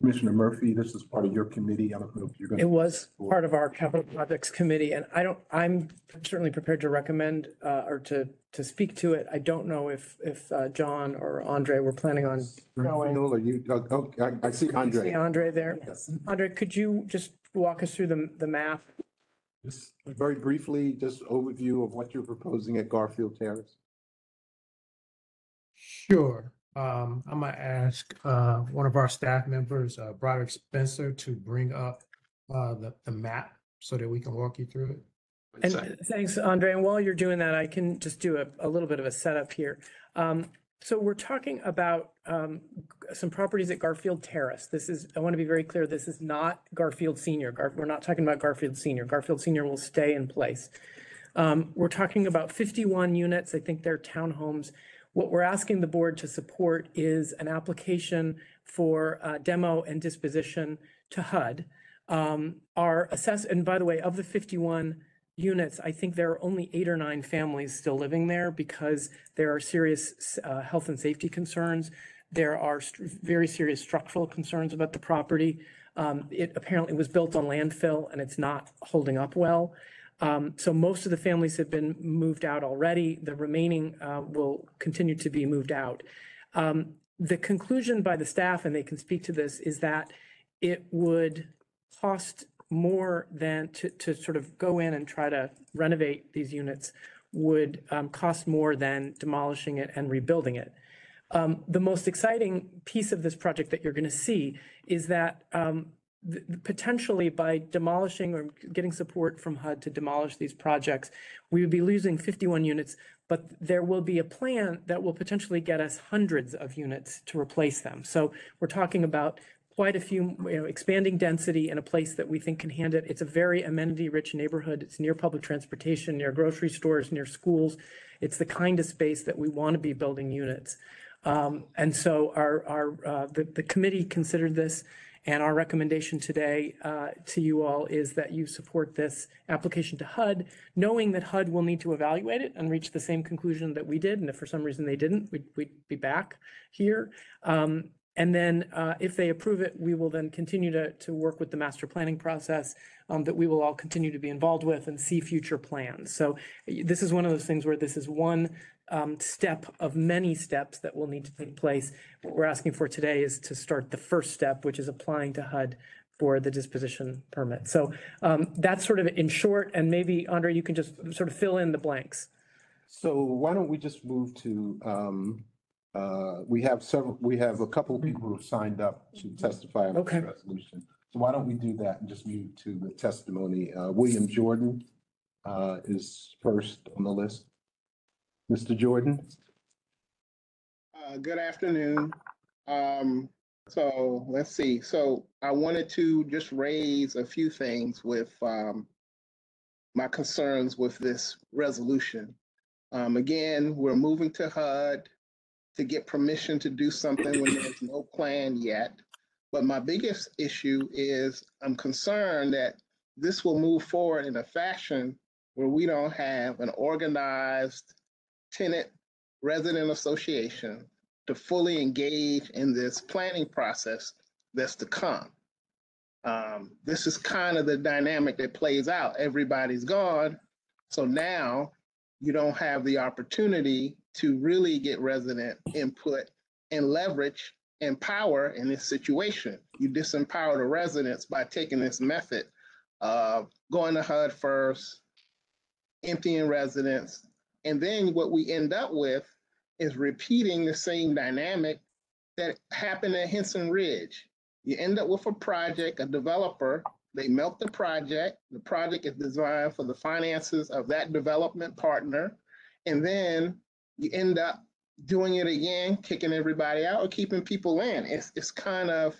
Commissioner Murphy, this is part of your committee. I don't know if you're going to. It was part of our capital projects committee, and I'm certainly prepared to recommend or to speak to it. I don't know if John or Andre were planning on going. I see Andre. See Andre there. Yes. Andre, could you just walk us through the map? Just very briefly, just overview of what you're proposing at Garfield Terrace. Sure. I'm gonna ask one of our staff members, Broderick Spencer, to bring up the map so that we can walk you through it. And thanks, Andre. And while you're doing that, I can just do a little bit of a setup here. So we're talking about some properties at Garfield Terrace. I want to be very clear, this is not Garfield Senior. We're not talking about Garfield Senior. Garfield Senior will stay in place. We're talking about 51 units. I think they're townhomes. What we're asking the board to support is an application for demo and disposition to HUD. And by the way, of the 51 units, I think there are only 8 or 9 families still living there because there are serious health and safety concerns. There are very serious structural concerns about the property. It apparently was built on landfill and it's not holding up well. So most of the families have been moved out already. The remaining will continue to be moved out. The conclusion by the staff, and they can speak to this, is that it would cost more than to sort of go in and try to renovate these units would cost more than demolishing it and rebuilding it. The most exciting piece of this project that you're going to see is that potentially by demolishing or getting support from HUD to demolish these projects, we would be losing 51 units, but there will be a plan that will potentially get us hundreds of units to replace them. So we're talking about quite a few, expanding density in a place that we think can handle it. It's a very amenity-rich neighborhood. It's near public transportation, near grocery stores, near schools. It's the kind of space that we want to be building units. And so the committee considered this, and our recommendation today to you all is that you support this application to HUD, knowing that HUD will need to evaluate it and reach the same conclusion that we did. And if for some reason they didn't, we'd be back here. And then if they approve it, we will then continue to work with the master planning process that we will all continue to be involved with and see future plans. So this is one of those things where this is one step of many steps that will need to take place. What we're asking for today is to start the first step, which is applying to HUD for the disposition permit. So that's sort of in short, and maybe Andre, you can just sort of fill in the blanks. So why don't we just move to, we have a couple of people who have signed up to testify on this resolution. So why don't we do that and just move to the testimony? William Jordan is first on the list. Mr. Jordan? Good afternoon. So let's see. So I wanted to just raise a few things with my concerns with this resolution. Again, we're moving to HUD to get permission to do something when there's no plan yet. But my biggest issue is I'm concerned that this will move forward in a fashion where we don't have an organized tenant resident association to fully engage in this planning process that's to come. This is kind of the dynamic that plays out. Everybody's gone. So now you don't have the opportunity to really get resident input and leverage and power in this situation. You disempower the residents by taking this method of going to HUD first, emptying residents, and then what we end up with is repeating the same dynamic that happened at Henson Ridge. You end up with a project, a developer, they melt the project is designed for the finances of that development partner, and then you end up doing it again, kicking everybody out or keeping people in. It's kind of,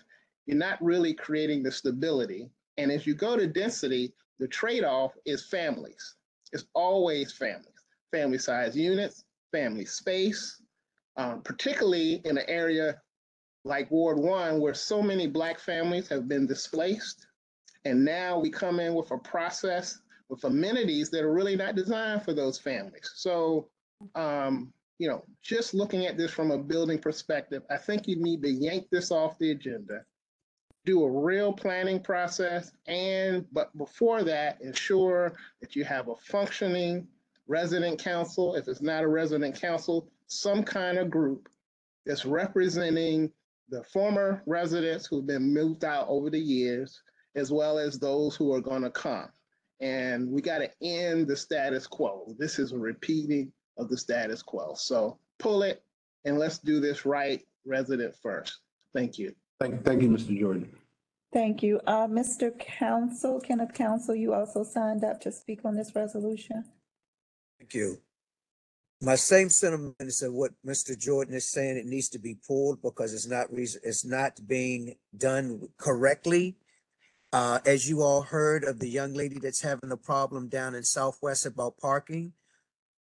you're not really creating the stability. And as you go to density, the trade-off is families. It's always families. Family size units, family space, particularly in an area like Ward 1 where so many Black families have been displaced. And now we come in with a process with amenities that are really not designed for those families. So, just looking at this from a building perspective, I think you need to yank this off the agenda, do a real planning process, but before that, ensure that you have a functioning resident council. If it's not a resident council, some kind of group that's representing the former residents who've been moved out over the years, as well as those who are going to come. And we got to end the status quo. This is a repeating of the status quo. So pull it and let's do this right, resident first. Thank you. Thank you, Mr. Jordan. Thank you. Mr. Council, Kenneth Council, you also signed up to speak on this resolution. Thank you. My same sentiments of what Mr. Jordan is saying, it needs to be pulled because it's not being done correctly. As you all heard of the young lady that's having a problem down in Southwest about parking,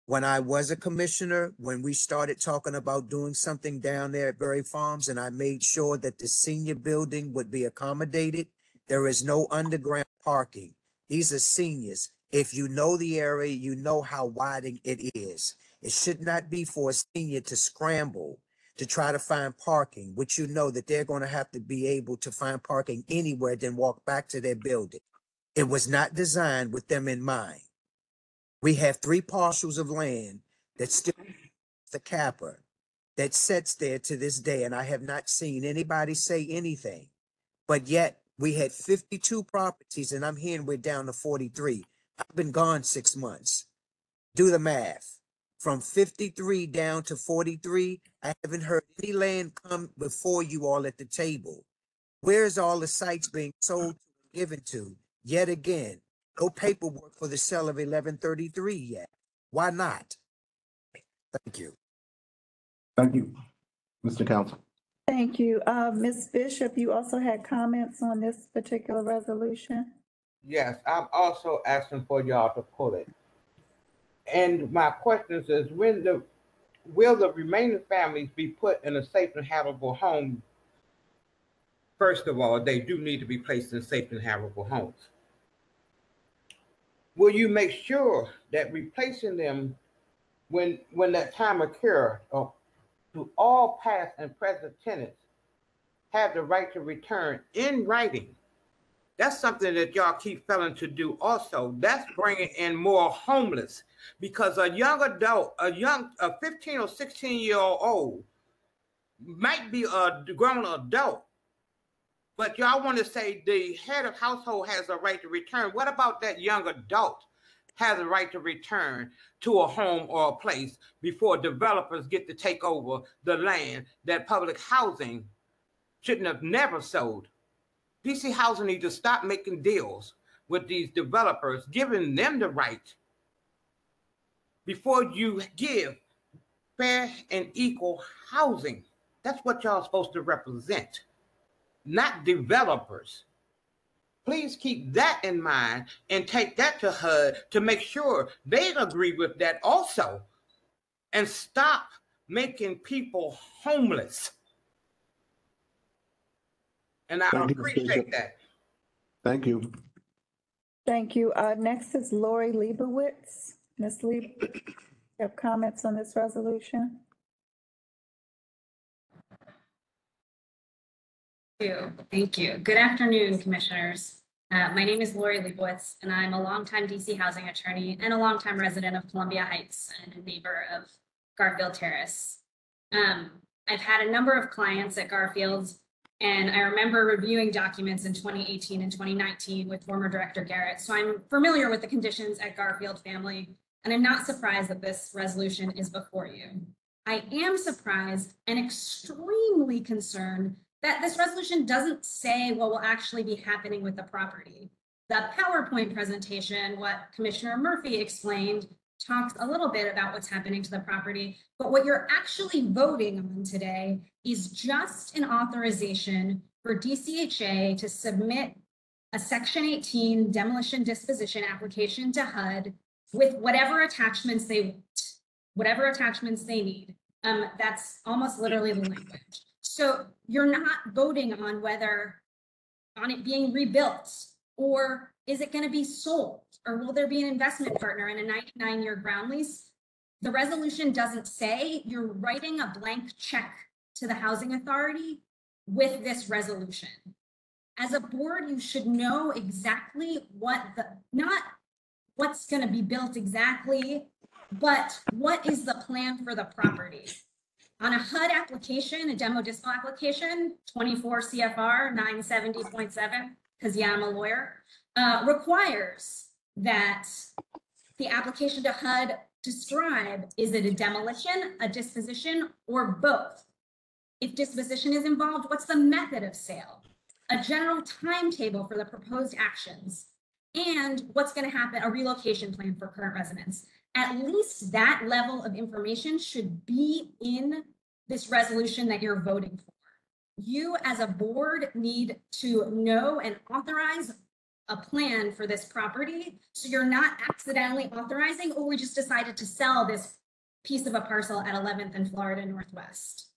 when I was a commissioner, when we started talking about doing something down there at Berry Farms, and I made sure that the senior building would be accommodated, there is no underground parking. These are seniors. If you know the area, you know how wide it is. It should not be for a senior to scramble to try to find parking, which you know that they're going to have to be able to find parking anywhere, then walk back to their building. It was not designed with them in mind. We have 3 parcels of land that still the capper that sits there to this day, and I have not seen anybody say anything. But yet we had 52 properties, and I'm hearing we're down to 43. I've been gone 6 months. Do the math. From 53 down to 43, I haven't heard any land come before you all at the table. Where's all the sites being sold and given to? Yet again, no paperwork for the sale of 1133 yet. Why not? Thank you. Thank you, Mr. Council. Thank you. Ms. Bishop, you also had comments on this particular resolution? Yes, I'm also asking for y'all to pull it. And my question is, will the remaining families be put in a safe and habitable home? First of all, they do need to be placed in safe and habitable homes. Will you make sure that replacing them when that time occurs, to all past and present tenants have the right to return in writing? That's something that y'all keep failing to do also. That's bringing in more homeless, because a young adult, a 15 or 16-year-old might be a grown adult, but y'all want to say the head of household has a right to return. What about that young adult has a right to return to a home or a place before developers get to take over the land that public housing shouldn't have never sold? DC Housing needs to stop making deals with these developers, giving them the right before you give fair and equal housing. That's what y'all are supposed to represent, not developers. Please keep that in mind and take that to HUD to make sure they agree with that also, and stop making people homeless. And I appreciate that. Thank you. Thank you. Next is Lori Leibowitz. Ms. Leibowitz, you have comments on this resolution? Thank you. Good afternoon, commissioners. My name is Lori Leibowitz, and I'm a longtime DC housing attorney and a longtime resident of Columbia Heights and a neighbor of Garfield Terrace. I've had a number of clients at Garfield's, and I remember reviewing documents in 2018 and 2019 with former Director Garrett. So I'm familiar with the conditions at Garfield family, and I'm not surprised that this resolution is before you. I am surprised and extremely concerned that this resolution doesn't say what will actually be happening with the property. The PowerPoint presentation, what Commissioner Murphy explained, talked a little bit about what's happening to the property, but what you're actually voting on today is just an authorization for DCHA to submit a Section 18 demolition disposition application to HUD with whatever attachments they want, whatever attachments they need. That's almost literally the language. So you're not voting on whether on it being rebuilt, or is it going to be sold, or will there be an investment partner in a 99-year ground lease? The resolution doesn't say. You're writing a blank check to the housing authority with this resolution. As a board, you should know exactly not what's going to be built exactly, but what is the plan for the property. On a HUD application, a demo dispo application, 24 CFR 970.7, because yeah, I'm a lawyer, requires that the application to HUD describe, is it a demolition, a disposition, or both? If disposition is involved, what's the method of sale? A general timetable for the proposed actions, and what's going to happen, a relocation plan for current residents. At least that level of information should be in this resolution that you're voting for. You as a board need to know and authorize a plan for this property, so you're not accidentally authorizing, or we just decided to sell this piece of a parcel at 11th and Florida Northwest.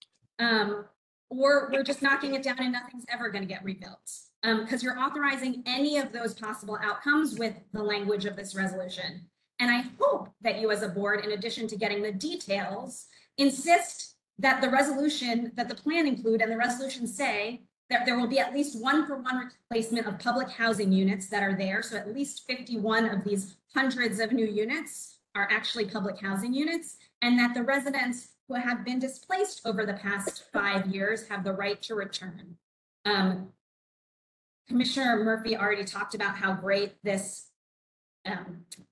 Or we're just knocking it down and nothing's ever going to get rebuilt. Because you're authorizing any of those possible outcomes with the language of this resolution. And I hope that you as a board, in addition to getting the details, insist that the resolution, that the plan include and the resolution say that there will be at least 1-for-1 replacement of public housing units that are there. So at least 51 of these hundreds of new units are actually public housing units, and that the residents who have been displaced over the past 5 years have the right to return. Commissioner Murphy already talked about how great this,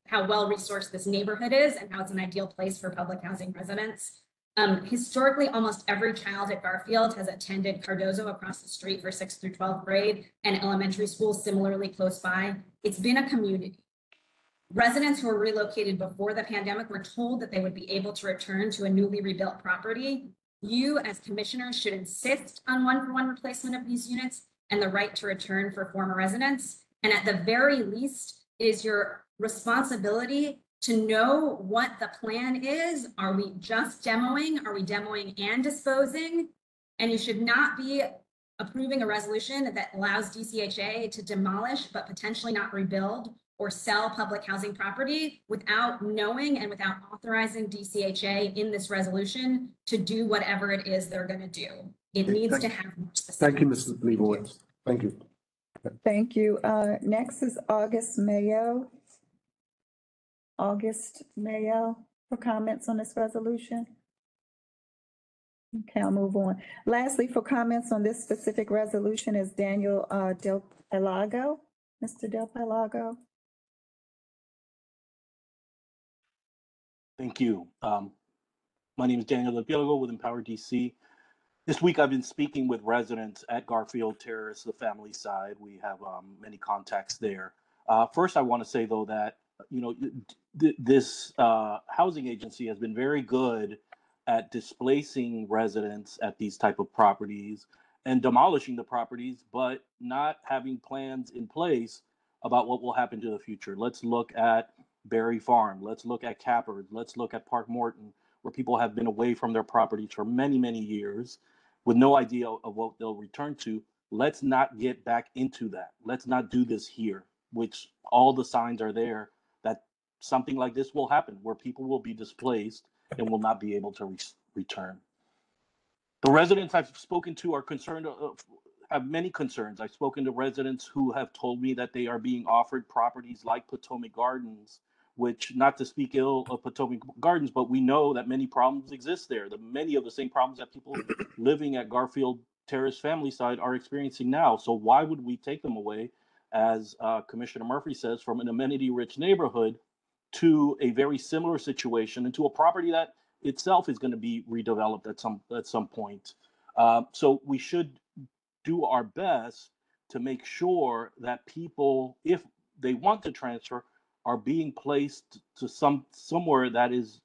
how well resourced this neighborhood is and how it's an ideal place for public housing residents. Historically, almost every child at Garfield has attended Cardozo across the street for 6th through 12th grade and elementary school similarly close by. It's been a community. Residents who were relocated before the pandemic were told that they would be able to return to a newly rebuilt property. You as commissioners should insist on one-for-one replacement of these units and the right to return for former residents. And at the very least, it is your responsibility to know what the plan is. Are we just demoing? Are we demoing and disposing? And you should not be approving a resolution that allows DCHA to demolish but potentially not rebuild or sell public housing property without knowing and without authorizing DCHA in this resolution to do whatever it is they're going to do. It needs to have more specifics. Thank you, Mrs. Leibowitz. Thank you. Thank you. Next is August Mayo. August Mayo for comments on this resolution. Okay, I'll move on. Lastly, for comments on this specific resolution is Daniel Del Pelago. Mr. Del Pelago. Thank you. My name is Daniel Del Pelago with Empower DC. This week I've been speaking with residents at Garfield Terrace, the family side. We have many contacts there. First, I want to say though that this housing agency has been very good at displacing residents at these type of properties and demolishing the properties, but not having plans in place about what will happen to the future. Let's look at Berry Farm. Let's look at Cappard. Let's look at Park Morton, where people have been away from their properties for many, many years with no idea of what they'll return to. Let's not get back into that. Let's not do this here, which all the signs are there that something like this will happen, where people will be displaced and will not be able to return. The residents I've spoken to are concerned, have many concerns. I've spoken to residents who have told me that they are being offered properties like Potomac Gardens, which, not to speak ill of Potomac Gardens, but we know that many problems exist there. Many of the same problems that people living at Garfield Terrace family side are experiencing now. So why would we take them away, as Commissioner Murphy says, from an amenity-rich neighborhood to a very similar situation and to a property that itself is going to be redeveloped at some point? So we should do our best to make sure that people, if they want to transfer, are being placed to somewhere that is,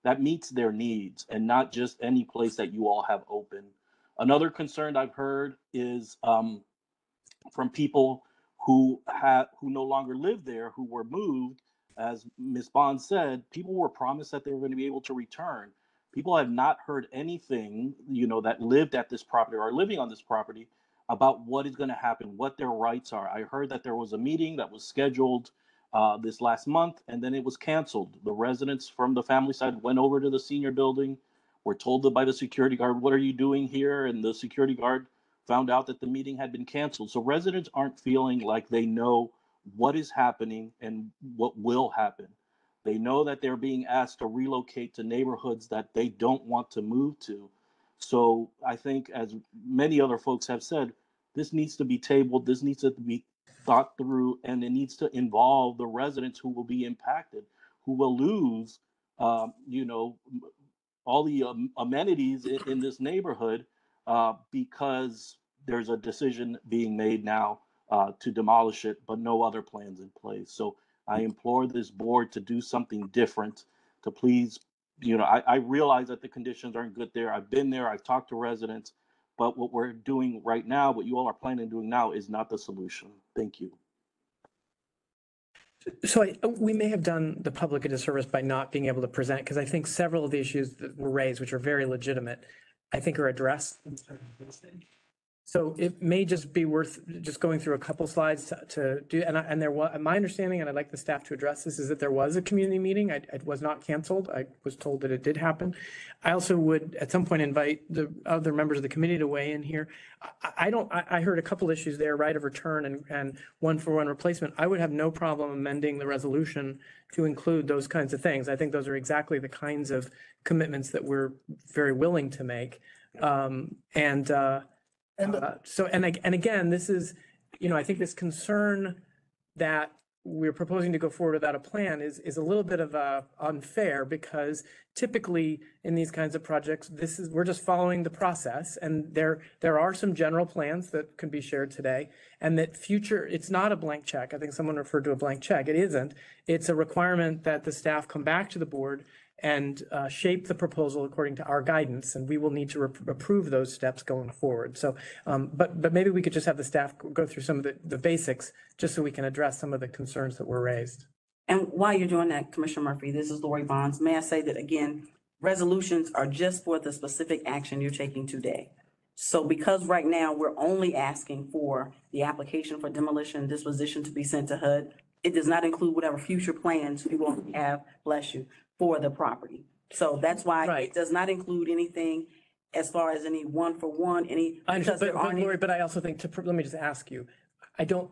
that meets their needs and not just any place that you all have open. Another concern I've heard is from people who no longer live there, who were moved. As Ms. Bond said, people were promised that they were going to be able to return. People have not heard anything, that lived at this property or are living on this property about what is going to happen, what their rights are. I heard that there was a meeting that was scheduled this last month, and then it was canceled. The residents from the family side went over to the senior building, were told by the security guard, "What are you doing here?" And the security guard found out that the meeting had been canceled. So residents aren't feeling like they know what is happening and what will happen. They know that they're being asked to relocate to neighborhoods that they don't want to move to. So I think, as many other folks have said, this needs to be tabled, this needs to be thought through, and it needs to involve the residents who will be impacted, who will lose, all the amenities in this neighborhood because there's a decision being made now to demolish it, but no other plans in place. So I implore this board to do something different, to please, I realize that the conditions aren't good there. I've been there, I've talked to residents, but what we're doing right now, what you all are planning on doing now, is not the solution. Thank you. So we may have done the public a disservice by not being able to present, because I think several of the issues that were raised, which are very legitimate, I think are addressed. So it may just be worth just going through a couple slides to do, and there was, my understanding, and I'd like the staff to address this, is that there was a community meeting. It was not canceled. I was told that it did happen. I also would at some point invite the other members of the committee to weigh in here. I heard a couple issues there, right of return and one-for-one replacement. I would have no problem amending the resolution to include those kinds of things. I think those are exactly the kinds of commitments that we're very willing to make. So again, this is, I think this concern that we're proposing to go forward without a plan is a little bit of unfair, because typically in these kinds of projects, we're just following the process, and there are some general plans that can be shared today, and that it's not a blank check. I think someone referred to a blank check. It isn't. It's a requirement that the staff come back to the board and shape the proposal according to our guidance, and we will need to approve those steps going forward. So, but maybe we could just have the staff go through some of the basics, just so we can address some of the concerns that were raised. And while you're doing that, Commissioner Murphy, this is Lori Bonds. May I say that again, resolutions are just for the specific action you're taking today. So because right now we're only asking for the application for demolition and disposition to be sent to HUD, it does not include whatever future plans we will have, bless you, for the property. So that's why it does not include anything as far as any one-for-one, I understand, but Lori, but I also think let me just ask you, I don't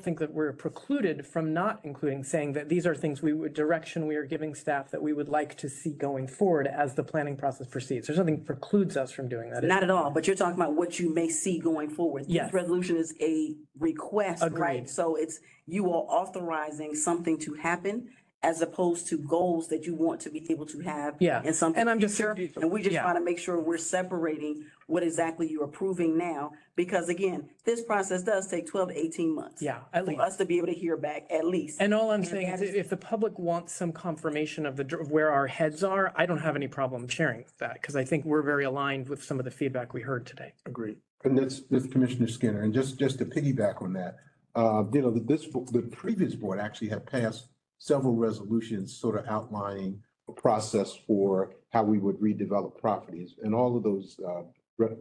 think that we're precluded from not including, saying that these are things we are giving staff that we would like to see going forward as the planning process proceeds. There's nothing precludes us from doing that. Not at all, but you're talking about what you may see going forward. Yes. This resolution is a request, Agreed. right? So it's, you are authorizing something to happen as opposed to goals that you want to be able to have in something. And I'm just future. And we just want to make sure we're separating what exactly you're approving now, because again, this process does take 12 to 18 months. Yeah, at least. For us to be able to hear back, at least. And all I'm saying is, if the public wants some confirmation of where our heads are, I don't have any problem sharing that, because I think we're very aligned with some of the feedback we heard today. Agreed. And that's Commissioner Skinner. And just to piggyback on that, the previous board actually had passed several resolutions sort of outlining a process for how we would redevelop properties. And all of those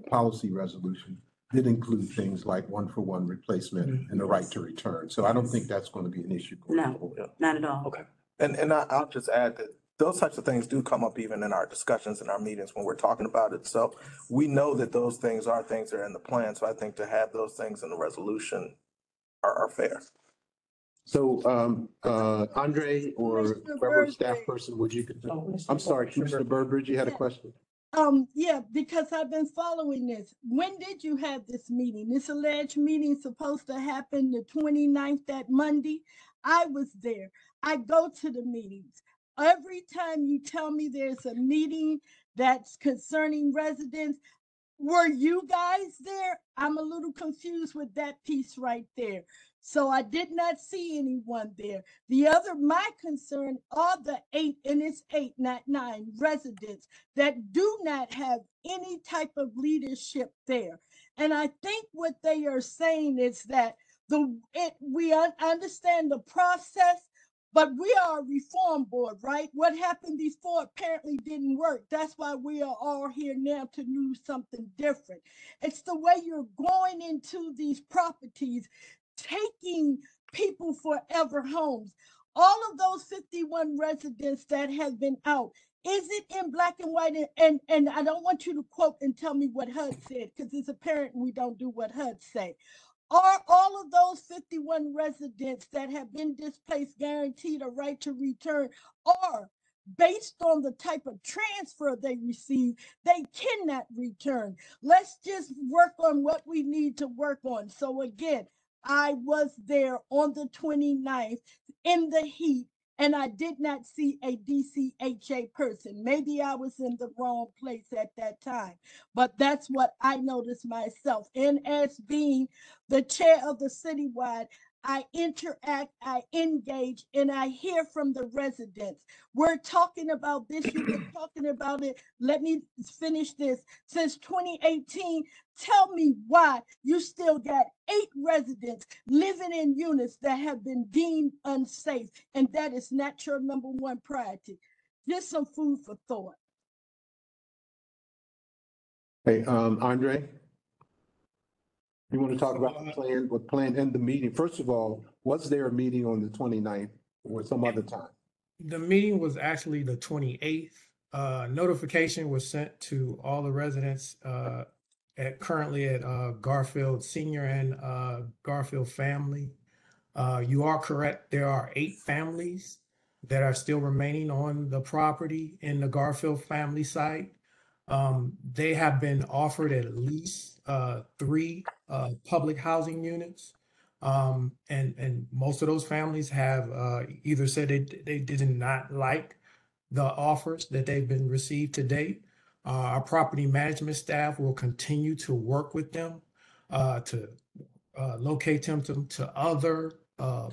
policy resolutions did include things like one-for-one replacement and the right to return. So I don't think that's going to be an issue. No, not at all. Okay. And I'll just add that those types of things do come up even in our discussions and our meetings when we're talking about it. So we know that those things are things that are in the plan. So I think to have those things in the resolution are fair. So, Andre or whoever staff person, would you, I'm sorry, Commissioner Burbridge, you had a question? Yeah, because I've been following this. When did you have this meeting? This alleged meeting supposed to happen the 29th, that Monday. I was there. I go to the meetings. Every time you tell me there's a meeting that's concerning residents, were you guys there? I'm a little confused with that piece right there. So I did not see anyone there. My concern are the 8, and it's 8, not 9 residents that do not have any type of leadership there. And I think what they are saying is that we understand the process, but we are a reform board, right? What happened before apparently didn't work. That's why we are all here now to do something different. It's the way you're going into these properties, taking people forever homes. All of those 51 residents that have been out, is it in black and white? And I don't want you to quote and tell me what HUD said, because it's apparent we don't do what HUD say. Are all of those 51 residents that have been displaced guaranteed a right to return, or based on the type of transfer they receive, they cannot return? Let's just work on what we need to work on. So again, I was there on the 29th in the heat, and I did not see a DCHA person. Maybe I was in the wrong place at that time, but that's what I noticed myself. And as being the chair of the citywide, I interact, I engage, and I hear from the residents. We're talking about this, you've been talking about it. Let me finish this. Since 2018, tell me why you still got 8 residents living in units that have been deemed unsafe, and that is not your number one priority. Just some food for thought. Hey, Andre? You want to talk about what plan in the meeting? First of all, was there a meeting on the 29th or some other time? The meeting was actually the 28th. Notification was sent to all the residents currently at Garfield Senior and Garfield Family. You are correct. There are 8 families that are still remaining on the property in the Garfield family site. They have been offered at least 3 public housing units. And most of those families have either said they did not like the offers that they've been received to date. Our property management staff will continue to work with them to locate them to other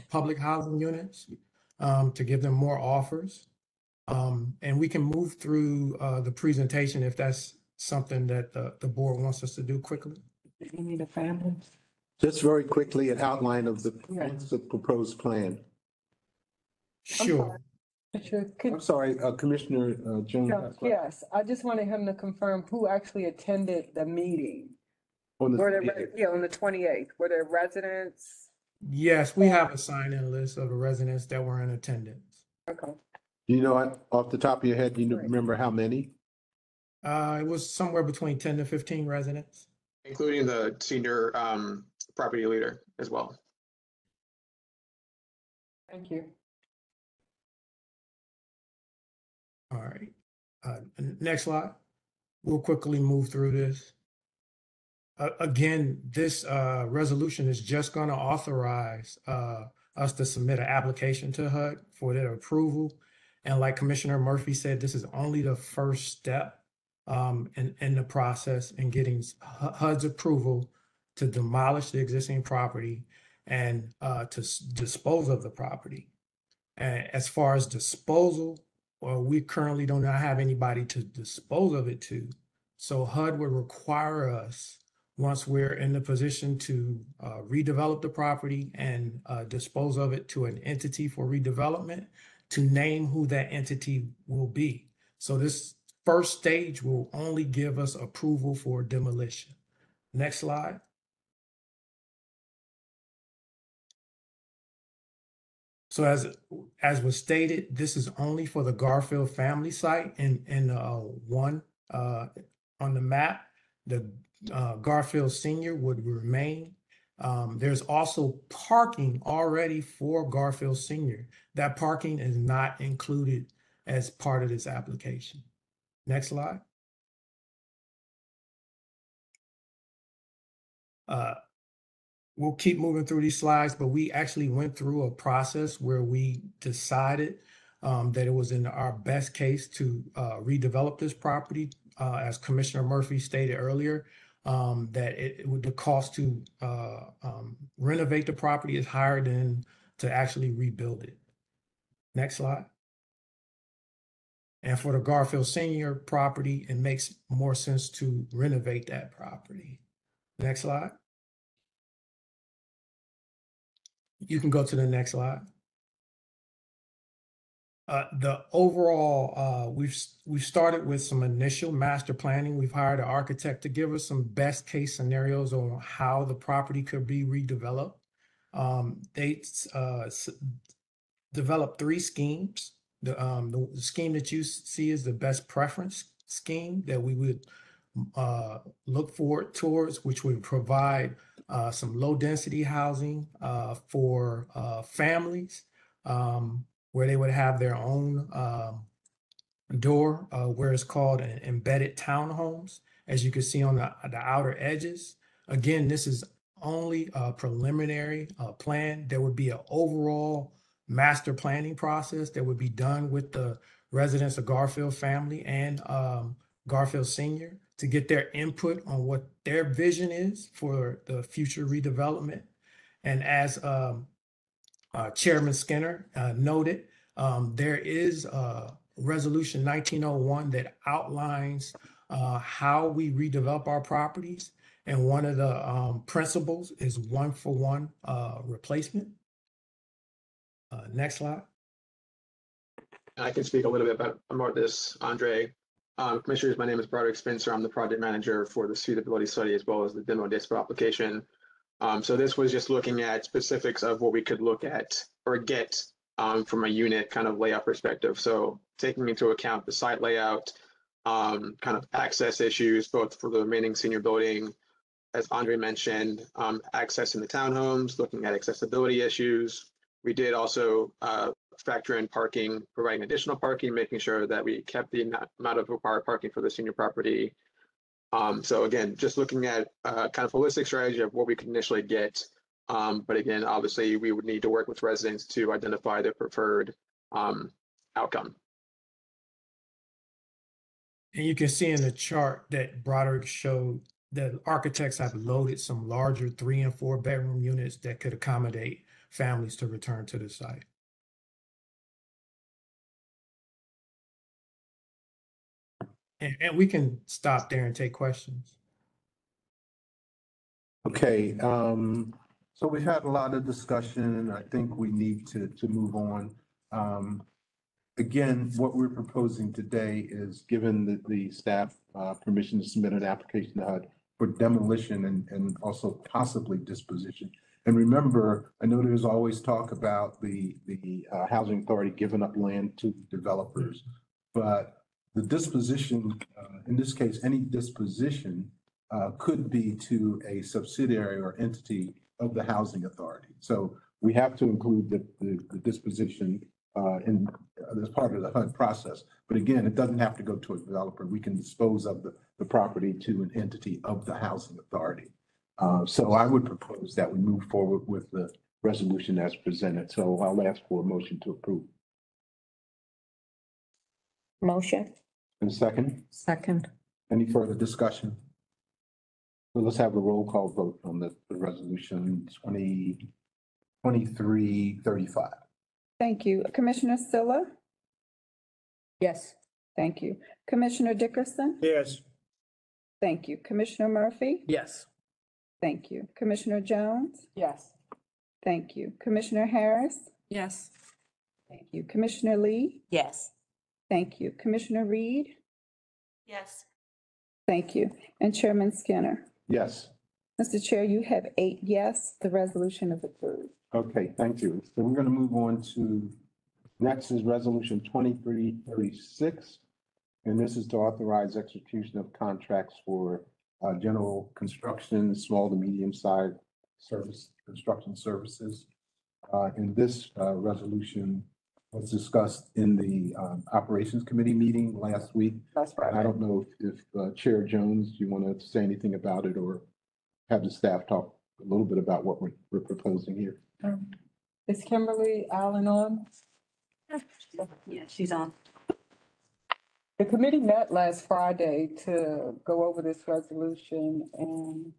public housing units to give them more offers. And we can move through the presentation if that's something that the board wants us to do quickly. You need a family? Just very quickly, an outline of the proposed plan. Sure. I'm sorry, Commissioner Jones. Yes, I just wanted him to confirm who actually attended the meeting. On the Were there, 28th. yeah, on the 28th. Were there residents? Yes, we have a sign-in list of the residents that were in attendance. Okay. Do you know off the top of your head, do you remember how many? It was somewhere between 10 to 15 residents. Including the senior property leader as well. Thank you. All right. Next slide. We'll quickly move through this. Again, this resolution is just going to authorize us to submit an application to HUD for their approval. And like Commissioner Murphy said, this is only the first step in the process in getting HUD's approval to demolish the existing property and to dispose of the property. And as far as disposal, well, we currently do not have anybody to dispose of it to. So HUD would require us, once we're in the position to redevelop the property and dispose of it to an entity for redevelopment, to name who that entity will be. So this first stage will only give us approval for demolition. Next slide. So as was stated, this is only for the Garfield family site and one on the map. The Garfield Senior would remain. There's also parking already for Garfield Senior. That parking is not included as part of this application. Next slide. We'll keep moving through these slides, but we actually went through a process where we decided that it was in our best case to redevelop this property. As Commissioner Murphy stated earlier, that the cost to renovate the property is higher than to actually rebuild it. Next slide. And for the Garfield Senior property, it makes more sense to renovate that property. Next slide. You can go to the next slide. The overall, we've started with some initial master planning. We've hired an architect to give us some best case scenarios on how the property could be redeveloped. They developed 3 schemes. The scheme that you see is the best preference scheme that we would look forward towards, which would provide some low density housing for families where they would have their own door, where it's called an embedded townhomes, as you can see on the outer edges. Again, this is only a preliminary plan. There would be an overall master planning process that would be done with the residents of Garfield family and Garfield Senior to get their input on what their vision is for the future redevelopment. And as Chairman Skinner noted, there is Resolution 1901 that outlines how we redevelop our properties. And one of the principles is 1-for-1 replacement. Next slide. I can speak a little bit about this, Andre. Commissioners, my name is Broderick Spencer. I'm the project manager for the suitability study as well as the demo dispo application. So this was just looking at specifics of what we could look at or get from a unit kind of layout perspective. So taking into account the site layout, kind of access issues, both for the remaining senior building, as Andre mentioned, accessing the townhomes, looking at accessibility issues. We did also factor in parking, providing additional parking, making sure that we kept the amount of required parking for the senior property. So again, just looking at kind of holistic strategy of what we could initially get But again, obviously, we would need to work with residents to identify the preferred outcome. And you can see in the chart that Broderick showed that architects have loaded some larger 3 and 4 bedroom units that could accommodate families to return to the site. And we can stop there and take questions. Okay, so we've had a lot of discussion, and I think we need to move on. Again, what we're proposing today is given the staff permission to submit an application to HUD for demolition and also possibly disposition. And remember, I know there's always talk about the housing authority giving up land to developers, but the disposition, in this case, any disposition could be to a subsidiary or entity of the housing authority. So we have to include the disposition as part of the HUD process. But again, it doesn't have to go to a developer. We can dispose of the property to an entity of the housing authority. So I would propose that we move forward with the resolution as presented. So I'll ask for a motion to approve. Motion. And second, Second. any further discussion? So let's have a roll call vote on the resolution 2335. Thank you. Commissioner Silla? Yes. Thank you. Commissioner Dickerson? Yes. Thank you. Commissioner Murphy? Yes. Thank you. Commissioner Jones? Yes. Thank you. Commissioner Harris? Yes. Thank you. Commissioner Lee? Yes. Thank you. Commissioner Reed? Yes. Thank you. And Chairman Skinner? Yes. Mr. Chair, you have 8 yes. The resolution is approved. Okay, thank you. So we're going to move on to, next is resolution 2336. And this is to authorize execution of contracts for general construction, small to medium-sized construction services. And this resolution was discussed in the Operations Committee meeting last week. That's right. I don't know if Chair Jones, do you want to say anything about it or have the staff talk a little bit about what we're proposing here? Is Kimberly Allen on? Yeah, she's on. The committee met last Friday to go over this resolution, and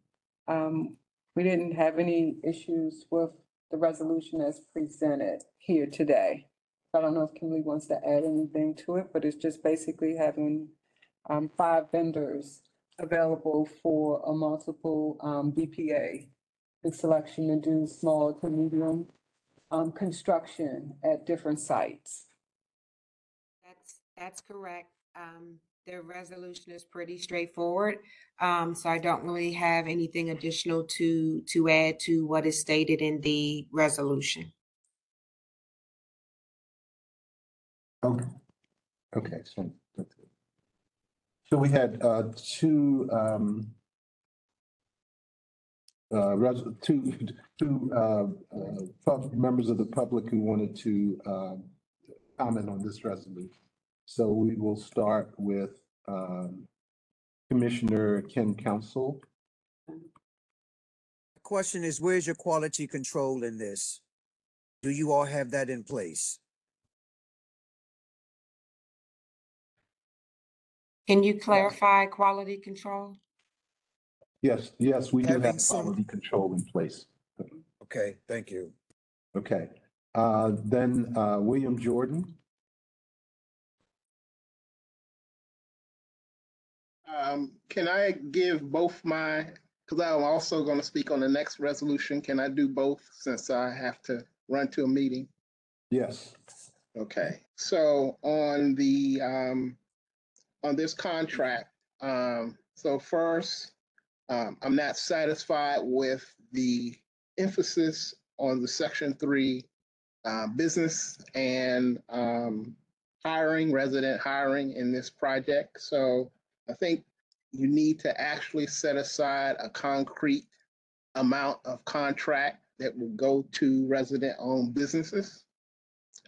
we didn't have any issues with the resolution as presented here today. I don't know if Kimberly wants to add anything to it, but it's just basically having 5 vendors available for a multiple BPA, the selection to do small to medium construction at different sites. That's correct. The resolution is pretty straightforward. So I don't really have anything additional to add to what is stated in the resolution. Okay. Okay, so that's good. So we had two members of the public who wanted to comment on this resolution. So we will start with Commissioner Ken Council. The question is, where's your quality control in this? Do you all have that in place? Can you clarify quality control? Yes, yes, we do Having have some- quality control in place. Okay, thank you. Okay, then William Jordan. Can I give both because I'm also going to speak on the next resolution. Can I do both since I have to run to a meeting? Yes. Okay, so on this contract, so first, I'm not satisfied with the emphasis on the Section 3 business and resident hiring in this project. So I think you need to actually set aside a concrete amount of contract that will go to resident-owned businesses,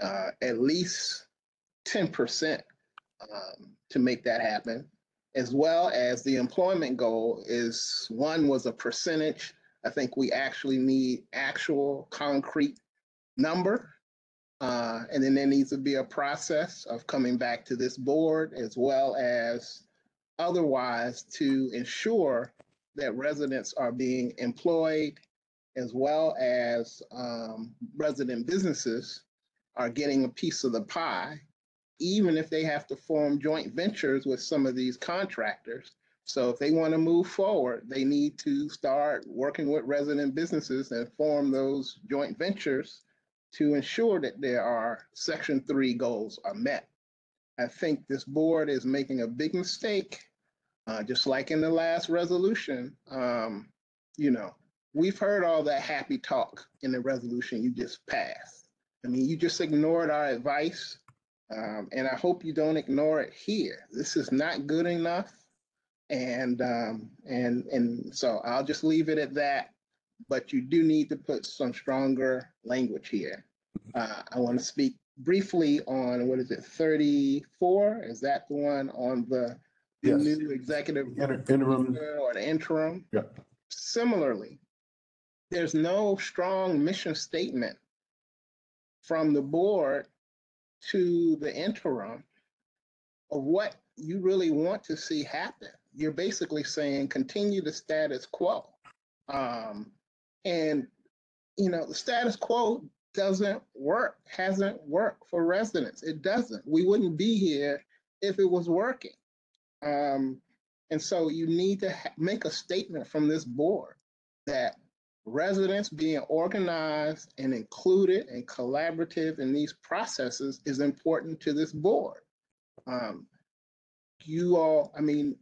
at least 10% to make that happen, as well as the employment goal was a percentage I think we actually need actual concrete number. And then there needs to be a process of coming back to this board as well as otherwise to ensure that residents are being employed as well as resident businesses are getting a piece of the pie, even if they have to form joint ventures with some of these contractors. So if they want to move forward, they need to start working with resident businesses and form those joint ventures to ensure that there are Section 3 goals are met. I think this board is making a big mistake, just like in the last resolution. You know, we've heard all that happy talk in the resolution you just passed. I mean, you just ignored our advice, and I hope you don't ignore it here. This is not good enough, and so I'll just leave it at that. But you do need to put some stronger language here. I want to speak briefly on, what is it, 34? Is that the one on the Yes. new executive Interim. or the interim? Yeah. Similarly, there's no strong mission statement from the board to the interim of what you really want to see happen. You're basically saying continue the status quo. And, you know, the status quo doesn't work, hasn't worked for residents. It doesn't. We wouldn't be here if it was working. And so you need to make a statement from this board that residents being organized and included and collaborative in these processes is important to this board. You all, I mean,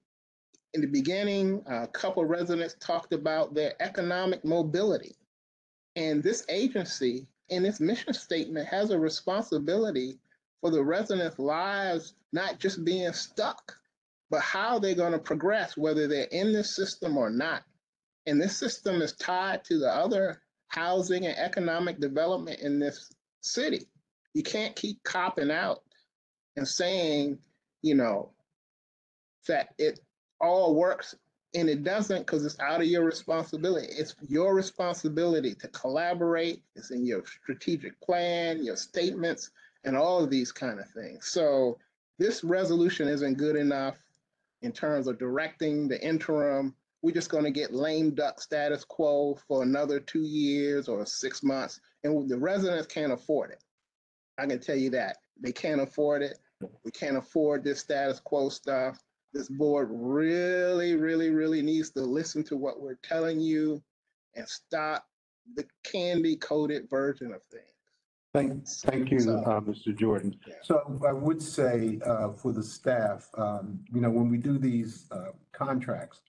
in the beginning, a couple of residents talked about their economic mobility. And this agency, in its mission statement, has a responsibility for the residents' lives not just being stuck, but how they're going to progress, whether they're in this system or not. And this system is tied to the other housing and economic development in this city. You can't keep copping out and saying, you know, that it all works, and it doesn't, because it's out of your responsibility. It's your responsibility to collaborate. It's in your strategic plan, your statements, and all of these kind of things. So this resolution isn't good enough in terms of directing the interim. We're just going to get lame duck status quo for another 2 years or 6 months, and the residents can't afford it. I can tell you that. They can't afford it. We can't afford this status quo stuff. This board really, really, really needs to listen to what we're telling you and stop the candy-coated version of things. Thank you, Mr. Jordan. Yeah. So I would say for the staff, you know, when we do these contracts,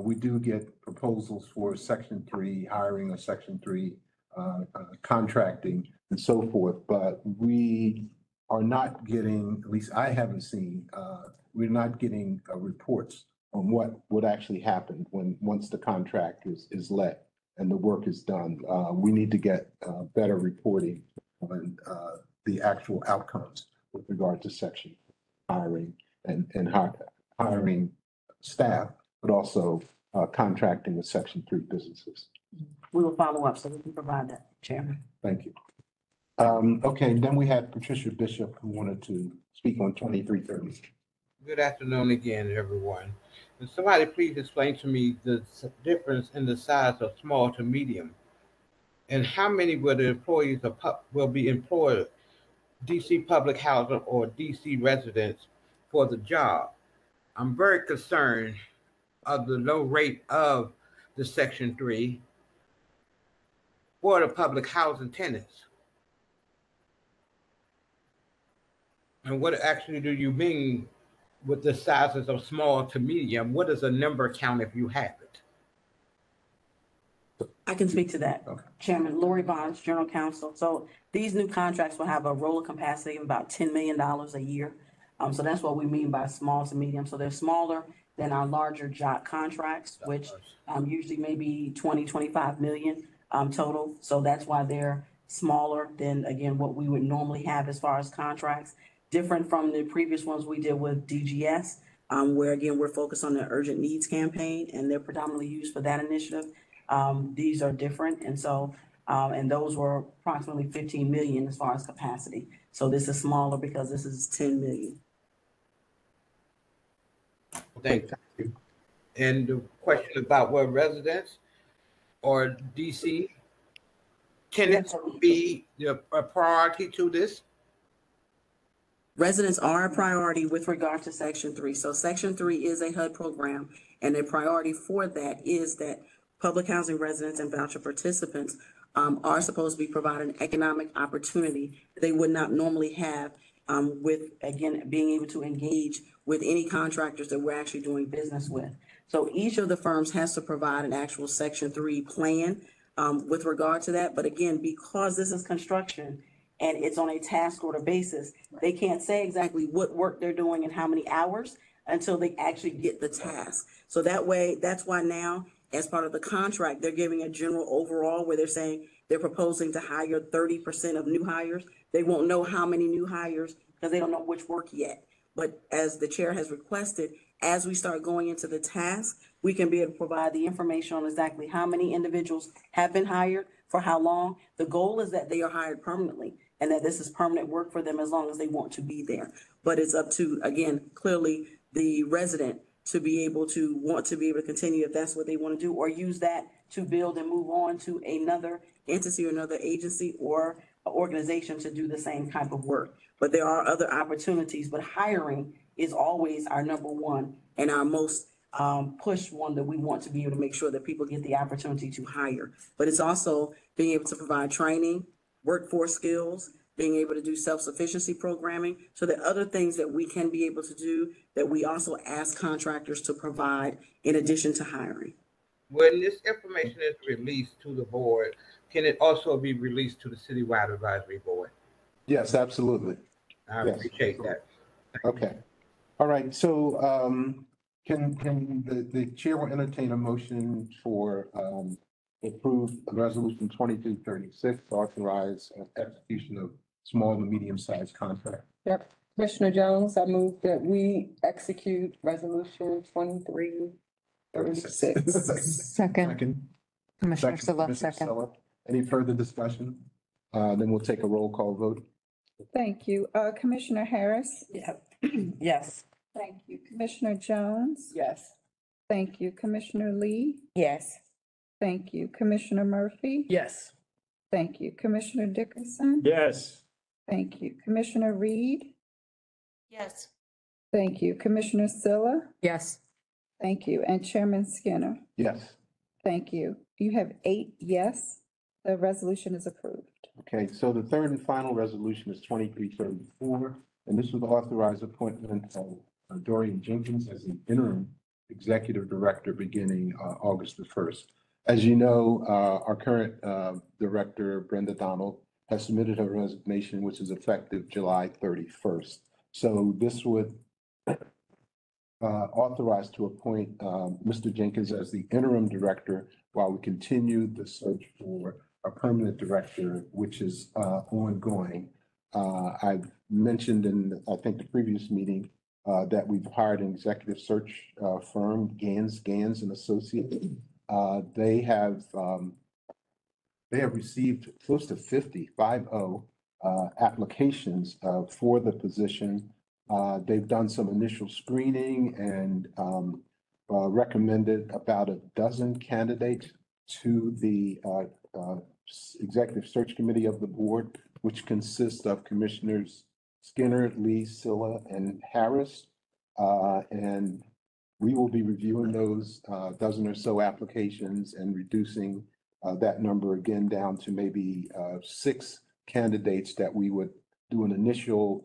we do get proposals for Section 3 hiring or Section 3 contracting and so forth, but we are not getting, at least I haven't seen, we're not getting reports on what would actually happen once the contract is let and the work is done. We need to get better reporting on the actual outcomes with regard to section hiring and hiring staff, but also contracting with Section 3 businesses. We will follow up so we can provide that, Chairman. Thank you. Okay, then we have Patricia Bishop who wanted to speak on 2330. Good afternoon again, everyone. Can somebody please explain to me the difference in the size of small to medium? And how many will the employees will be employed, DC public housing or DC residents for the job? I'm very concerned of the low rate of the Section 3 for the public housing tenants. And what actually do you mean with the sizes of small to medium? What is a number count if you have it? I can speak to that. Okay. Chairman Lori Bonds, General Counsel. So these new contracts will have a roller capacity of about $10 million a year. So that's what we mean by small to medium. So they're smaller than our larger job contracts, which usually maybe 20, 25 million total. So that's why they're smaller than, again, what we would normally have as far as contracts. Different from the previous ones we did with DGS, where again, we're focused on the urgent needs campaign and they're predominantly used for that initiative. These are different, and so, and those were approximately 15 million as far as capacity. So this is smaller because this is 10 million. Thank you. And the question about what residents or DC, can it be a priority to this? Residents are a priority with regard to Section 3. So Section 3 is a HUD program, and a priority for that is that public housing residents and voucher participants are supposed to be provided an economic opportunity they would not normally have with, again, being able to engage with any contractors that we're actually doing business with. So each of the firms has to provide an actual Section 3 plan with regard to that. But again, because this is construction, and it's on a task order basis, they can't say exactly what work they're doing and how many hours until they actually get the task. So that way, that's why now, as part of the contract, they're giving a general overall where they're saying they're proposing to hire 30% of new hires. They won't know how many new hires because they don't know which work yet. But as the chair has requested, as we start going into the task, we can be able to provide the information on exactly how many individuals have been hired, for how long. The goal is that they are hired permanently and that this is permanent work for them as long as they want to be there. But it's up to, again, clearly the resident to be able to want to be able to continue if that's what they want to do, or use that to build and move on to another entity or another agency or organization to do the same type of work. But there are other opportunities, but hiring is always our number one and our most push one that we want to be able to make sure that people get the opportunity to hire. But it's also being able to provide training, workforce skills, being able to do self-sufficiency programming. So there are other things that we can be able to do that we also ask contractors to provide in addition to hiring. When this information is released to the board, can it also be released to the citywide advisory board? Yes, absolutely. I Yes. appreciate that. Okay. All right. So can the chair will entertain a motion for approve resolution 2236, authorize execution of small and medium-sized contract. Yep. Commissioner Jones, I move that we execute resolution 2336. Second. Commissioner Silla, Commissioner second. Silla. Any further discussion? Then we'll take a roll call vote. Thank you. Commissioner Harris? Yeah. Yes. Thank you. Commissioner Jones? Yes. Thank you. Commissioner Lee? Yes. Thank you. Commissioner Murphy? Yes. Thank you. Commissioner Dickerson? Yes. Thank you. Commissioner Reed? Yes. Thank you. Commissioner Silla? Yes. Thank you. And Chairman Skinner? Yes. Thank you. You have 8 yes. The resolution is approved. Okay, so the third and final resolution is 2334, and this would authorize appointment of Dorian Jenkins as the interim executive director beginning August the 1st. As you know, our current director, Brenda Donald, has submitted her resignation, which is effective July 31st. So this would authorize to appoint Mr. Jenkins as the interim director while we continue the search for a permanent director, which is ongoing. I've mentioned in, I think, the previous meeting that we've hired an executive search firm, Gans and Associates. They have received close to 50 applications for the position. They've done some initial screening and recommended about a dozen candidates to the executive search committee of the board, which consists of Commissioners Skinner, Lee, Silla, and Harris. And we will be reviewing those dozen or so applications and reducing that number again down to maybe 6 candidates that we would do an initial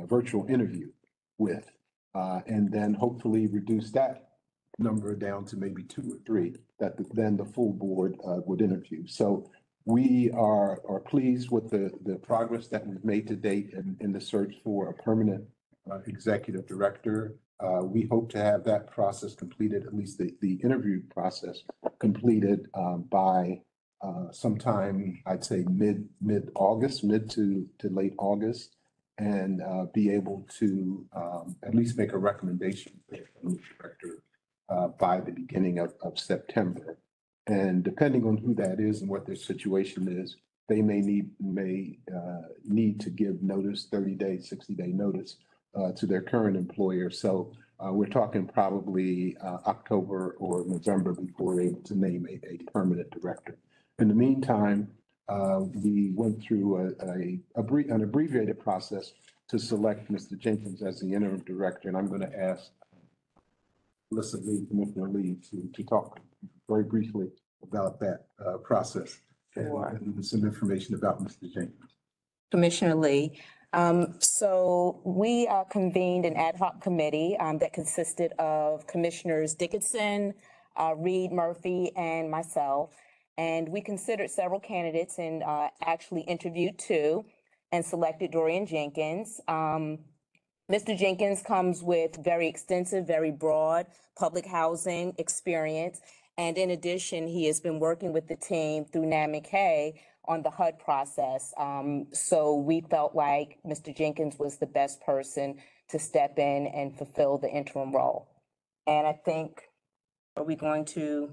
virtual interview with, and then hopefully reduce that number down to maybe 2 or 3 that then the full board would interview. So we are pleased with the progress that we've made to date in the search for a permanent executive director. We hope to have that process completed, at least the interview process completed by sometime, I'd say mid-August, mid to late August, and be able to at least make a recommendation for the director by the beginning of September. And depending on who that is and what their situation is, they may need to give notice, 30-day, 60-day notice to their current employer. So we're talking probably October or November before they're able to name a permanent director. In the meantime, we went through an abbreviated process to select Mr. Jenkins as the interim director, and I'm going to ask Commissioner Lee, to talk very briefly about that process and some information about Mr. Jenkins. Commissioner Lee. So we convened an ad hoc committee that consisted of Commissioners Dickinson, Reed, Murphy, and myself. And we considered several candidates and actually interviewed two and selected Dorian Jenkins. Mr. Jenkins comes with very extensive, very broad public housing experience. And in addition, he has been working with the team through NAMIC on the HUD process. So we felt like Mr. Jenkins was the best person to step in and fulfill the interim role. And I think, are we going to?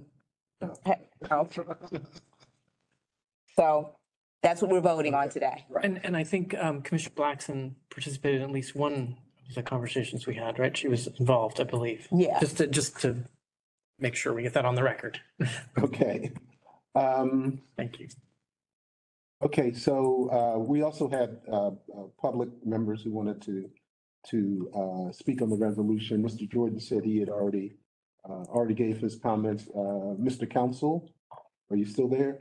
So that's what we're voting on today. And I think Commissioner Blackson participated in at least one of the conversations we had, right? She was involved, I believe. Yeah. Just to make sure we get that on the record. Okay. Thank you. Okay, so we also had public members who wanted to speak on the resolution. Mr. Jordan said he had already gave his comments. Mr. Counsel, are you still there?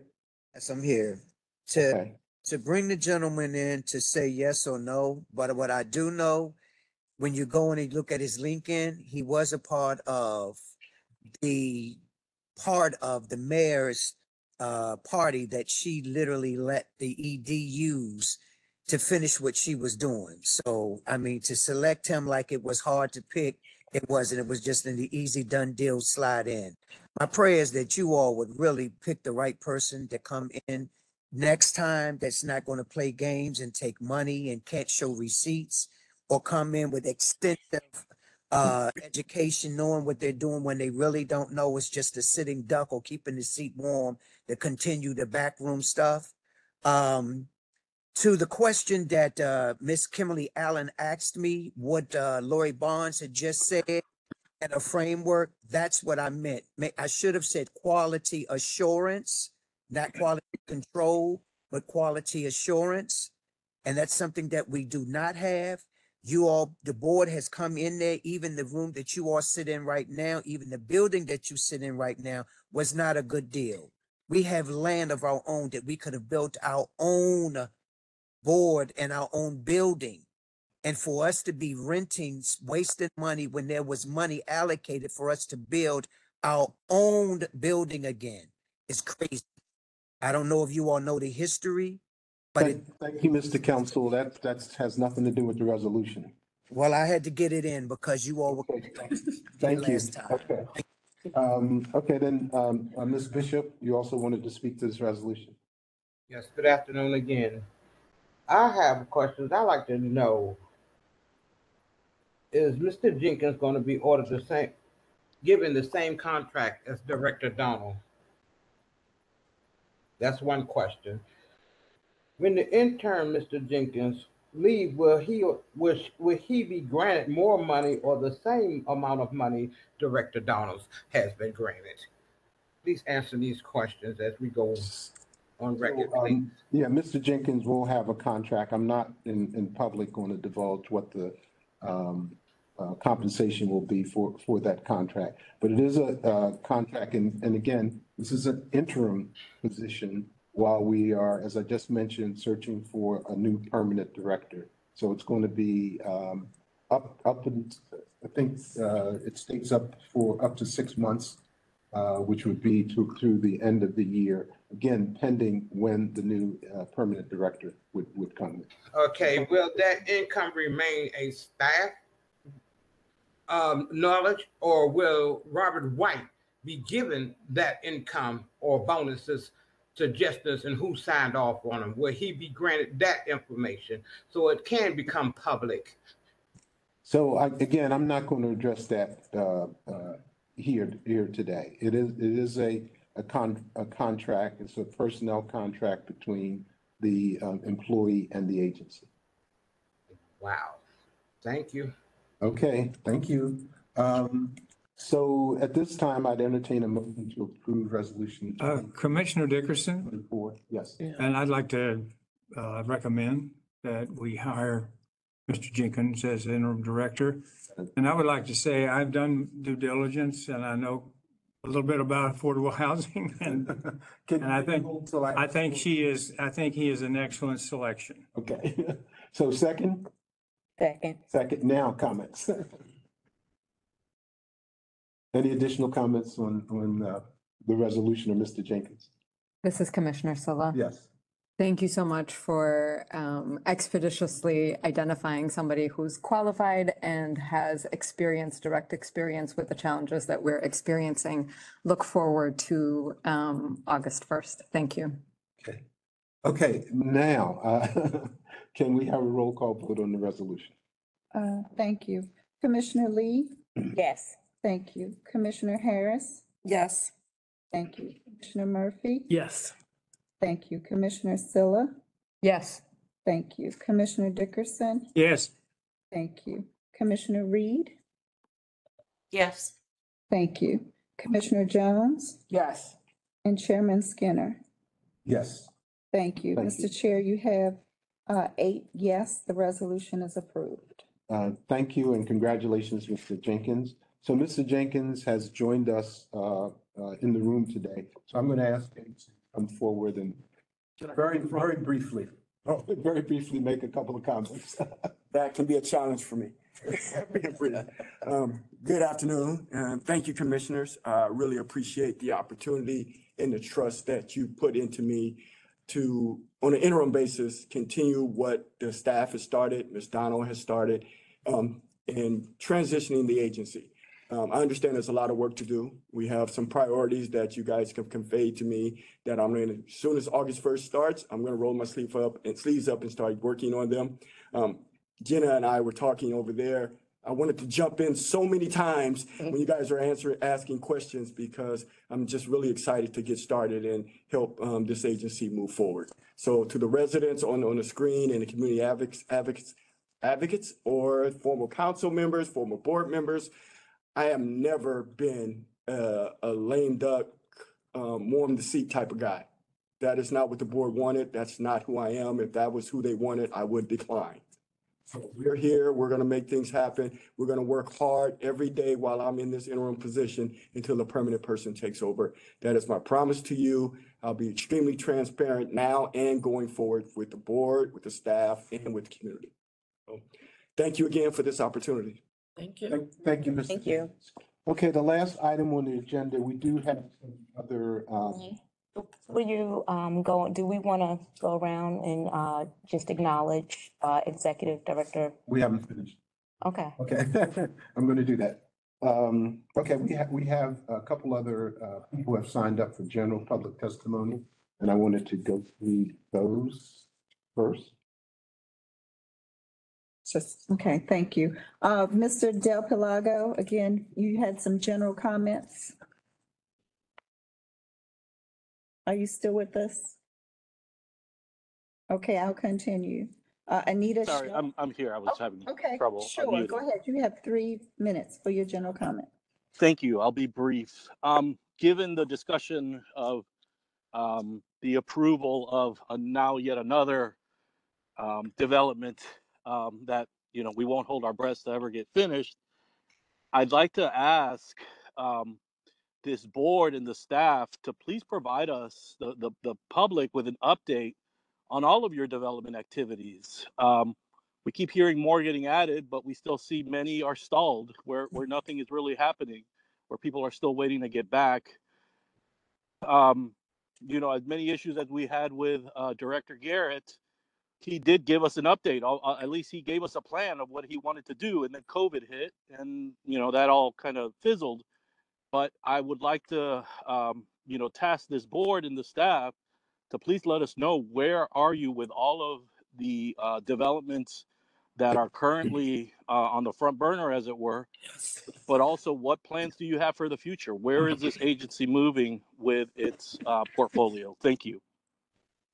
Yes, I'm here to bring the gentleman in to say yes or no. But what I do know, when you go and you look at his LinkedIn, he was a part of the mayor's party that she literally let the ED use to finish what she was doing. So, I mean, to select him like it was hard to pick, it wasn't. It was just an easy done deal slide in. My prayer is that you all would really pick the right person to come in next time that's not going to play games and take money and can't show receipts or come in with extensive education, knowing what they're doing when they really don't know. It's just a sitting duck or keeping the seat warm to continue the backroom stuff. To the question that Miss Kimberly Allen asked me, what Lori Barnes had just said and a framework, that's what I meant. I should have said quality assurance, not quality control, but quality assurance. And that's something that we do not have. You all, the board has come in there, even the room that you all sit in right now, even the building that you sit in right now was not a good deal. We have land of our own that we could have built our own board and our own building. And for us to be renting, wasting money when there was money allocated for us to build our own building again is crazy. I don't know if you all know the history, but thank you, Mr. Counsel. That has nothing to do with the resolution. Well, I had to get it in because you all were. Thank you. Last time. Okay. Okay, then, Ms. Bishop, you also wanted to speak to this resolution. Yes, good afternoon again. I have questions. I'd like to know, is Mr. Jenkins going to be given the same contract as Director Donald? That's one question. When the intern, Mr. Jenkins, leave, will he be granted more money or the same amount of money Director Donald has been granted? Please answer these questions as we go on record, please. Yeah, Mr. Jenkins will have a contract. I'm not in public going to divulge what the compensation will be for that contract, but it is a contract. And again, this is an interim position while we are, as I just mentioned, searching for a new permanent director. So it's going to be up and I think it states up to 6 months, which would be through the end of the year. Again, pending when the new permanent director would come. Okay, will that income remain a staff knowledge, or will Robert White be given that income or bonuses to justice and who signed off on them? Will he be granted that information so it can become public? So again, I'm not going to address that here today. It is a a contract. It's a personnel contract between the employee and the agency. Wow. Thank you. Okay, thank you. So at this time, I'd entertain a motion to approve resolution. Commissioner Dickerson, 24. Yes. and I'd like to recommend that we hire Mr. Jenkins as interim director. And I would like to say I've done due diligence and I know a little bit about affordable housing and I think he is an excellent selection. Okay. So second? Second. Second. Now comments. Any additional comments on the resolution of Mr. Jenkins? This is Commissioner Silla. Yes. Thank you so much for expeditiously identifying somebody who's qualified and has direct experience with the challenges that we're experiencing. Look forward to August 1st. Thank you. Okay. Okay, now, can we have a roll call vote on the resolution? Thank you. Commissioner Lee? Yes. Thank you. Commissioner Harris? Yes. Thank you. Commissioner Murphy? Yes. Thank you. Commissioner Silla? Yes. Thank you. Commissioner Dickerson? Yes. Thank you. Commissioner Reed? Yes. Thank you. Commissioner Jones? Yes. And Chairman Skinner? Yes. Thank you. Thank Mr. Chair, you have 8 yes, the resolution is approved. Thank you and congratulations, Mr. Jenkins. So Mr. Jenkins has joined us in the room today. So I'm going to ask him to come forward and very briefly make a couple of comments. That can be a challenge for me. Good afternoon, and thank you, commissioners. I really appreciate the opportunity and the trust that you put into me to, on an interim basis, continue what the staff has started, Ms. Donald has started, in transitioning the agency. I understand there's a lot of work to do. We have some priorities that you guys have conveyed to me that I'm going to, as soon as August 1st starts, I'm going to roll my sleeves up and start working on them. Jenna and I were talking over there. I wanted to jump in so many times when you guys are asking questions because I'm just really excited to get started and help this agency move forward. So to the residents on the screen and the community advocates or former council members, former board members, I have never been a lame duck, warm the seat type of guy. That is not what the board wanted. That's not who I am. If that was who they wanted, I would decline. So we're here. We're going to make things happen. We're going to work hard every day while I'm in this interim position until a permanent person takes over. That is my promise to you. I'll be extremely transparent now and going forward with the board, with the staff, and with the community. So, thank you again for this opportunity. Thank you. Thank you, Mr. Thank you. Okay, the last item on the agenda, we do have some other, Will you do we want to go around and just acknowledge Executive Director? we haven't finished. Okay. Okay, I'm going to do that. Okay, we have a couple other people who have signed up for general public testimony, and I wanted to go through those first. Okay, thank you. Mr. Del Pelago, again, you had some general comments. Are you still with us? Okay, I'll continue. Anita. Sorry, I'm here. I was having Okay, trouble sure, unmuting. go ahead. You have 3 minutes for your general comment. Thank you. I'll be brief. Given the discussion of the approval of now yet another development that we won't hold our breaths to ever get finished, I'd like to ask this board and the staff to please provide us, the public, with an update on all of your development activities. We keep hearing more getting added, but we still see many are stalled, where nothing is really happening, where people are still waiting to get back. As many issues as we had with Director Garrett, he did give us an update. At least he gave us a plan of what he wanted to do, and then COVID hit, and that all kind of fizzled. But I would like to, task this board and the staff to please let us know where are you with all of the developments that are currently on the front burner, as it were, but also what plans do you have for the future? Where is this agency moving with its portfolio? Thank you.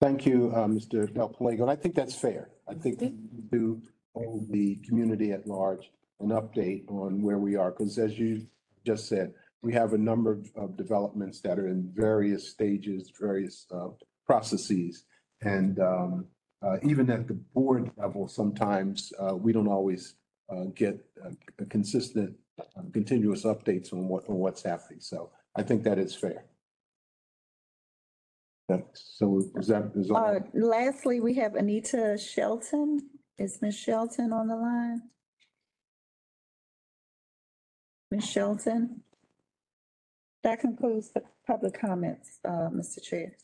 Thank you, Mr. Del Palago, and I think that's fair. I think we do owe the community at large an update on where we are, because as you just said, we have a number of developments that are in various stages, various processes. And even at the board level, sometimes we don't always get a consistent, continuous updates on what's happening. So I think that is fair. So is all? Lastly, we have Anita Shelton. Is Ms. Shelton on the line? Ms. Shelton? That concludes the public comments, Mr. Chair.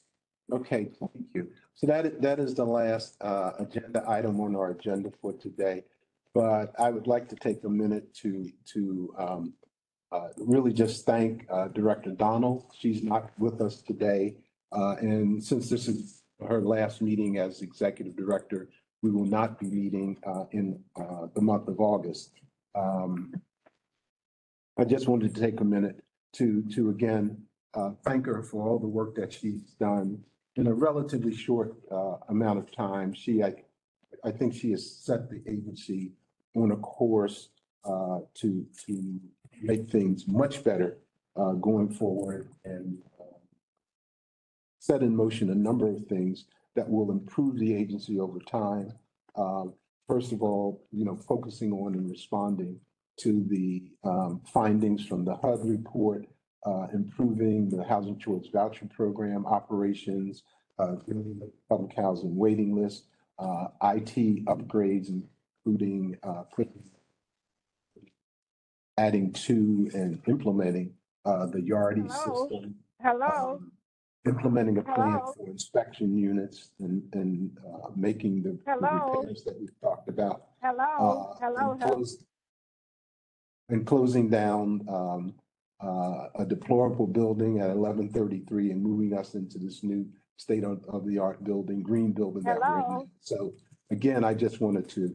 Okay, thank you. So that is the last agenda item on our agenda for today. But I would like to take a minute to really just thank Director Donald. She's not with us today. And since this is her last meeting as executive director, we will not be meeting in the month of August. I just wanted to take a minute to again thank her for all the work that she's done in a relatively short amount of time. I think she has set the agency on a course to make things much better going forward, and set in motion a number of things that will improve the agency over time. First of all, focusing on and responding to the findings from the HUD report, improving the housing choice voucher program operations, building the public housing waiting list, IT upgrades, including adding to and implementing the Yardi system. Hello. Implementing a plan Hello? for inspection units and making the Hello? repairs that we've talked about. Hello. And closing down a deplorable building at 1133 and moving us into this new state of the art building, green building that we're in. Hello? So again, I just wanted to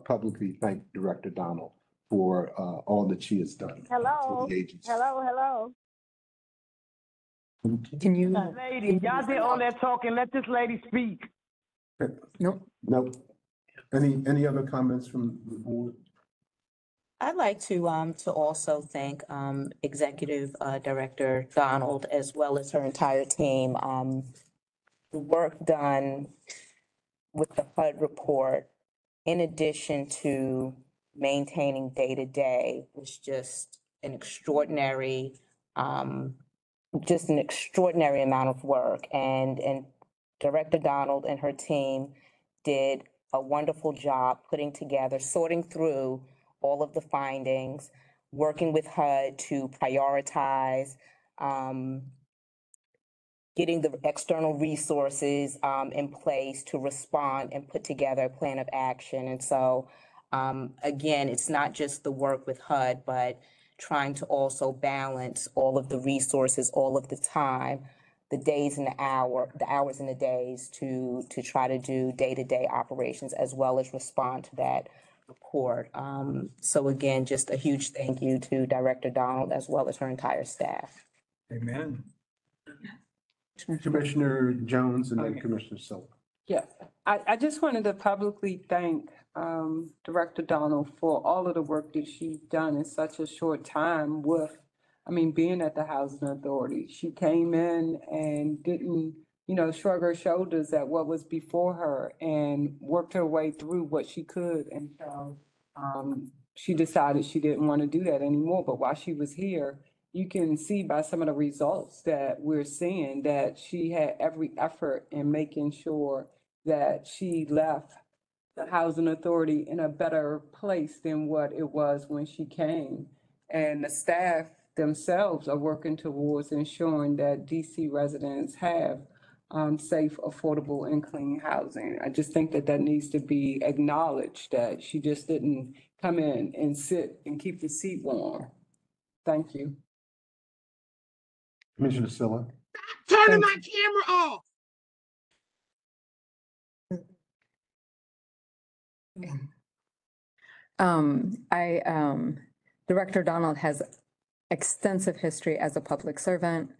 publicly thank Director Donald for all that she has done for the agency. Hello. Can you? Lady, y'all did all that talking. Let this lady speak. Nope. Any other comments from the board? I'd like to also thank Executive Director Donald, as well as her entire team. The work done with the HUD report, in addition to maintaining day-to-day, was just an extraordinary amount of work. And Director Donald and her team did a wonderful job putting together, sorting through all of the findings, working with HUD to prioritize, getting the external resources in place to respond and put together a plan of action. And so, again, it's not just the work with HUD, but trying to also balance all of the resources, all of the time, the days and the hours and the days to try to do day-to-day operations, as well as respond to that report. So again, just a huge thank you to Director Donald, as well as her entire staff. Amen. Commissioner Jones and then Commissioner Silva. Yeah, I just wanted to publicly thank Director Donald for all of the work that she's done in such a short time being at the Housing Authority. She came in and didn't, shrug her shoulders at what was before her and worked her way through what she could. And so she decided she didn't want to do that anymore. But while she was here, you can see by some of the results that we're seeing that she had every effort in making sure that she left the Housing Authority in a better place than what it was when she came. And the staff themselves are working towards ensuring that DC residents have safe, affordable, and clean housing. I just think that needs to be acknowledged, that she just didn't come in and sit and keep the seat warm. Thank you. Commissioner Silla. Turning my camera off. Director Donald has extensive history as a public servant,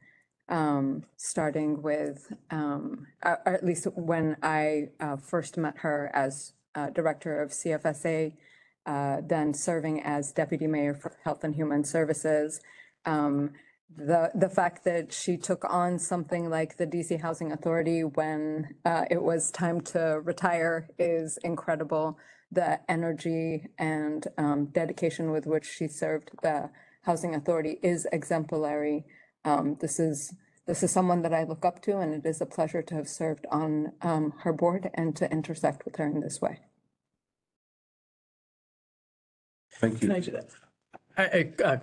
starting with, or at least when I first met her as director of CFSA, then serving as deputy mayor for Health and Human Services. The fact that she took on something like the DC Housing Authority when it was time to retire is incredible. The energy and dedication with which she served the Housing Authority is exemplary. This is someone that I look up to, and it is a pleasure to have served on her board and to intersect with her in this way. Thank you.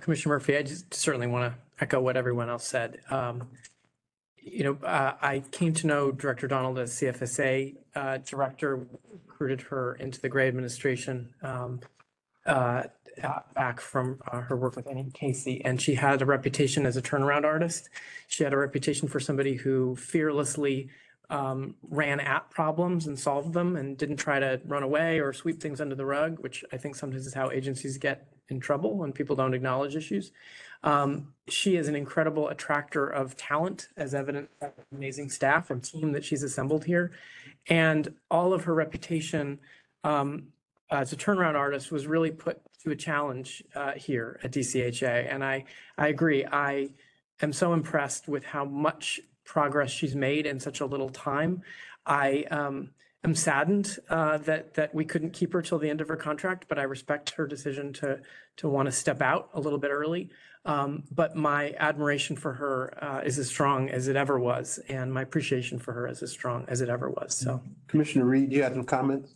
Commissioner Murphy, I just certainly want to echo what everyone else said. I came to know Director Donald as CFSA director, recruited her into the Gray administration back from her work with Annie Casey, and she had a reputation as a turnaround artist. She had a reputation for somebody who fearlessly ran at problems and solved them and didn't try to run away or sweep things under the rug, which I think sometimes is how agencies get in trouble when people don't acknowledge issues. She is an incredible attractor of talent, as evident by the amazing staff and team that she's assembled here. And all of her reputation as a turnaround artist was really put to a challenge here at DCHA. And I agree. I am so impressed with how much progress she's made in such a little time. I am saddened that we couldn't keep her till the end of her contract, but I respect her decision to want to step out a little bit early. But my admiration for her is as strong as it ever was, and my appreciation for her is as strong as it ever was. So, Commissioner Reed, you had some comments?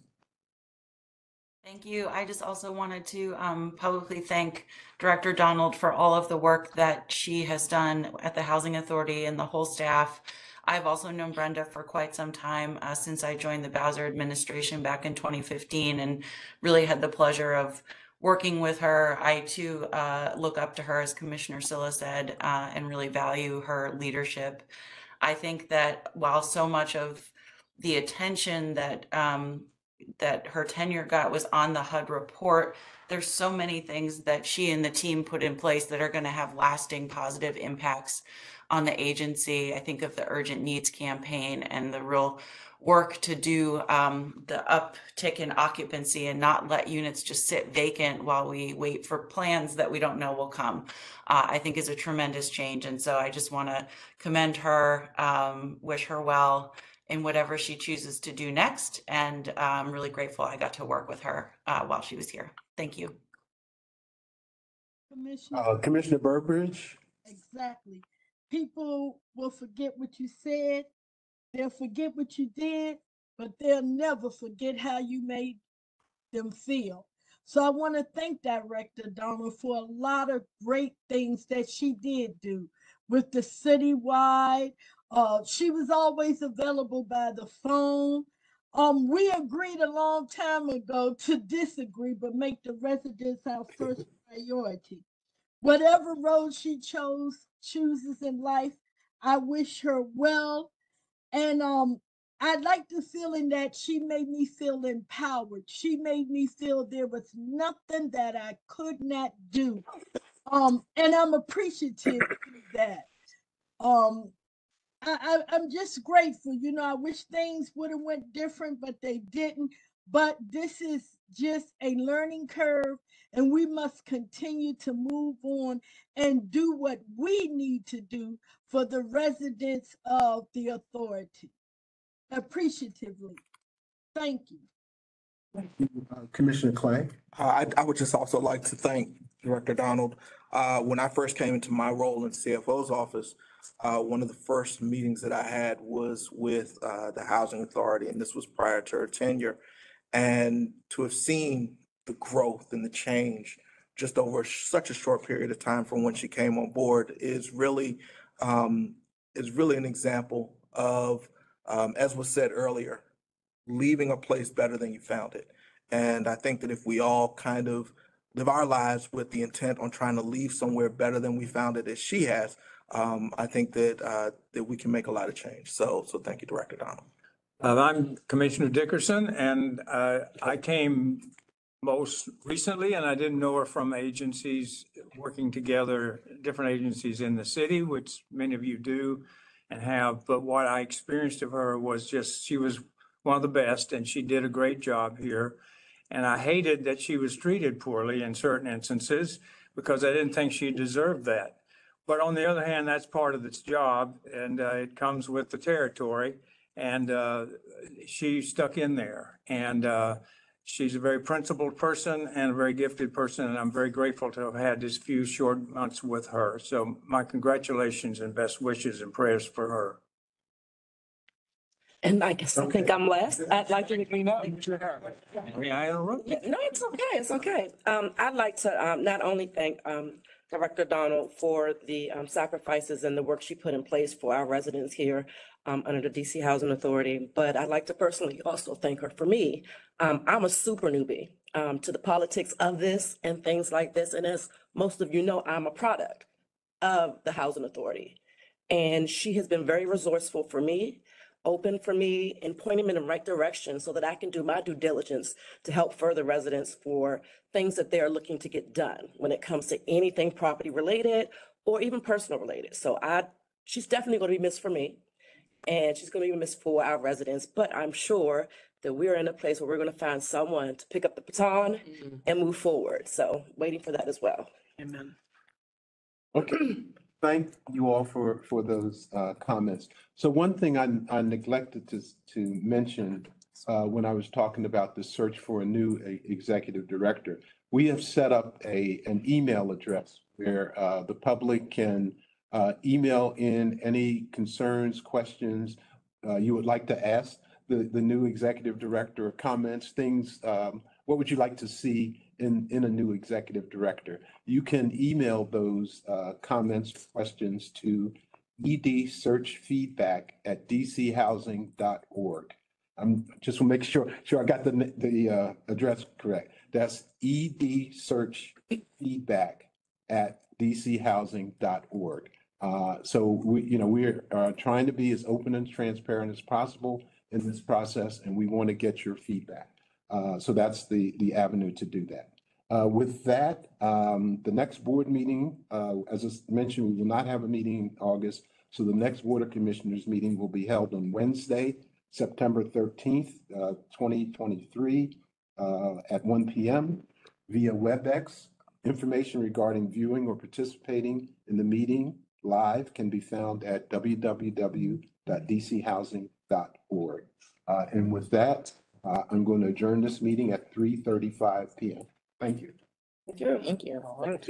Thank you. I just also wanted to publicly thank Director Donald for all of the work that she has done at the Housing Authority and the whole staff. I've also known Brenda for quite some time since I joined the Bowser administration back in 2015 and really had the pleasure of working with her. I too look up to her, as Commissioner Silla said, and really value her leadership. I think that while so much of the attention that that her tenure got was on the HUD report, there's so many things that she and the team put in place that are going to have lasting positive impacts on the agency. I think of the urgent needs campaign and the real work to do the uptick in occupancy and not let units just sit vacant while we wait for plans that we don't know will come, I think is a tremendous change. And so I just want to commend her, wish her well in whatever she chooses to do next. And I'm really grateful I got to work with her while she was here. Thank you. Commissioner Burbridge? Exactly. People will forget what you said, they'll forget what you did, but they'll never forget how you made them feel. So I want to thank Director Donald for a lot of great things that she did do with the citywide. She was always available by the phone. We agreed a long time ago to disagree, but make the residents our first priority. Whatever road she chooses in life, I wish her well. And I like the feeling that she made me feel empowered. She made me feel there was nothing that I could not do. And I'm appreciative of that. I'm just grateful. You know, I wish things would have went different, but they didn't. But this is just a learning curve, and we must continue to move on and do what we need to do for the residents of the authority. Appreciatively. Thank you. Commissioner Clay? I would just also like to thank Director Donald. When I first came into my role in CFO's office, one of the first meetings that I had was with the Housing Authority, and this was prior to her tenure. And to have seen the growth and the change just over such a short period of time from when she came on board is really an example of, as was said earlier, leaving a place better than you found it. And I think that if we all kind of live our lives with the intent on trying to leave somewhere better than we found it, as she has, I think that we can make a lot of change. So thank you, Director Donald. I'm Commissioner Dickerson, and I came most recently, and I didn't know her from agencies working together, different agencies in the city, which many of you do and have. But what I experienced of her was just, she was one of the best and she did a great job here. And I hated that she was treated poorly in certain instances because I didn't think she deserved that. But on the other hand, that's part of its job and it comes with the territory. And she stuck in there. And she's a very principled person and a very gifted person. And I'm very grateful to have had this few short months with her. So my congratulations and best wishes and prayers for her. And I guess I think I'm last. I'd like to clean up. May I interrupt? No, it's okay. It's okay. I'd like to not only thank Director Donald for the sacrifices and the work she put in place for our residents here under the DC Housing Authority, but I'd like to personally also thank her for me. I'm a super newbie to the politics of this and things like this. And as most of you know, I'm a product of the Housing Authority. And she has been very resourceful for me, open for me, and pointing me in the right direction so that I can do my due diligence to help further residents for things that they're looking to get done when it comes to anything property related or even personal related. So she's definitely going to be missed for me and she's going to be missed for our residents, but I'm sure that we're in a place where we're going to find someone to pick up the baton and move forward. So waiting for that as well. Amen. Okay, thank you all for those comments. So one thing I neglected to mention when I was talking about the search for a new executive director, we have set up an email address where the public can email in any concerns, questions you would like to ask the new executive director, or comments, things. What would you like to see in a new executive director? You can email those comments, questions to edsearchfeedback@dchousing.org. I'm just want to make sure I got the address correct. That's edsearchfeedback@dchousing.org. So we're trying to be as open and transparent as possible in this process, and we want to get your feedback. So that's the avenue to do that. With that, the next board meeting, as I mentioned, we will not have a meeting in August. So the next Board of Commissioners meeting will be held on Wednesday, September 13th, 2023, at 1 p.m. via WebEx. Information regarding viewing or participating in the meeting live can be found at www.dchousing.org. And with that, I'm going to adjourn this meeting at 3:35 p.m. Thank you. Thank you. Thank you. All right.